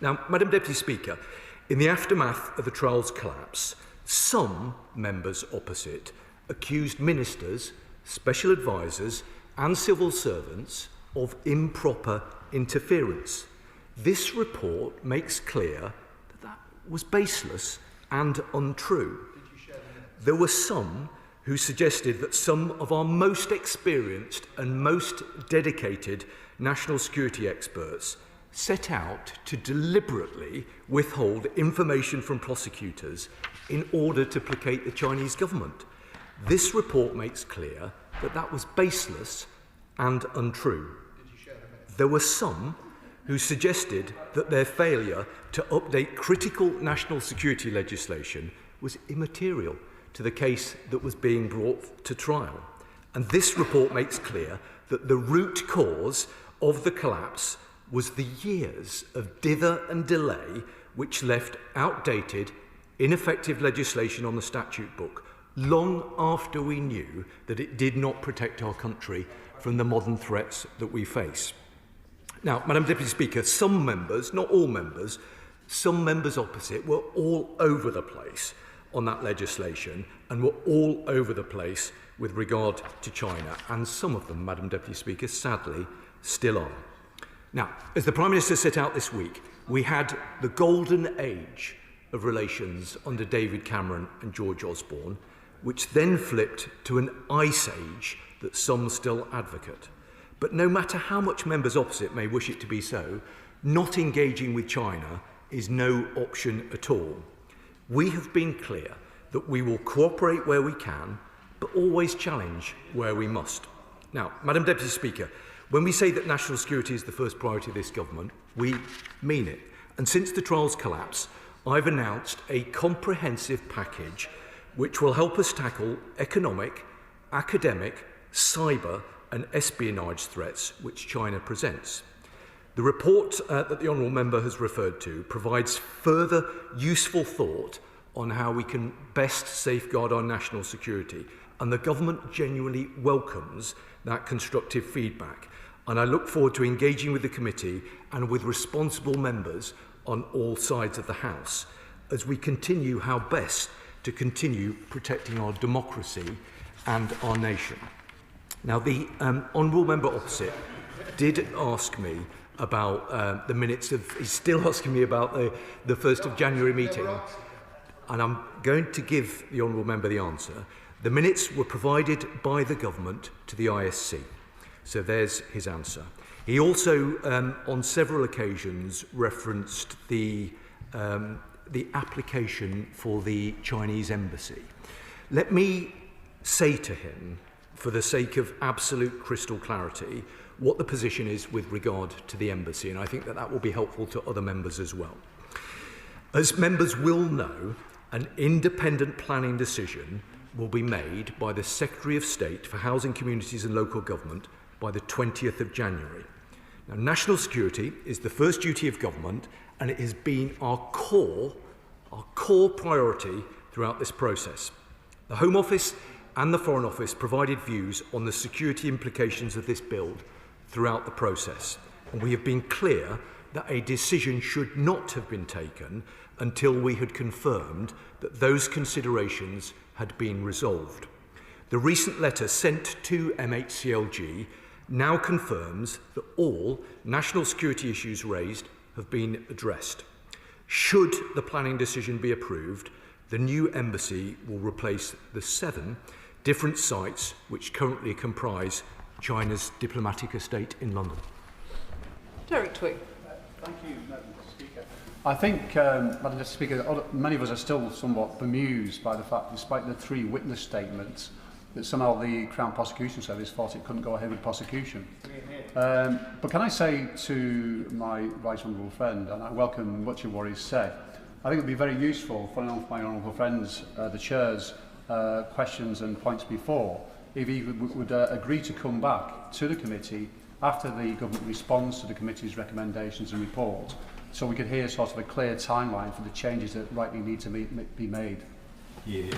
Now, Madam Deputy Speaker, in the aftermath of the trial's collapse, some members opposite accused ministers, special advisers and civil servants of improper interference. This report makes clear that that was baseless and untrue. There were some who suggested that some of our most experienced and most dedicated national security experts set out to deliberately withhold information from prosecutors in order to placate the Chinese government. This report makes clear that that was baseless and untrue. There were some who suggested that their failure to update critical national security legislation was immaterial to the case that was being brought to trial. And this report makes clear that the root cause of the collapse was the years of dither and delay which left outdated, ineffective legislation on the statute book long after we knew that it did not protect our country from the modern threats that we face. Now, Madam Deputy Speaker, some members, not all members, some members opposite were all over the place on that legislation and were all over the place with regard to China, and some of them, Madam Deputy Speaker, sadly, still are. Now, as the Prime Minister set out this week, we had the golden age of relations under David Cameron and George Osborne, which then flipped to an ice age that some still advocate. But no matter how much members opposite may wish it to be so, not engaging with China is no option at all. We have been clear that we will cooperate where we can, but always challenge where we must. Now, Madam Deputy Speaker, when we say that national security is the first priority of this government, we mean it. And since the trial's collapse, I've announced a comprehensive package which will help us tackle economic, academic, cyber and espionage threats which China presents. The report that the Honourable Member has referred to provides further useful thought on how we can best safeguard our national security, and the Government genuinely welcomes that constructive feedback. And I look forward to engaging with the committee and with responsible members on all sides of the House as we continue how best to continue protecting our democracy and our nation. Now, the Honourable Member opposite did ask me about the minutes of, he's still asking me about the 1st of January meeting, and I'm going to give the Honourable Member the answer. The minutes were provided by the Government to the ISC, so there's his answer. He also, on several occasions, referenced the application for the Chinese embassy. Let me say to him, for the sake of absolute crystal clarity, what the position is with regard to the embassy, and I think that that will be helpful to other members as well. As members will know, an independent planning decision will be made by the Secretary of State for Housing, Communities and Local Government by the 20th of January. Now, national security is the first duty of government, and it has been our core priority throughout this process. The Home Office and the Foreign Office provided views on the security implications of this bill throughout the process, and we have been clear that a decision should not have been taken until we had confirmed that those considerations had been resolved. The recent letter sent to MHCLG now confirms that all national security issues raised have been addressed. Should the planning decision be approved, the new embassy will replace the 7 different sites which currently comprise China's diplomatic estate in London. Derek Twigg. Thank you, Madam Speaker. I think, Madam Speaker, many of us are still somewhat bemused by the fact, despite the 3 witness statements, that somehow the Crown Prosecution Service thought it couldn't go ahead with prosecution. But can I say to my right honourable friend, and I welcome much of what he's said, I think it would be very useful, following on from my honourable friends, the Chair's questions and points before, if he would agree to come back to the committee after the government responds to the committee's recommendations and report, so we could hear sort of a clear timeline for the changes that rightly need to be made. Yeah.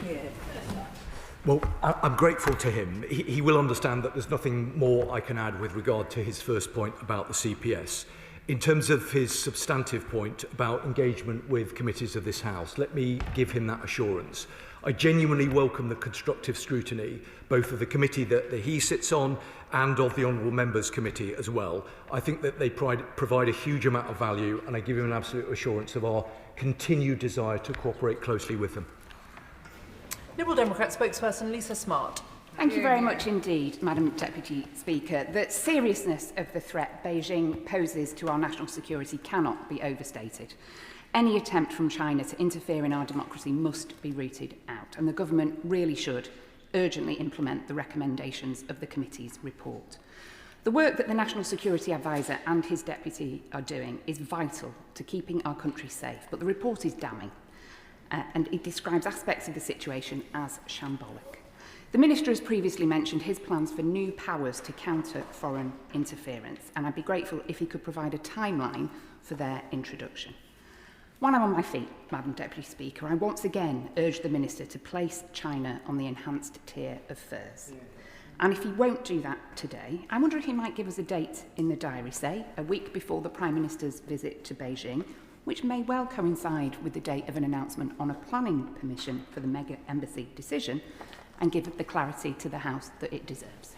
Well, I'm grateful to him. He will understand that there's nothing more I can add with regard to his first point about the CPS. In terms of his substantive point about engagement with committees of this House, let me give him that assurance. I genuinely welcome the constructive scrutiny, both of the committee that he sits on and of the Honourable Members Committee as well. I think that they provide a huge amount of value, and I give him an absolute assurance of our continued desire to cooperate closely with them. Liberal Democrat spokesperson Lisa Smart. Thank you very much indeed, Madam Deputy Speaker. The seriousness of the threat Beijing poses to our national security cannot be overstated. Any attempt from China to interfere in our democracy must be rooted out, and the government really should urgently implement the recommendations of the committee's report. The work that the National Security Advisor and his deputy are doing is vital to keeping our country safe, but the report is damning, and it describes aspects of the situation as shambolic. The Minister has previously mentioned his plans for new powers to counter foreign interference, and I'd be grateful if he could provide a timeline for their introduction. While I'm on my feet, Madam Deputy Speaker, I once again urge the Minister to place China on the enhanced tier of furs. And if he won't do that today, I wonder if he might give us a date in the diary, say, a week before the Prime Minister's visit to Beijing, which may well coincide with the date of an announcement on a planning permission for the mega embassy decision, and give the clarity to the House that it deserves.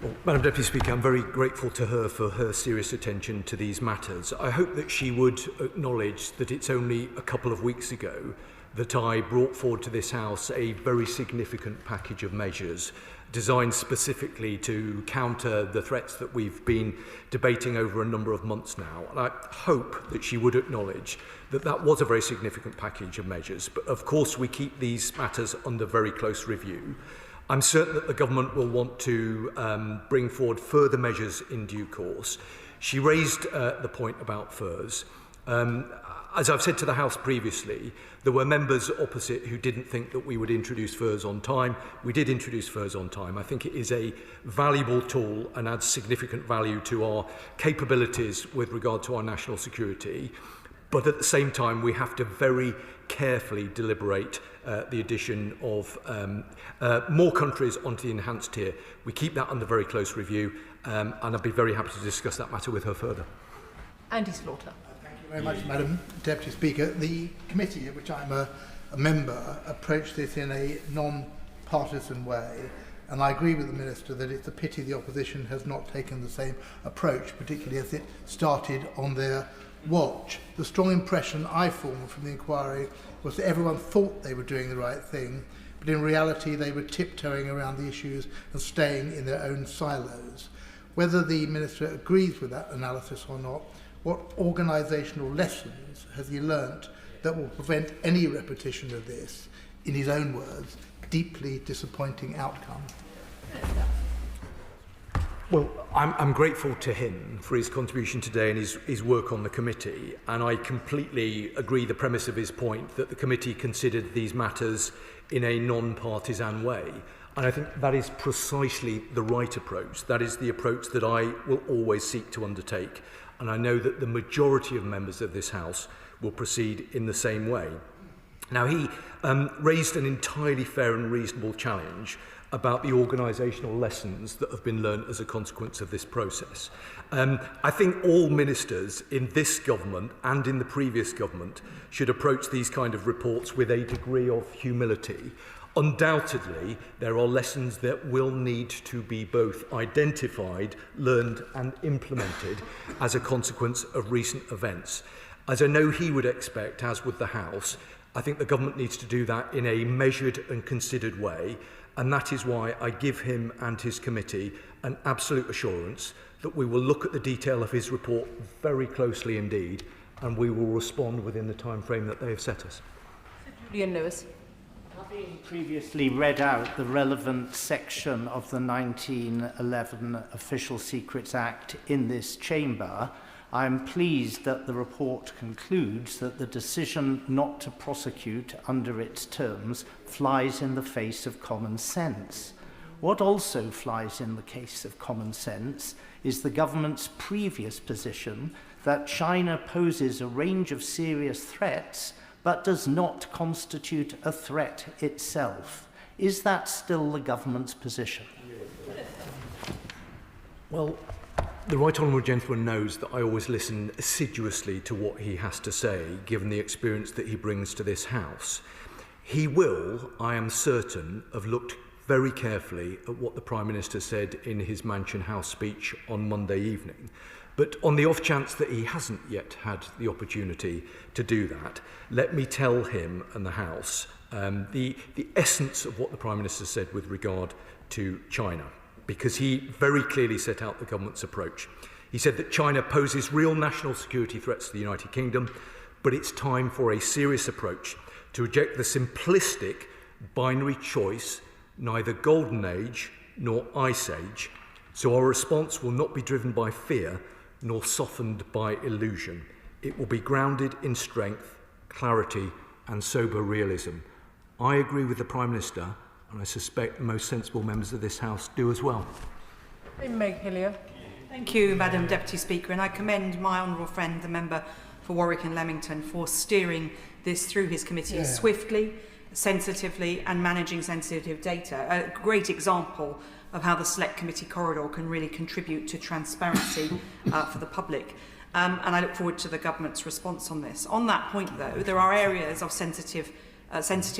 Well, Madam Deputy Speaker, I'm very grateful to her for her serious attention to these matters. I hope that she would acknowledge that it's only a couple of weeks ago that I brought forward to this House a very significant package of measures designed specifically to counter the threats that we've been debating over a number of months now. And I hope that she would acknowledge that that was a very significant package of measures. But of course, we keep these matters under very close review. I'm certain that the government will want to bring forward further measures in due course. She raised the point about furs. As I've said to the House previously, there were members opposite who didn't think that we would introduce furs on time. We did introduce furs on time. I think it is a valuable tool and adds significant value to our capabilities with regard to our national security. But at the same time, we have to very carefully deliberate the addition of more countries onto the enhanced tier. We keep that under very close review, and I'd be very happy to discuss that matter with her further. Andy Slaughter. Very much, Madam Deputy Speaker. The committee, of which I'm a member, approached this in a non-partisan way, and I agree with the Minister that it's a pity the opposition has not taken the same approach, particularly as it started on their watch. The strong impression I formed from the inquiry was that everyone thought they were doing the right thing, but in reality they were tiptoeing around the issues and staying in their own silos. Whether the Minister agrees with that analysis or not, what organisational lessons has he learnt that will prevent any repetition of this, in his own words, deeply disappointing outcome? Well, I'm grateful to him for his contribution today and his work on the committee, and I completely agree the premise of his point that the committee considered these matters in a non-partisan way. And I think that is precisely the right approach. That is the approach that I will always seek to undertake. And I know that the majority of members of this House will proceed in the same way. Now, he raised an entirely fair and reasonable challenge about the organisational lessons that have been learnt as a consequence of this process. I think all ministers in this government and in the previous government should approach these kind of reports with a degree of humility. Undoubtedly, there are lessons that will need to be both identified, learned and implemented as a consequence of recent events. As I know he would expect, as would the House, I think the government needs to do that in a measured and considered way, and that is why I give him and his committee an absolute assurance that we will look at the detail of his report very closely indeed, and we will respond within the time frame that they have set us. Julian Lewis. Having previously read out the relevant section of the 1911 Official Secrets Act in this chamber, I am pleased that the report concludes that the decision not to prosecute under its terms flies in the face of common sense. What also flies in the case of common sense is the government's previous position that China poses a range of serious threats but does not constitute a threat itself. Is that still the government's position? Well, the Right Honourable Gentleman knows that I always listen assiduously to what he has to say, given the experience that he brings to this House. He will, I am certain, have looked very carefully at what the Prime Minister said in his Mansion House speech on Monday evening. But on the off chance that he hasn't yet had the opportunity to do that, let me tell him and the House the essence of what the Prime Minister said with regard to China, because he very clearly set out the government's approach. He said that China poses real national security threats to the United Kingdom, but it's time for a serious approach to reject the simplistic binary choice, neither golden age nor ice age. So our response will not be driven by fear nor softened by illusion. It will be grounded in strength, clarity and sober realism. I agree with the Prime Minister, and I suspect the most sensible members of this House do as well. Meg Hillier. Thank you, Madam Deputy Speaker, and I commend my honourable friend, the member for Warwick and Leamington, for steering this through his committee swiftly, sensitively and managing sensitive data. A great example of how the Select Committee corridor can really contribute to transparency for the public. And I look forward to the government's response on this. On that point, though, there are areas of sensitive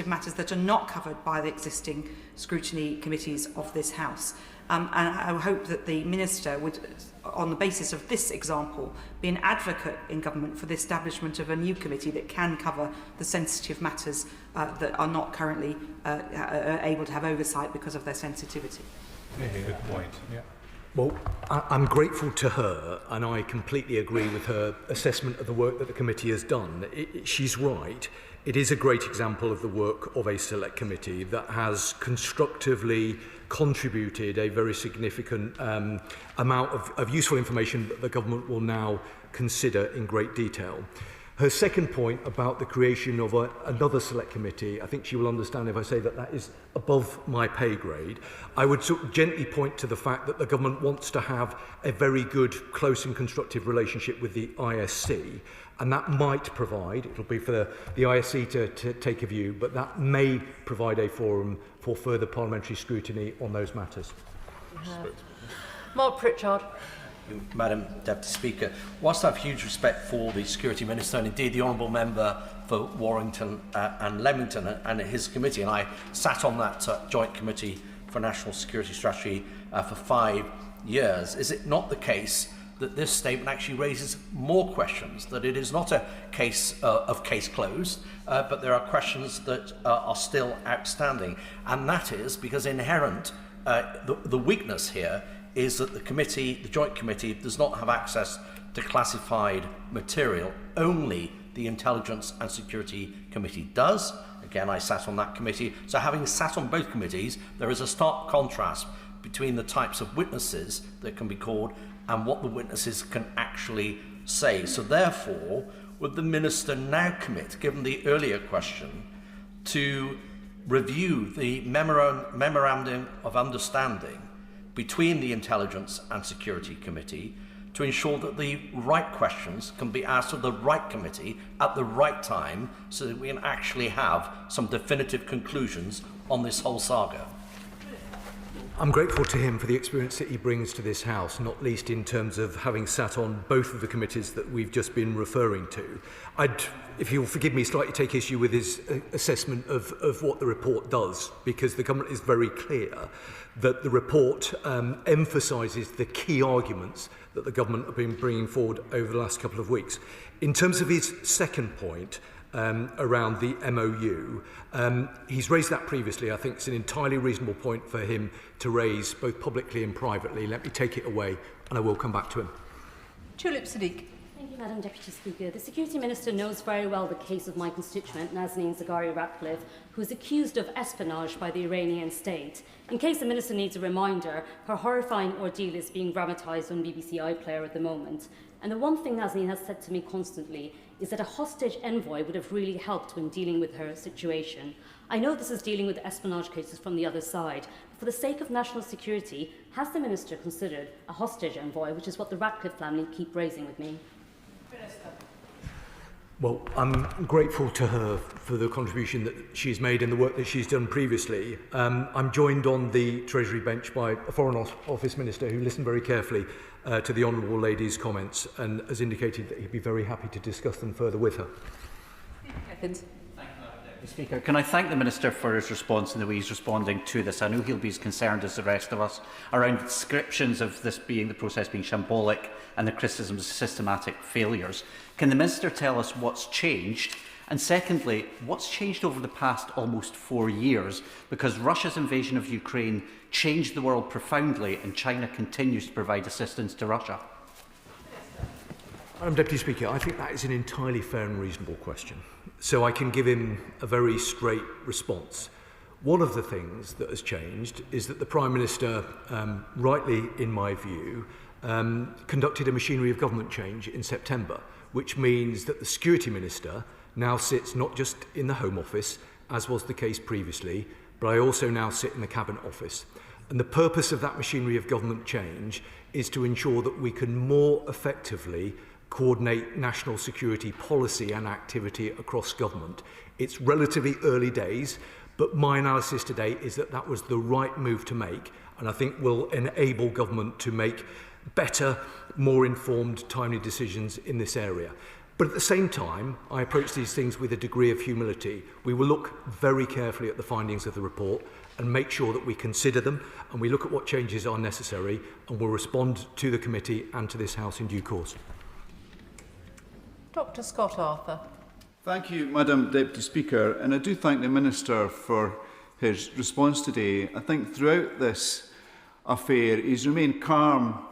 matters that are not covered by the existing scrutiny committees of this House. And I hope that the Minister would, on the basis of this example, be an advocate in government for the establishment of a new committee that can cover the sensitive matters that are not currently able to have oversight because of their sensitivity. Good point. Yeah. Well, I'm grateful to her, and I completely agree with her assessment of the work that the committee has done. She's right. It is a great example of the work of a select committee that has constructively contributed a very significant amount of useful information that the government will now consider in great detail. Her second point about the creation of another select committee, I think she will understand if I say that that is above my pay grade. I would sort of gently point to the fact that the government wants to have a very good, close and constructive relationship with the ISC, and that might provide, it'll be for the ISC to take a view, but that may provide a forum for further parliamentary scrutiny on those matters. Mark Pritchard. Madam Deputy Speaker, whilst I have huge respect for the Security Minister and indeed the Honourable Member for Warrington and Leamington and his committee, and I sat on that Joint Committee for National Security Strategy for 5 years, is it not the case that this statement actually raises more questions, that it is not a case of case closed, but there are questions that are still outstanding, and that is because inherent the weakness here is that the Joint Committee does not have access to classified material. Only the Intelligence and Security Committee does. Again, I sat on that committee. So having sat on both committees, there is a stark contrast between the types of witnesses that can be called and what the witnesses can actually say. So therefore, would the Minister now commit, given the earlier question, to review the Memorandum of Understanding between the Intelligence and Security Committee to ensure that the right questions can be asked of the right committee at the right time so that we can actually have some definitive conclusions on this whole saga? I'm grateful to him for the experience that he brings to this House, not least in terms of having sat on both of the committees that we've just been referring to. I'd, if you'll forgive me, slightly take issue with his assessment of what the report does, because the government is very clear that the report emphasises the key arguments that the government have been bringing forward over the last couple of weeks. In terms of his second point, around the MOU. He's raised that previously. I think it's an entirely reasonable point for him to raise both publicly and privately. Let me take it away and I will come back to him. Tulip Siddiq. Thank you, Madam Deputy Speaker. The Security Minister knows very well the case of my constituent, Nazanin Zaghari-Ratcliffe, who is accused of espionage by the Iranian state. In case the Minister needs a reminder, her horrifying ordeal is being dramatised on BBC iPlayer at the moment. And the one thing Nazanin has said to me constantly is that a hostage envoy would have really helped when dealing with her situation. I know this is dealing with espionage cases from the other side, but for the sake of national security, has the Minister considered a hostage envoy, which is what the Ratcliffe family keep raising with me? Well, I'm grateful to her for the contribution that she's made and the work that she's done previously. I'm joined on the Treasury bench by a Foreign Office Minister who listened very carefully to the Honourable Lady's comments and has indicated that he'd be very happy to discuss them further with her. Speaker, can I thank the Minister for his response and the way he's responding to this? I know he'll be as concerned as the rest of us around descriptions of this being the process being shambolic and the criticisms of systematic failures. Can the Minister tell us what's changed And secondly, what's changed over the past almost 4 years? Because Russia's invasion of Ukraine changed the world profoundly, and China continues to provide assistance to Russia. Madam Deputy Speaker, I think that is an entirely fair and reasonable question. So I can give him a very straight response. One of the things that has changed is that the Prime Minister, rightly in my view, conducted a machinery of government change in September, which means that the Security Minister now sits not just in the Home Office, as was the case previously, but I also now sit in the Cabinet Office. And the purpose of that machinery of government change is to ensure that we can more effectively coordinate national security policy and activity across government. It's relatively early days, but my analysis today is that that was the right move to make, and I think will enable government to make better, more informed, timely decisions in this area. But at the same time, I approach these things with a degree of humility. We will look very carefully at the findings of the report and make sure that we consider them, and we look at what changes are necessary, and will respond to the committee and to this House in due course. Dr. Scott Arthur. Thank you, Madam Deputy Speaker, and I do thank the Minister for his response today. I think throughout this affair he's remained calm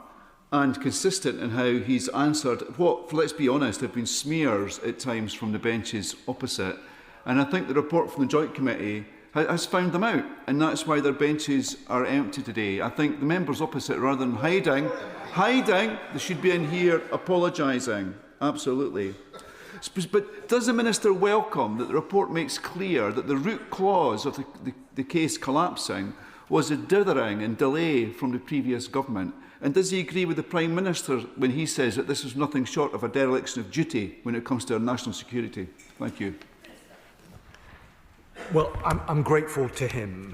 and consistent in how he's answered what, let's be honest, have been smears at times from the benches opposite. And I think the report from the Joint Committee has found them out, and that's why their benches are empty today. I think the members opposite, rather than hiding, they should be in here apologising. Absolutely. But does the Minister welcome that the report makes clear that the root cause of the case collapsing was a dithering and delay from the previous government? And does he agree with the Prime Minister when he says that this is nothing short of a dereliction of duty when it comes to our national security? Thank you. Well, I'm grateful to him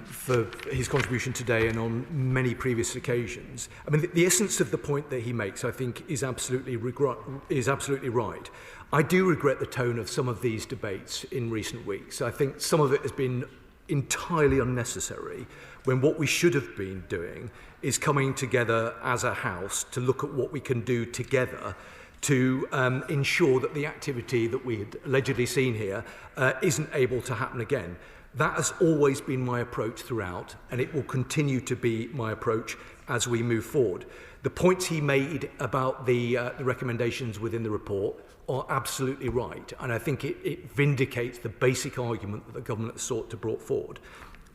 for his contribution today and on many previous occasions. I mean, the essence of the point that he makes, I think, is absolutely right. I do regret the tone of some of these debates in recent weeks. I think some of it has been entirely unnecessary, when what we should have been doing is coming together as a House to look at what we can do together to ensure that the activity that we had allegedly seen here isn't able to happen again. That has always been my approach throughout, and it will continue to be my approach as we move forward. The points he made about the recommendations within the report are absolutely right, and I think it vindicates the basic argument that the government has sought to brought forward.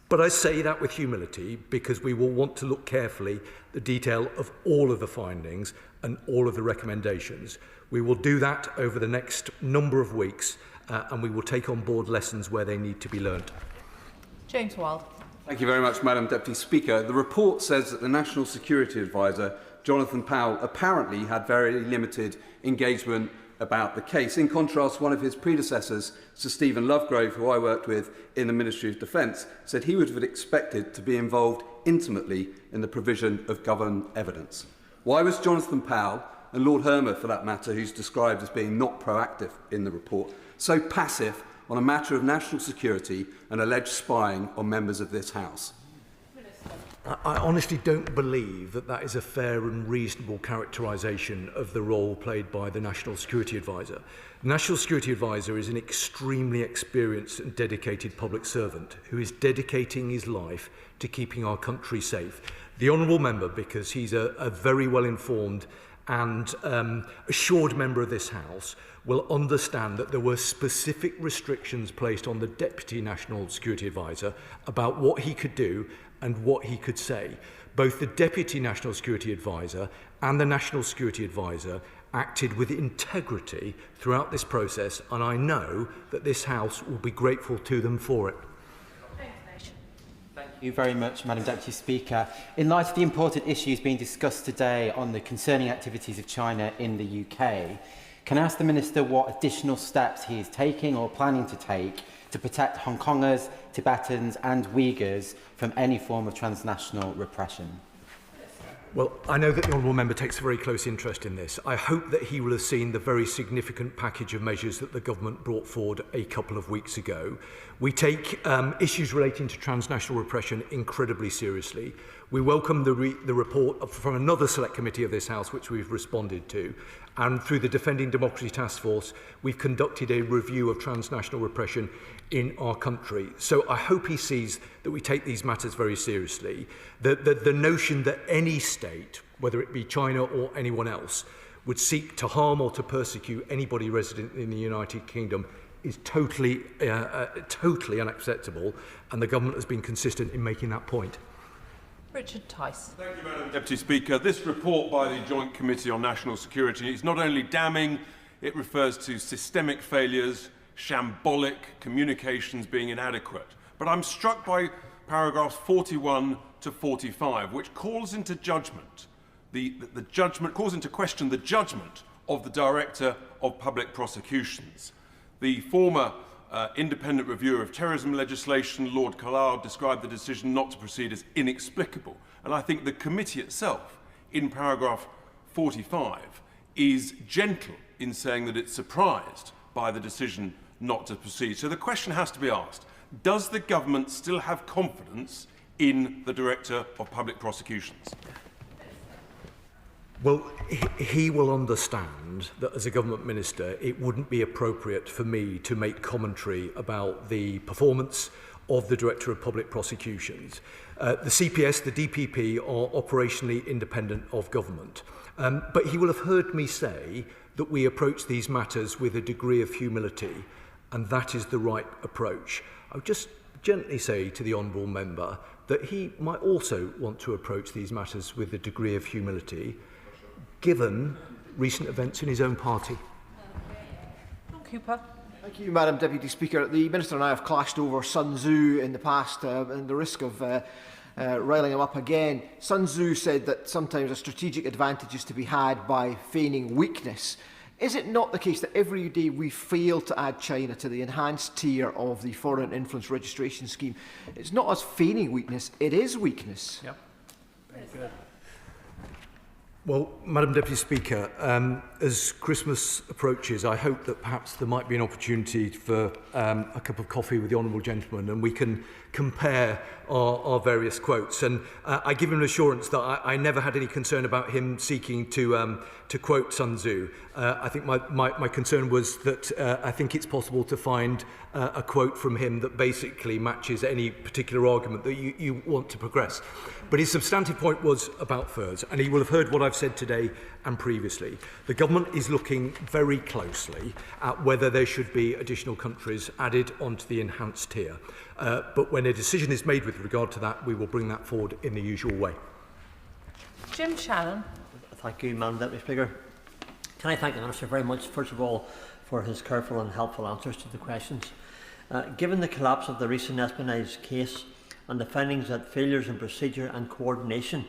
But I say that with humility, because we will want to look carefully at the detail of all of the findings and all of the recommendations. We will do that over the next number of weeks, and we will take on board lessons where they need to be learnt. James Wild. Thank you very much, Madam Deputy Speaker. The report says that the National Security Advisor, Jonathan Powell, apparently had very limited engagement about the case. In contrast, one of his predecessors, Sir Stephen Lovegrove, who I worked with in the Ministry of Defence, said he would have expected to be involved intimately in the provision of government evidence. Why was Jonathan Powell, and Lord Hermer for that matter, who's described as being not proactive in the report, so passive on a matter of national security and alleged spying on members of this House? I honestly don't believe that that is a fair and reasonable characterisation of the role played by the National Security Advisor. The National Security Advisor is an extremely experienced and dedicated public servant who is dedicating his life to keeping our country safe. The Honourable Member, because he's a very well-informed and assured member of this House, will understand that there were specific restrictions placed on the Deputy National Security Advisor about what he could do and what he could say. Both the Deputy National Security Advisor and the National Security Advisor acted with integrity throughout this process, and I know that this House will be grateful to them for it. Thank you very much, Madam Deputy Speaker. In light of the important issues being discussed today on the concerning activities of China in the UK, can I ask the Minister what additional steps he is taking or planning to take to protect Hong Kongers, Tibetans and Uyghurs from any form of transnational repression? Well, I know that the Honourable Member takes a very close interest in this. I hope that he will have seen the very significant package of measures that the government brought forward a couple of weeks ago. We take issues relating to transnational repression incredibly seriously. We welcome the report from another select committee of this House, which we've responded to, And through the Defending Democracy Task Force, we've conducted a review of transnational repression in our country. So I hope he sees that we take these matters very seriously. The notion that any state, whether it be China or anyone else, would seek to harm or to persecute anybody resident in the United Kingdom is totally unacceptable, and the government has been consistent in making that point. Richard Tice. Thank you, Madam Deputy Speaker. This report by the Joint Committee on National Security is not only damning, it refers to systemic failures, shambolic communications being inadequate. But I'm struck by paragraphs 41 to 45, which calls into judgment calls into question the judgment of the Director of Public Prosecutions. The former independent reviewer of terrorism legislation, Lord Collard, described the decision not to proceed as inexplicable. And I think the committee itself, in paragraph 45, is gentle in saying that it's surprised by the decision not to proceed. So the question has to be asked, does the government still have confidence in the Director of Public Prosecutions? Well, he will understand that as a government minister, it wouldn't be appropriate for me to make commentary about the performance of the Director of Public Prosecutions. The CPS, the DPP, are operationally independent of government. But he will have heard me say that we approach these matters with a degree of humility, and that is the right approach. I would just gently say to the honourable member that he might also want to approach these matters with a degree of humility, given recent events in his own party. Cooper. Thank you, Madam Deputy Speaker. The Minister and I have clashed over Sun Tzu in the past, and the risk of riling him up again. Sun Tzu said that sometimes a strategic advantage is to be had by feigning weakness. Is it not the case that every day we fail to add China to the enhanced tier of the Foreign Influence Registration Scheme? It's not us feigning weakness, it is weakness. Yep. Very good. Well, Madam Deputy Speaker, as Christmas approaches, I hope that perhaps there might be an opportunity for a cup of coffee with the Honourable Gentleman, and we can compare our various quotes. And I give him an assurance that I never had any concern about him seeking to quote Sun Tzu. I think my concern was that I think it's possible to find a quote from him that basically matches any particular argument that you want to progress. But his substantive point was about furs, and he will have heard what I've said today and previously. The government is looking very closely at whether there should be additional countries added onto the enhanced tier. But when a decision is made with regard to that, we will bring that forward in the usual way. Jim Shannon. Thank you, Madam Deputy Speaker. Can I thank the Minister very much, first of all, for his careful and helpful answers to the questions. Given the collapse of the recent espionage case and the findings that failures in procedure and coordination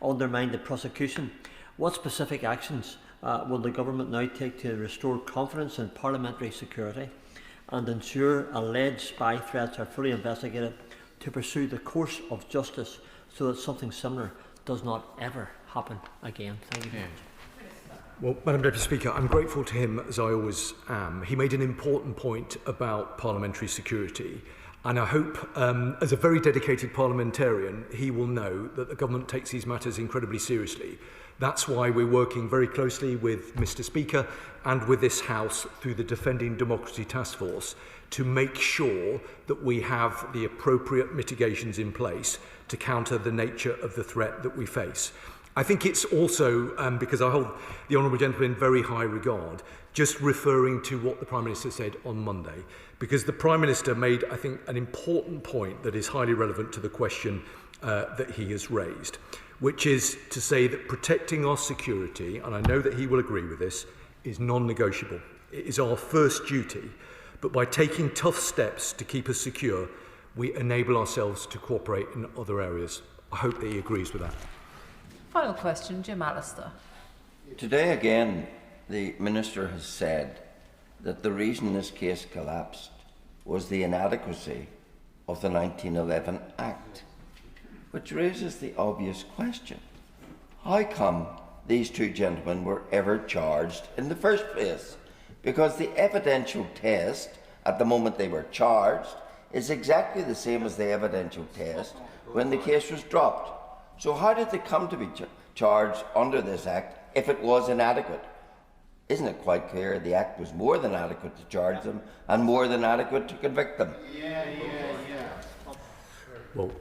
undermine the prosecution, what specific actions will the government now take to restore confidence in parliamentary security and ensure alleged spy threats are fully investigated to pursue the course of justice so that something similar does not ever happen again? Thank you very much. Well, Madam Deputy Speaker, I'm grateful to him, as I always am. He made an important point about parliamentary security, and I hope, as a very dedicated parliamentarian, he will know that the government takes these matters incredibly seriously. That's why we're working very closely with Mr. Speaker and with this House through the Defending Democracy Task Force to make sure that we have the appropriate mitigations in place to counter the nature of the threat that we face. I think it's also, because I hold the Honourable Gentleman in very high regard, just referring to what the Prime Minister said on Monday, because the Prime Minister made, I think, an important point that is highly relevant to the question that he has raised, which is to say that protecting our security, and I know that he will agree with this, is non-negotiable. It is our first duty, but by taking tough steps to keep us secure, we enable ourselves to cooperate in other areas. I hope that he agrees with that. Final question, Jim Allister. Today again, the Minister has said that the reason this case collapsed was the inadequacy of the 1911 Act, which raises the obvious question. How come these two gentlemen were ever charged in the first place? Because the evidential test at the moment they were charged is exactly the same as the evidential test when the case was dropped. So how did they come to be charged under this Act if it was inadequate? Isn't it quite clear the Act was more than adequate to charge them and more than adequate to convict them? Well,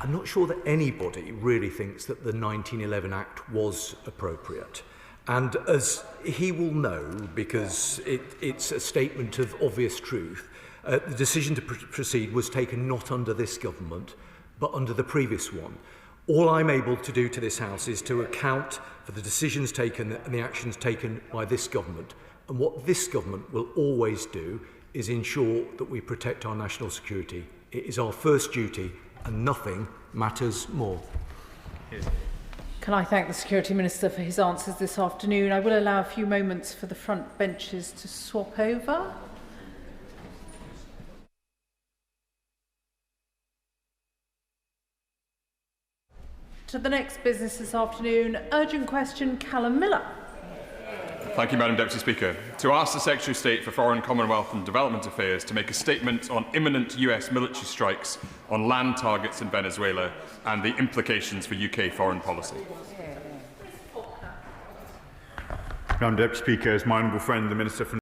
I'm not sure that anybody really thinks that the 1911 Act was appropriate. And as he will know, because it's a statement of obvious truth, the decision to proceed was taken not under this government, but under the previous one. All I'm able to do to this House is to account for the decisions taken and the actions taken by this government. And what this government will always do is ensure that we protect our national security. It is our first duty, and nothing matters more. Can I thank the Security Minister for his answers this afternoon? I will allow a few moments for the front benches to swap over. To the next business this afternoon, urgent question, Callum Miller. Thank you, Madam Deputy Speaker. To ask the Secretary of State for Foreign, Commonwealth and Development Affairs to make a statement on imminent US military strikes on land targets in Venezuela and the implications for UK foreign policy. Madam Deputy Speaker, as my honourable friend, the Minister for